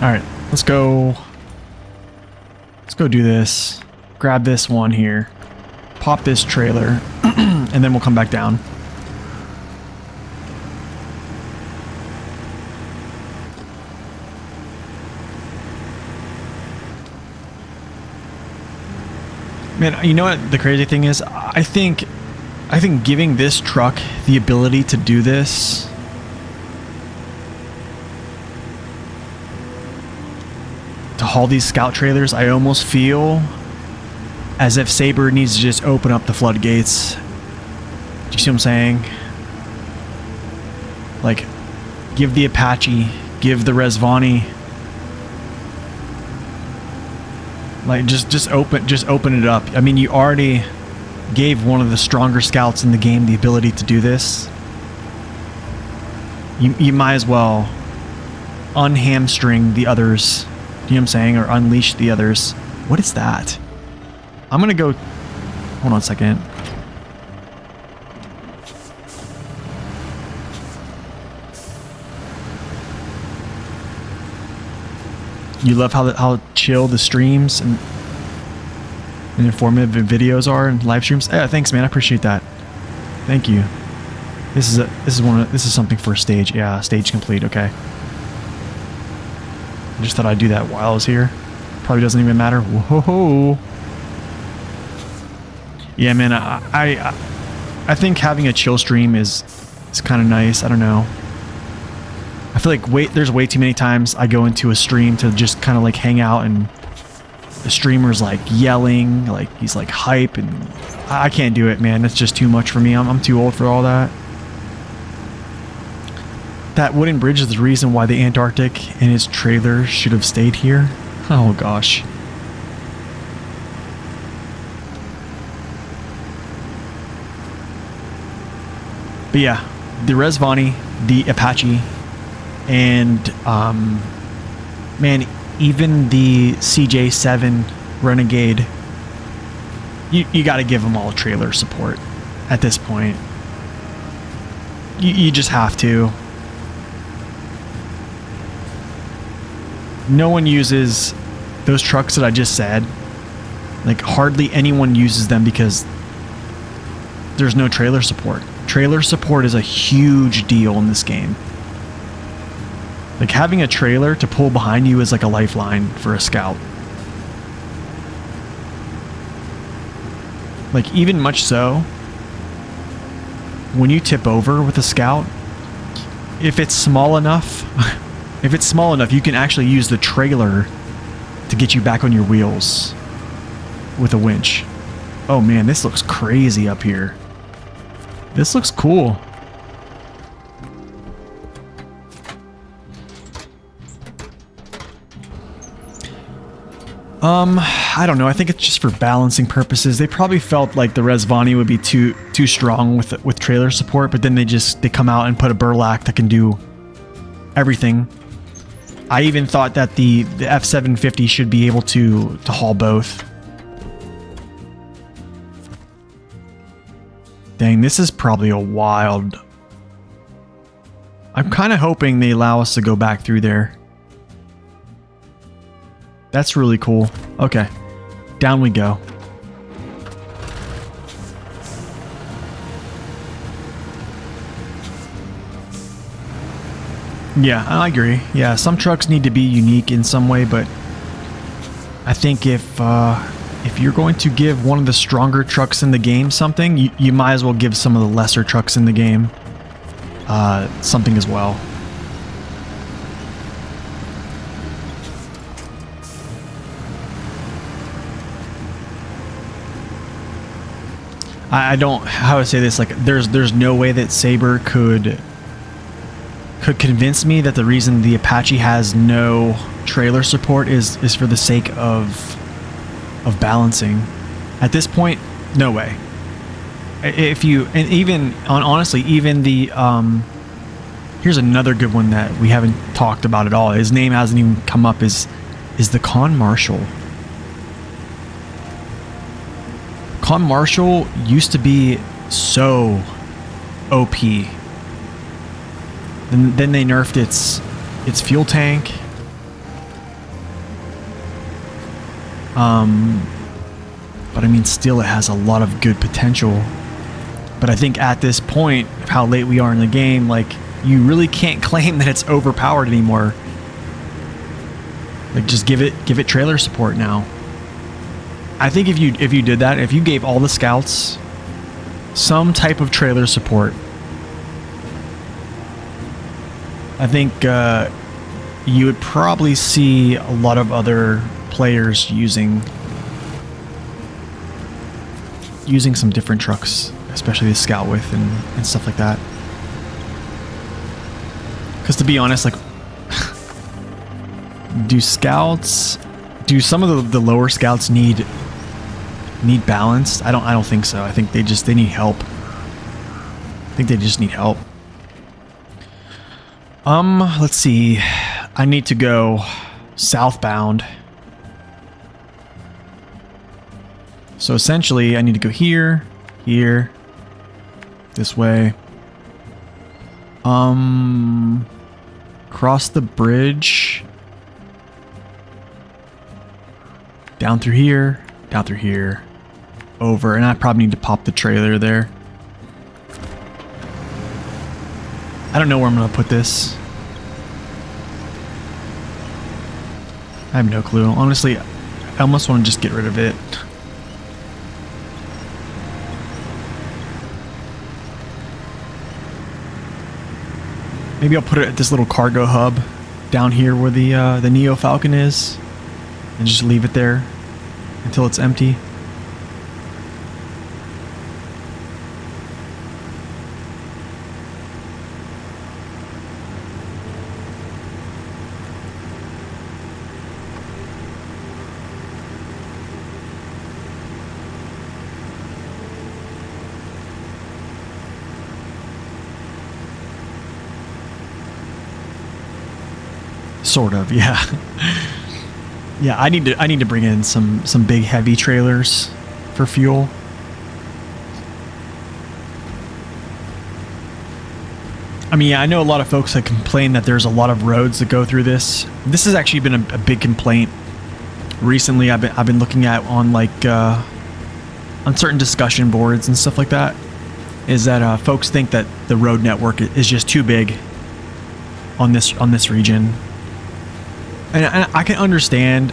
Alright, let's go. Let's go do this. Grab this one here. Pop this trailer. And then we'll come back down. Man, you know what the crazy thing is? I think giving this truck the ability to do this to haul these scout trailers, I almost feel as if Saber needs to just open up the floodgates. Do you see what I'm saying? Like, give the Apache, give the Resvani, like just open it up. I mean, you already gave one of the stronger scouts in the game the ability to do this. You might as well unhamstring the others. Do you know what I'm saying? Or unleash the others. What is that? I'm gonna go... Hold on a second. You love how chill the streams and informative videos are and live streams. Yeah, thanks, man. I appreciate that. Thank you. This is something for a stage. Yeah, stage complete. Okay. I just thought I'd do that while I was here. Probably doesn't even matter. Whoa. Yeah, man. I think having a chill stream is kind of nice. I don't know. I feel like there's way too many times I go into a stream to just kind of like hang out and the streamer's like yelling, like he's like hype, and I can't do it, man. That's just too much for me. I'm too old for all that. That wooden bridge is the reason why the Antarctic and its trailer should have stayed here. Oh gosh. But yeah, the Resvani, the Apache, and man, even the CJ7 Renegade, you got to give them all trailer support at this point. You just have to. No one uses those trucks that I just said. Like, hardly anyone uses them because there's no trailer support. Trailer support is a huge deal in this game. Like, having a trailer to pull behind you is like a lifeline for a scout. Like, even much so, when you tip over with a scout, if it's small enough, you can actually use the trailer to get you back on your wheels with a winch. Oh man, this looks crazy up here. This looks cool. I don't know. I think it's just for balancing purposes. They probably felt like the Resvani would be too strong with trailer support, but then they come out and put a Burlak that can do everything. I even thought that the F750 should be able to haul both. Dang, this is probably a wild I'm kind of hoping they allow us to go back through there. That's really cool. Okay. Down we go. Yeah, I agree. Yeah, some trucks need to be unique in some way, but I think if you're going to give one of the stronger trucks in the game something, you might as well give some of the lesser trucks in the game something as well. I don't, how to say this, like there's no way that Saber could convince me that the reason the Apache has no trailer support is for the sake of balancing. At this point, no way. If you, and even honestly, even the here's another good one that we haven't talked about at all. His name hasn't even come up. Is the Con Marshal. Con Marshal used to be so OP. Then they nerfed its fuel tank. But I mean, still, it has a lot of good potential. But I think at this point, of how late we are in the game, like, you really can't claim that it's overpowered anymore. Like, just give it trailer support now. I think if you did that, if you gave all the scouts some type of trailer support, I think you would probably see a lot of other players using some different trucks, especially the scout with and stuff like that. Because to be honest, like, do some of the lower scouts need balance? I don't think so. I think they need help. I think they just need help. Let's see. I need to go southbound. So essentially, I need to go here, this way. Cross the bridge. Down through here, over, and I probably need to pop the trailer there. I don't know where I'm gonna put this. I have no clue. Honestly, I almost want to just get rid of it. Maybe I'll put it at this little cargo hub down here where the Neo Falcon is, and just leave it there until it's empty. Sort of, yeah. Yeah, I need to bring in some big heavy trailers for fuel. I mean, yeah, I know a lot of folks that complain that there's a lot of roads that go through this. This has actually been a big complaint recently. I've been looking at on like on certain discussion boards and stuff like that. Is that folks think that the road network is just too big on this region. And I can understand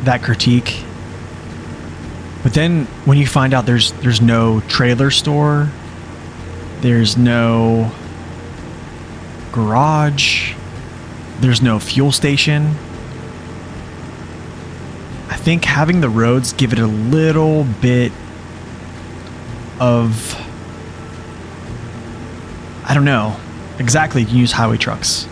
that critique, but then when you find out there's no trailer store, there's no garage, there's no fuel station, I think having the roads give it a little bit of, I don't know exactly, you can use highway trucks.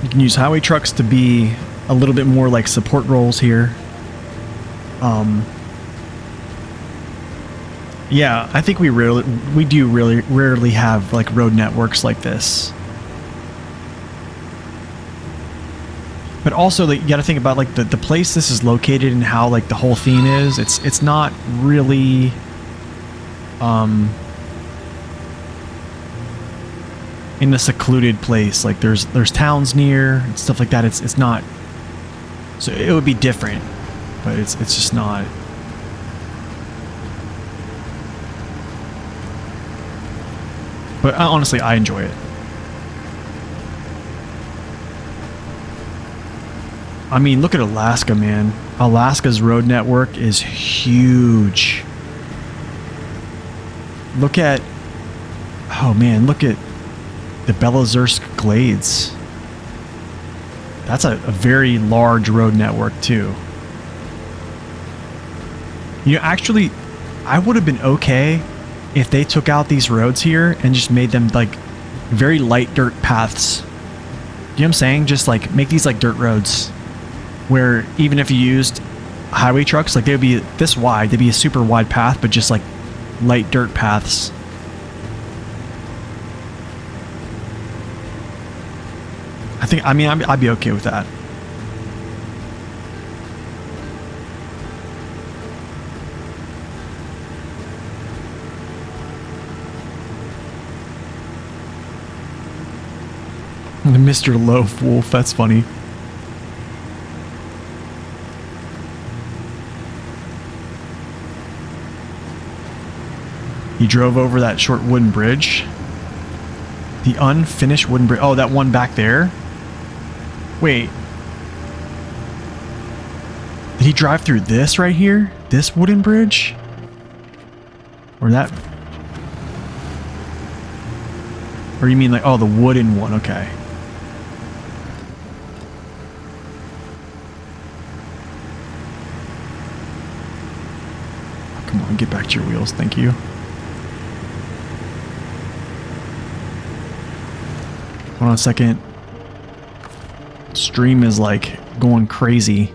You can use highway trucks to be a little bit more like support roles here. Yeah, I think we do really rarely have like road networks like this. But also, like, you got to think about like the place this is located and how like the whole theme is. It's not really in a secluded place. Like there's towns near and stuff like that. It's not. So it would be different, but it's just not. But honestly, I enjoy it. I mean, look at Alaska, man. Alaska's road network is huge. Look at... Oh, man, look at the Belozersk Glades. That's a very large road network, too. You know, actually, I would have been okay if they took out these roads here and just made them, like, very light dirt paths. You know what I'm saying? Just, like, make these, like, dirt roads. Where even if you used highway trucks, like they would be this wide, they'd be a super wide path, but just like light dirt paths. I mean, I'd be okay with that. Mr. Loaf Wolf, that's funny. He drove over that short wooden bridge. The unfinished wooden bridge. Oh, that one back there? Wait. Did he drive through this right here? This wooden bridge? Or that? Or you mean like, oh, the wooden one, okay. Oh, come on, get back to your wheels, thank you. Hold on a second. Stream is like going crazy.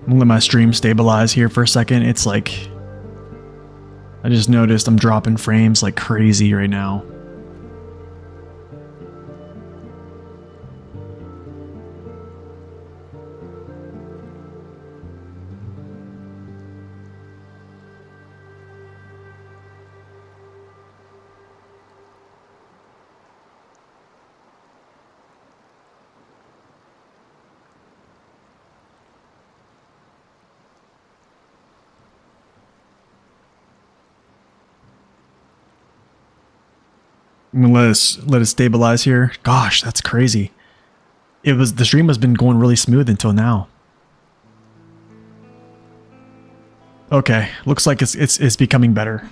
I'm gonna let my stream stabilize here for a second. It's like, I just noticed I'm dropping frames like crazy right now. I'm gonna let it stabilize here. Gosh, that's crazy. The stream has been going really smooth until now. Okay, looks like it's becoming better.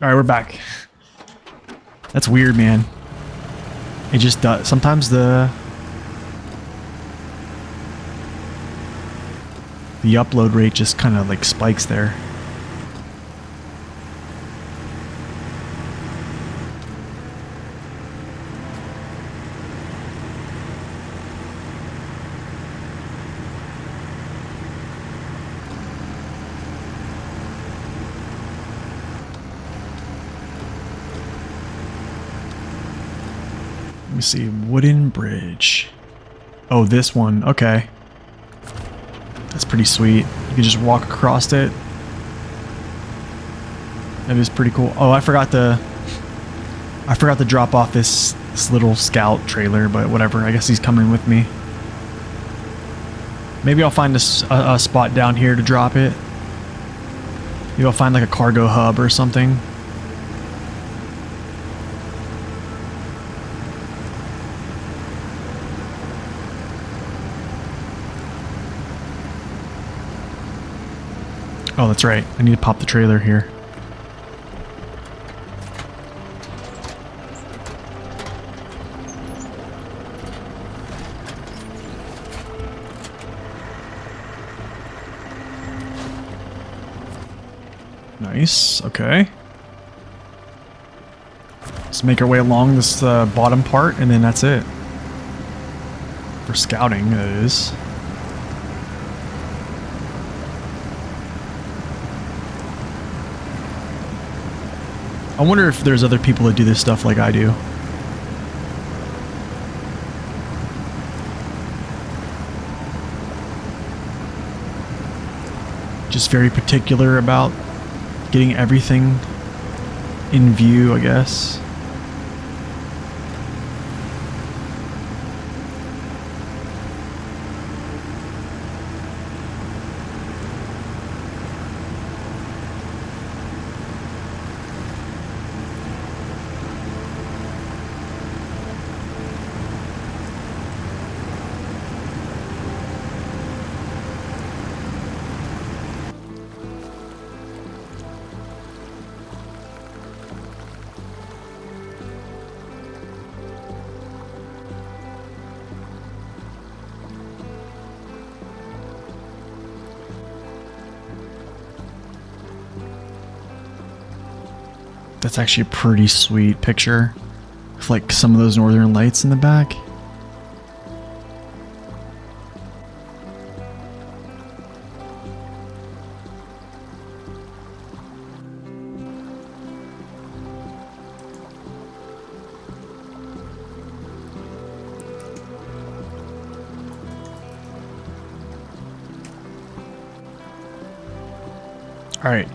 All right, we're back. That's weird, man. It just does. Sometimes the upload rate just kind of like spikes there. Let me see, wooden bridge. Oh, this one, okay. That's pretty sweet. You can just walk across it. That is pretty cool. Oh, I forgot to drop off this little scout trailer, but whatever. I guess he's coming with me. Maybe I'll find a spot down here to drop it. Maybe I'll find like a cargo hub or something. Oh, that's right. I need to pop the trailer here. Nice. Okay. Let's make our way along this bottom part, and then that's it. For scouting, that is. I wonder if there's other people that do this stuff like I do. just very particular about getting everything in view, I guess. That's actually a pretty sweet picture with like some of those northern lights in the back. All right.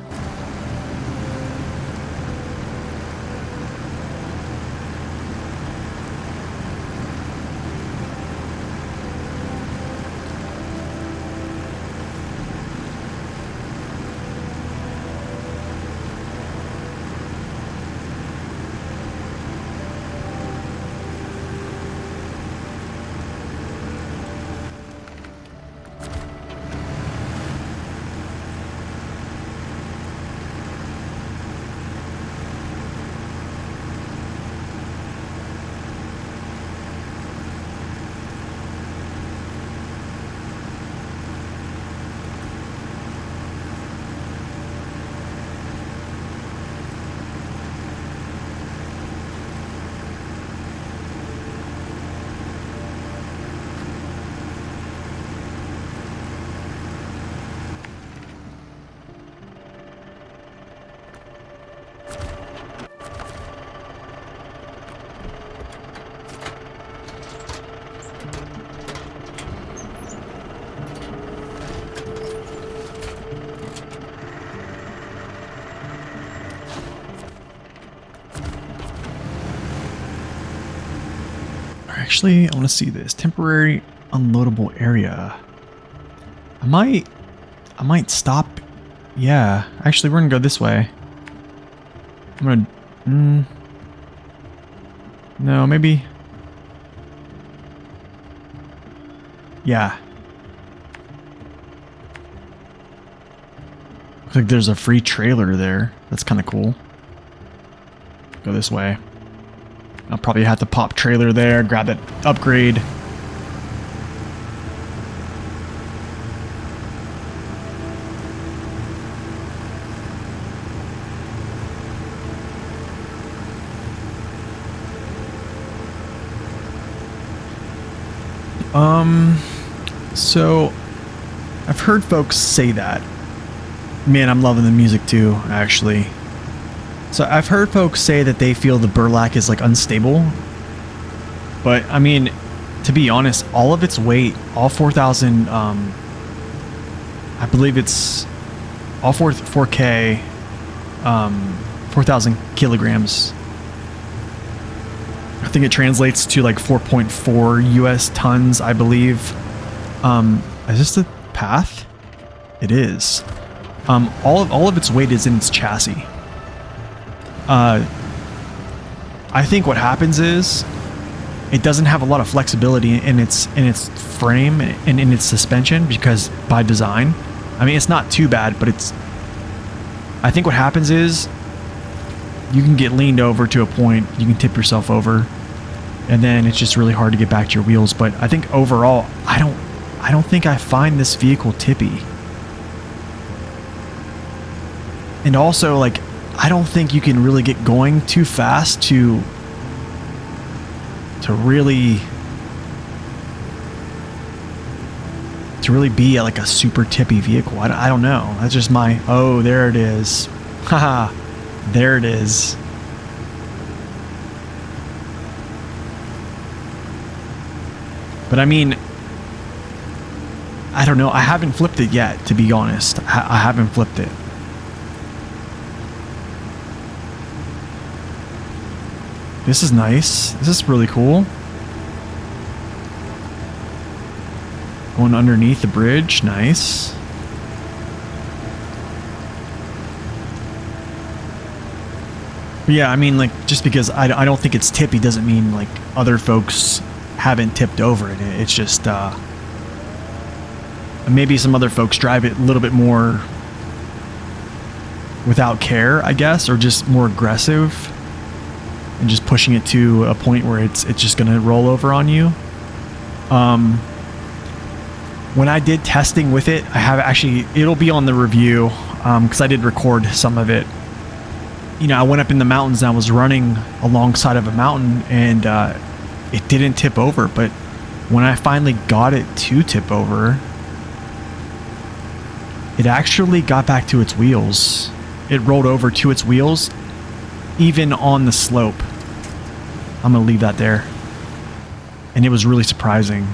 Actually, I want to see this temporary unloadable area. I might stop. Yeah, actually, we're gonna go this way. I'm gonna. No, maybe. Yeah. Looks like there's a free trailer there. That's kind of cool. Go this way. I'll probably have to pop trailer there, grab that upgrade. So I've heard folks say that. Man, I'm loving the music too, actually. So I've heard folks say that they feel the burlap is like unstable. But I mean, to be honest, all of its weight, all 4,000, I believe it's all 4K, 4,000 kilograms. I think it translates to like 4.4 US tons, I believe. Is this the path? It is. All of its weight is in its chassis. I think what happens is it doesn't have a lot of flexibility in its frame and in its suspension because by design. I mean, it's not too bad, but I think what happens is you can get leaned over to a point, you can tip yourself over, and then it's just really hard to get back to your wheels. But I think overall, I don't think I find this vehicle tippy. And also, like, I don't think you can really get going too fast to really be like a super tippy vehicle. I don't know. That's just my, oh, there it is. Haha, there it is. But I mean, I don't know. I haven't flipped it yet, to be honest. I haven't flipped it. This is nice. This is really cool. Going underneath the bridge. Nice. But yeah, I mean, like, just because I don't think it's tippy doesn't mean, like, other folks haven't tipped over it. It's just, maybe some other folks drive it a little bit more without care, I guess, or just more aggressive and just pushing it to a point where it's just going to roll over on you. When I did testing with it, I have actually, it'll be on the review, because I did record some of it. You know, I went up in the mountains and I was running alongside of a mountain, and it didn't tip over. But when I finally got it to tip over, it actually got back to its wheels. It rolled over to its wheels, even on the slope. I'm gonna leave that there. And it was really surprising.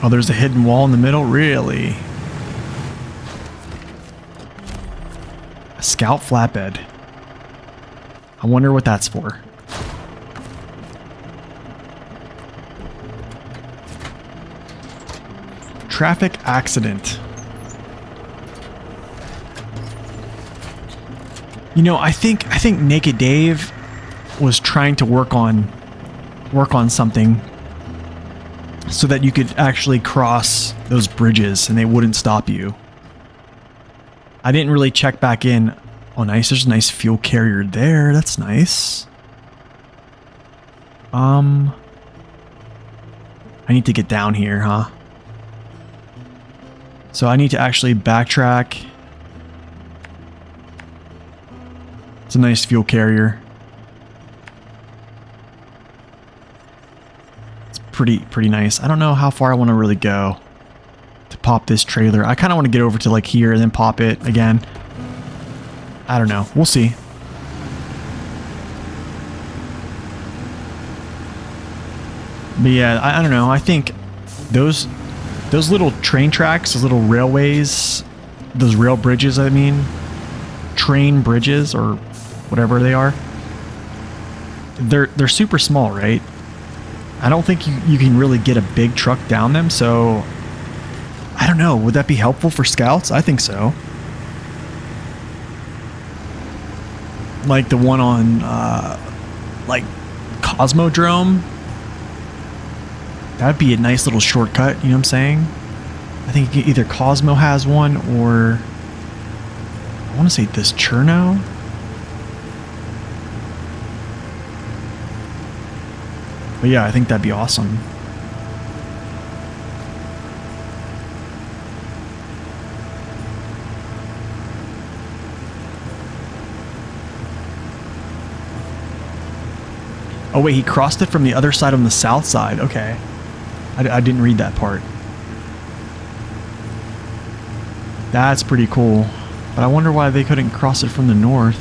Oh, there's a hidden wall in the middle? Really? A scout flatbed. I wonder what that's for. Traffic accident. You know, I think Naked Dave was trying to work on something so that you could actually cross those bridges and they wouldn't stop you. I didn't really check back in. Oh, nice. There's a nice fuel carrier there. That's nice. I need to get down here, huh? So I need to actually backtrack. It's a nice fuel carrier. It's pretty nice. I don't know how far I want to really go to pop this trailer. I kind of want to get over to like here and then pop it again. I don't know. We'll see. But yeah, I don't know. I think those little train tracks, those little railways, those rail bridges, I mean, train bridges or whatever they are, they're super small, right? I don't think you can really get a big truck down them, so I don't know. Would that be helpful for scouts? I think so. Like the one on like Cosmodrome. That'd be a nice little shortcut, you know what I'm saying? I think either Cosmo has one or I want to say this Cherno. But yeah, I think that'd be awesome. Oh wait, he crossed it from the other side on the south side. Okay. I didn't read that part. That's pretty cool. But I wonder why they couldn't cross it from the north.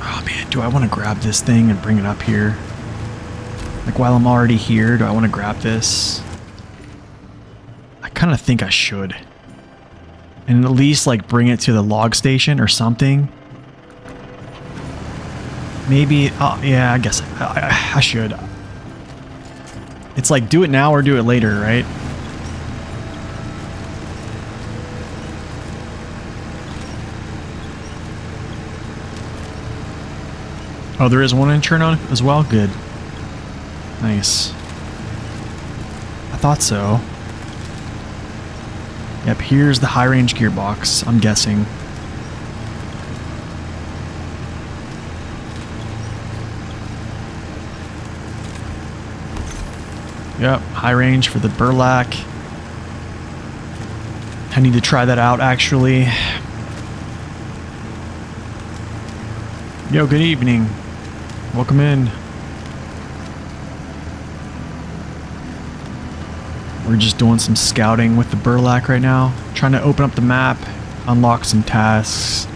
Oh man, do I want to grab this thing and bring it up here? Like while I'm already here, do I want to grab this? I kind of think I should. And at least like bring it to the log station or something. Maybe, oh yeah, I guess I should. It's like do it now or do it later, right? Oh, there is one in Cherno as well? Good. Nice. I thought so. Yep, here's the high range gearbox, I'm guessing. Yep, high range for the Burlak. I need to try that out actually. Yo, good evening. Welcome in. We're just doing some scouting with the burlap right now. Trying to open up the map, unlock some tasks.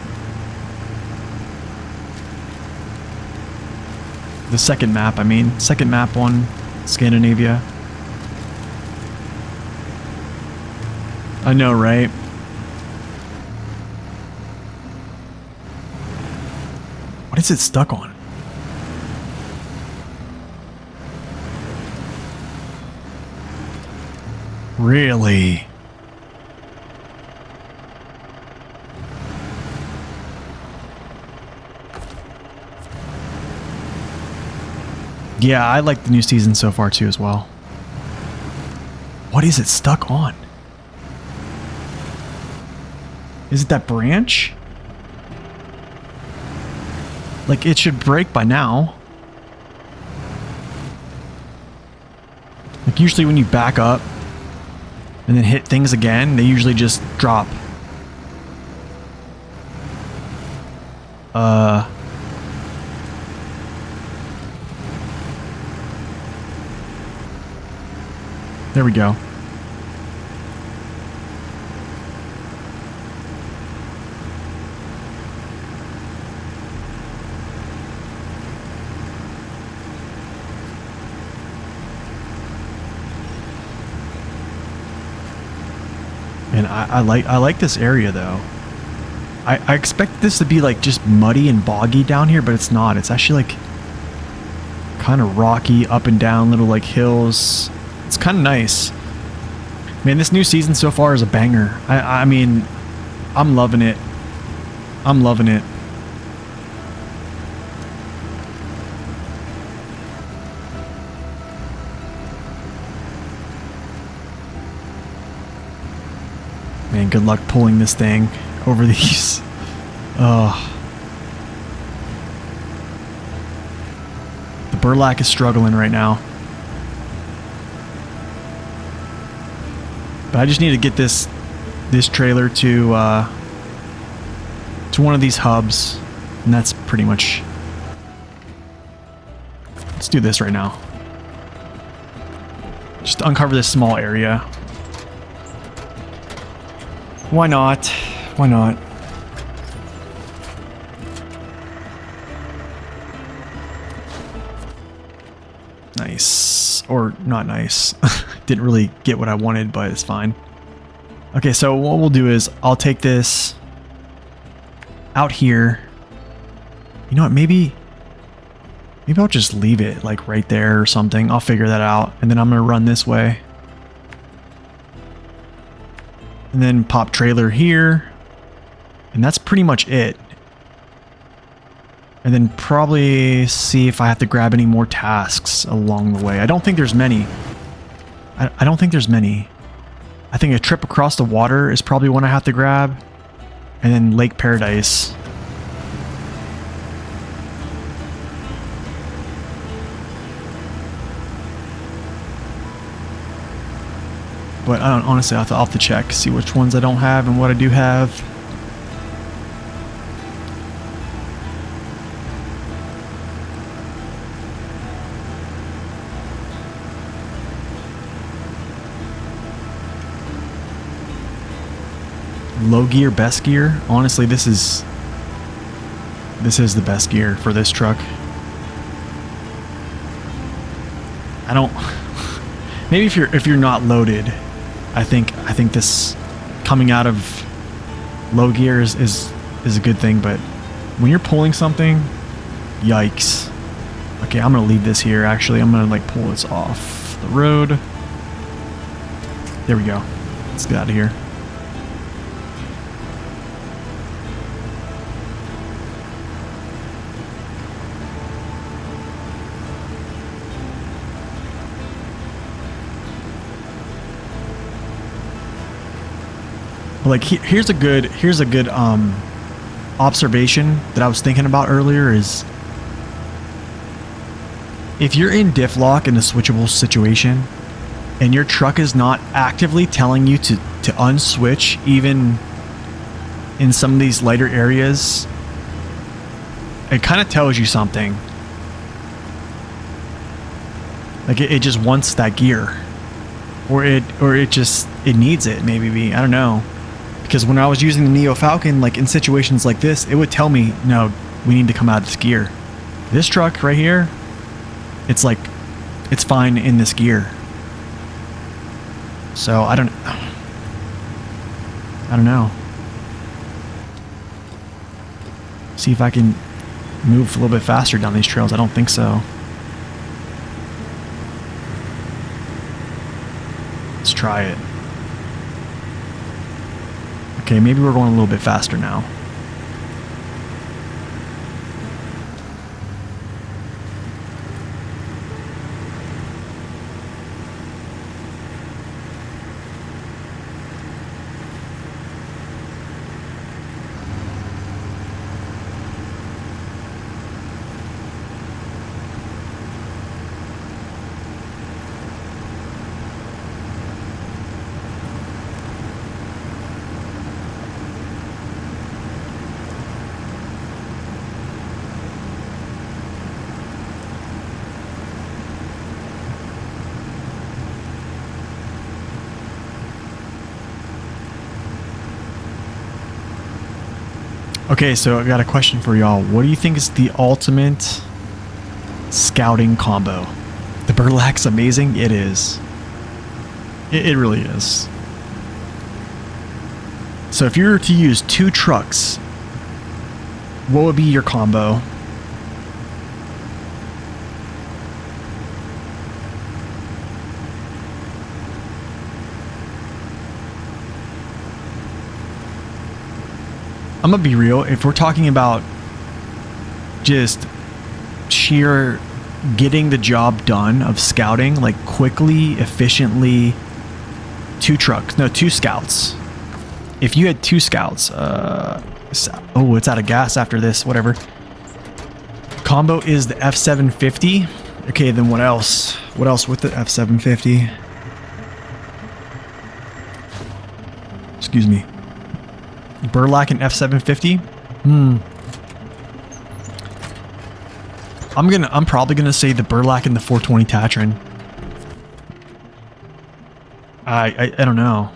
The second map, I mean. Second map one, Scandinavia. I know, right? What is it stuck on? Really? Yeah, I like the new season so far too as well. What is it stuck on? Is it that branch? Like, it should break by now. Like, usually when you back up and then hit things again, they usually just drop. There we go. And I like this area though. I expect this to be like just muddy and boggy down here, but it's not. It's actually like kind of rocky, up and down, little like hills. It's kind of nice. Man, this new season so far is a banger. I mean, I'm loving it. I'm loving it. Man, good luck pulling this thing over these. The burlap is struggling right now. But I just need to get this trailer to one of these hubs, and that's pretty much. Let's do this right now. Just uncover this small area. Why not? Why not? Nice. Or not nice. Didn't really get what I wanted, but it's fine. Okay, so what we'll do is I'll take this out here. You know what? Maybe I'll just leave it like right there or something. I'll figure that out. And then I'm going to run this way. And then pop trailer here. And that's pretty much it. And then probably see if I have to grab any more tasks along the way. I don't think there's many. I don't think there's many. I think a trip across the water is probably one I have to grab. And then Lake Paradise. But I don't, honestly, I'll have to check, see which ones I don't have and what I do have. Low gear, best gear. Honestly, this is the best gear for this truck. I don't. Maybe if you're not loaded, I think this coming out of low gear is a good thing. But when you're pulling something, yikes. Okay, I'm gonna leave this here. Actually, I'm gonna like pull this off the road. There we go. Let's get out of here. Like here's a good observation that I was thinking about earlier is if you're in diff lock in a switchable situation and your truck is not actively telling you to unswitch even in some of these lighter areas, it kind of tells you something. Like it just wants that gear. or it needs it. Maybe I don't know. Because when I was using the Neo Falcon, like in situations like this, it would tell me, no, we need to come out of this gear. This truck right here, it's like, it's fine in this gear. So I don't know. See if I can move a little bit faster down these trails. I don't think so. Let's try it. Okay, maybe we're going a little bit faster now. Okay, so I got a question for y'all. What do you think is the ultimate scouting combo? The Burlak's amazing? It is. It really is. So if you were to use 2 trucks, what would be your combo? I'm gonna be real, if we're talking about just sheer getting the job done of scouting, like quickly, efficiently, 2 trucks, no, 2 scouts. If you had 2 scouts, oh, it's out of gas after this, whatever. Combo is the F750. Okay, then what else? What else with the F750? Excuse me. Burlak and F750. I'm probably gonna say the Burlak and the 420 Tatran. I don't know.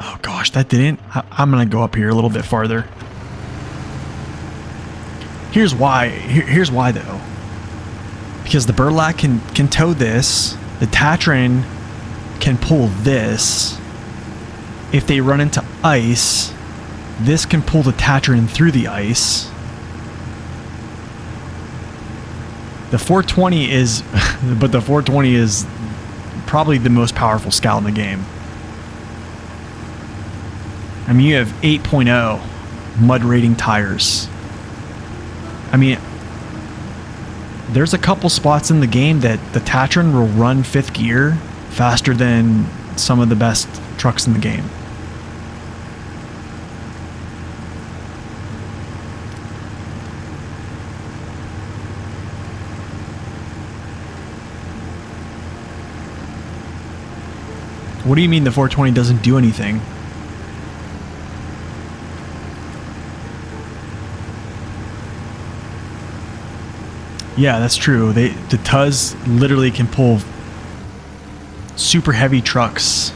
Oh gosh, that didn't. I'm gonna go up here a little bit farther. Here's why. Here's why though. Because the Burlak can tow this. The Tatran can pull this. If they run into ice, this can pull the Tatran through the ice. The 420 is, but the 420 is probably the most powerful scout in the game. I mean, you have 8.0 mud rating tires. I mean, there's a couple spots in the game that the Tatran will run 5th gear faster than some of the best trucks in the game. What do you mean the 420 doesn't do anything? Yeah, that's true. The Tuz literally can pull super heavy trucks.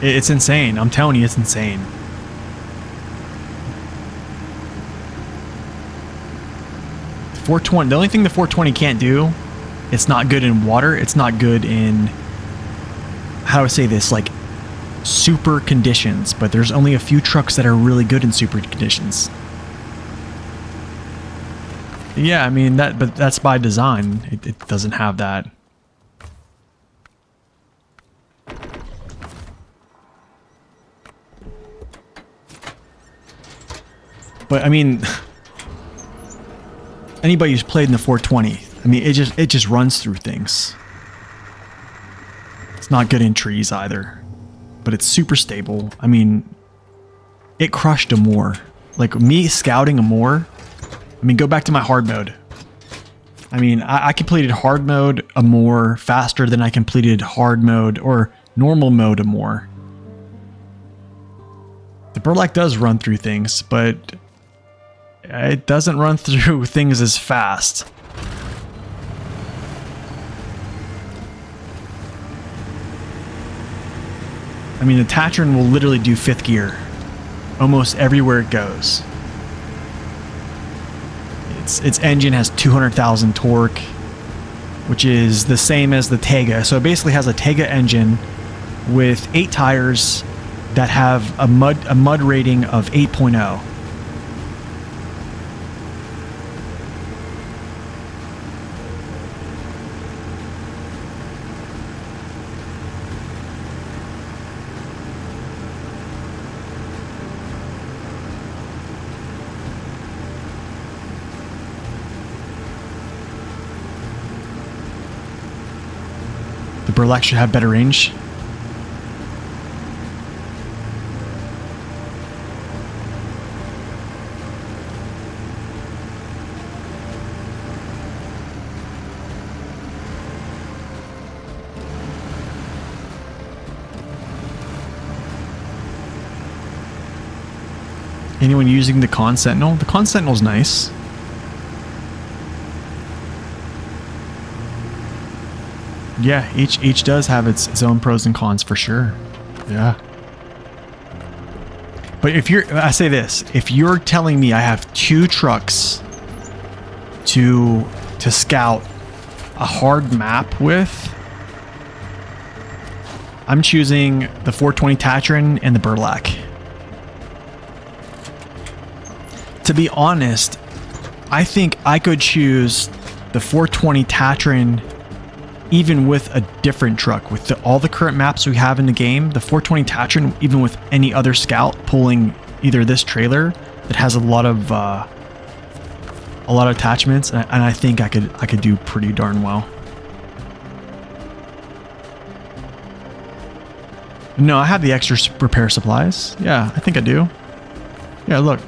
It's insane. I'm telling you, it's insane. The 420. The only thing the 420 can't do, it's not good in water. It's not good in, how do I say this, like super conditions. But there's only a few trucks that are really good in super conditions. Yeah, I mean but that's by design. It doesn't have that. But I mean, anybody who's played in the 420, I mean, it just runs through things. It's not good in trees either, but it's super stable. I mean, it crushed a Moor. Like me scouting a Moor. I mean, go back to my hard mode. I mean, I completed hard mode a Moor faster than I completed hard mode or normal mode a Moor. The Burlak does run through things, but it doesn't run through things as fast. I mean, the Tatron will literally do 5th gear almost everywhere it goes. Its engine has 200,000 torque, which is the same as the Tega. So it basically has a Tega engine with 8 tires that have a mud rating of 8.0. The Burlak should have better range. Anyone using the Con Sentinel? The Con Sentinel's nice. Yeah, each does have its own pros and cons for sure. Yeah. But I say this, if you're telling me I have 2 trucks to scout a hard map with, I'm choosing the 420 Tatron and the Burlak. To be honest, I think I could choose the 420 Tatron even with a different truck. With all the current maps we have in the game, the 420 Tatron, even with any other scout pulling either this trailer that has a lot of attachments, and I think I could do pretty darn well. No, I have the extra repair supplies. Yeah, I think I do. Yeah, look.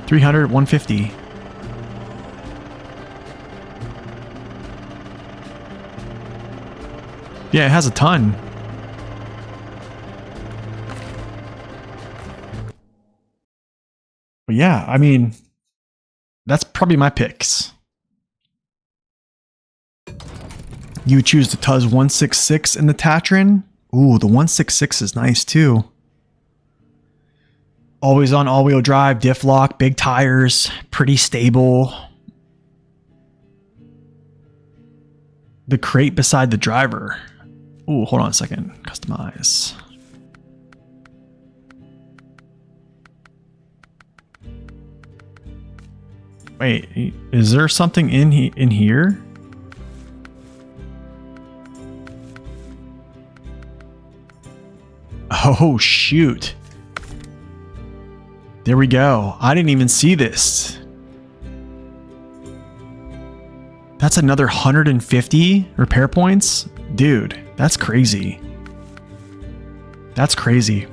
300, 150. Yeah, it has a ton. But yeah, I mean, that's probably my picks. You choose the Tuz 166 in the Tatron. Ooh, the 166 is nice too. Always on all-wheel drive, diff lock, big tires, pretty stable. The crate beside the driver. Ooh, hold on a second. Customize. Wait, is there something in here? Oh, shoot. There we go. I didn't even see this. That's another 150 repair points? Dude, that's crazy. That's crazy.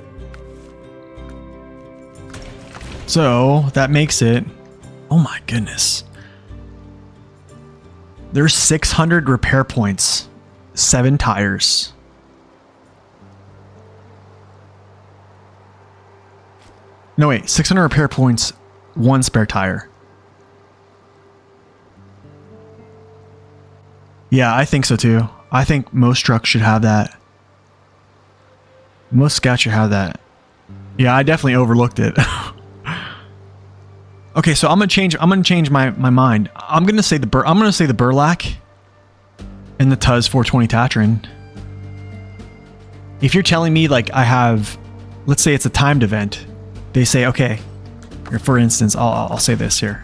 So, that makes it... Oh my goodness. There's 600 repair points. 7 tires. No, wait. 600 repair points, 1 spare tire. Yeah, I think so too. I think most trucks should have that. Most scouts should have that. Yeah, I definitely overlooked it. Okay, so I'm gonna change my mind. I'm gonna say the Burlak and the Tuz 420 Tatron. If you're telling me like I have, let's say it's a timed event, they say okay. Or for instance, I'll say this here.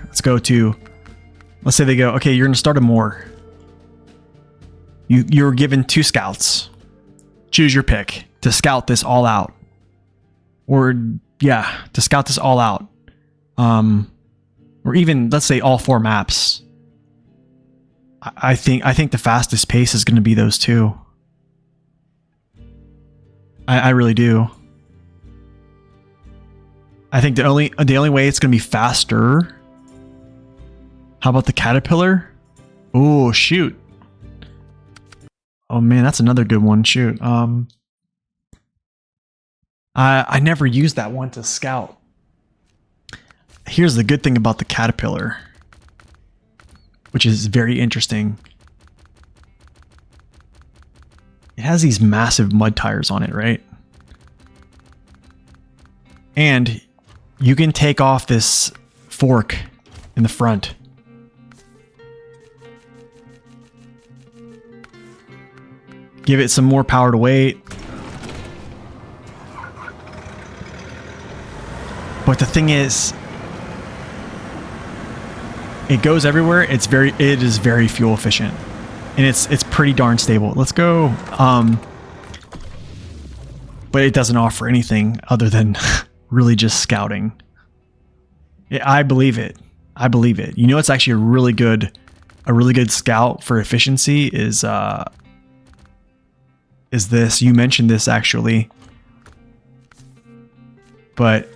Let's say they go, okay, you're gonna start a Moor. You're given 2 scouts. Choose your pick to scout this all out. Or yeah, to scout this all out. Or even let's say all 4 maps. I think the fastest pace is going to be those 2. I really do. I think the only way it's going to be faster. How about the Caterpillar? Oh shoot. Oh man, that's another good one. Shoot. I never used that one to scout. Here's the good thing about the Caterpillar, which is very interesting. It has these massive mud tires on it, right? And you can take off this fork in the front. Give it some more power to weight. But the thing is, it goes everywhere. It is very fuel efficient. And it's pretty darn stable. Let's go. But it doesn't offer anything other than really just scouting. I believe it. I believe it. You know, it's actually a really good scout for efficiency is this. You mentioned this actually. But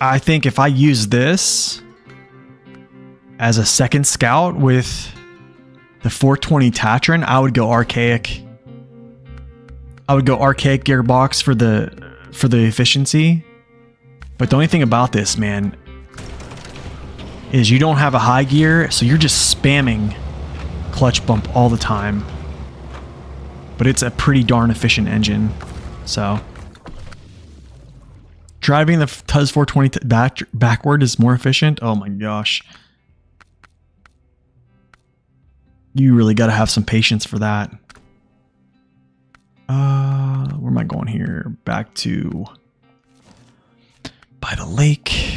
I think if I use this as a second scout with the 420 Tatran, I would go archaic. I would go archaic gearbox for the efficiency. But the only thing about this, man, is you don't have a high gear, so you're just spamming clutch bump all the time. But it's a pretty darn efficient engine. So driving the Tuz 420 backward is more efficient. Oh my gosh. You really got to have some patience for that. Where am I going here? Back to by the lake.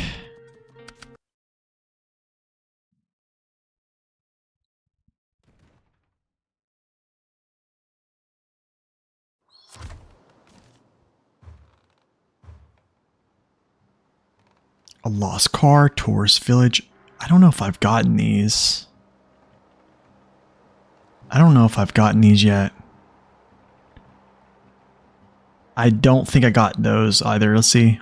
A lost car, tourist village. I don't know if I've gotten these. I don't know if I've gotten these yet. I don't think I got those either. Let's see.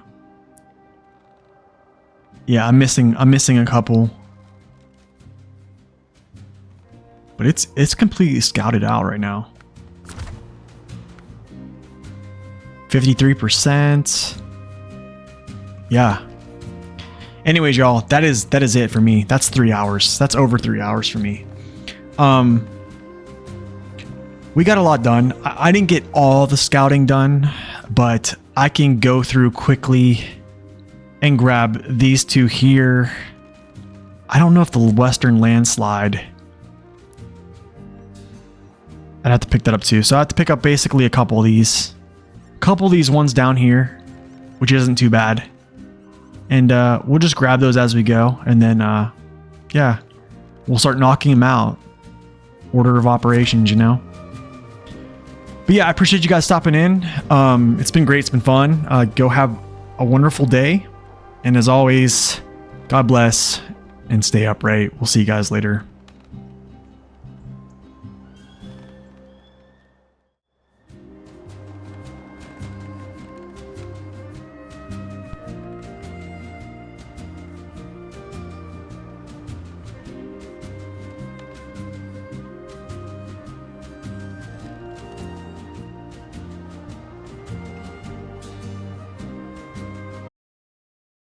Yeah, I'm missing a couple. But it's completely scouted out right now. 53%. Yeah. Anyways, y'all, that is it for me. That's 3 hours. That's over 3 hours for me. We got a lot done. I didn't get all the scouting done, but I can go through quickly and grab these two here. I don't know if the Western Landslide. I'd have to pick that up too. So I have to pick up basically a couple of these. A couple of these ones down here, which isn't too bad. And we'll just grab those as we go. And then, yeah, we'll start knocking them out. Order of operations, you know? But yeah, I appreciate you guys stopping in. It's been great. It's been fun. Go have a wonderful day. And as always, God bless and stay upright. We'll see you guys later.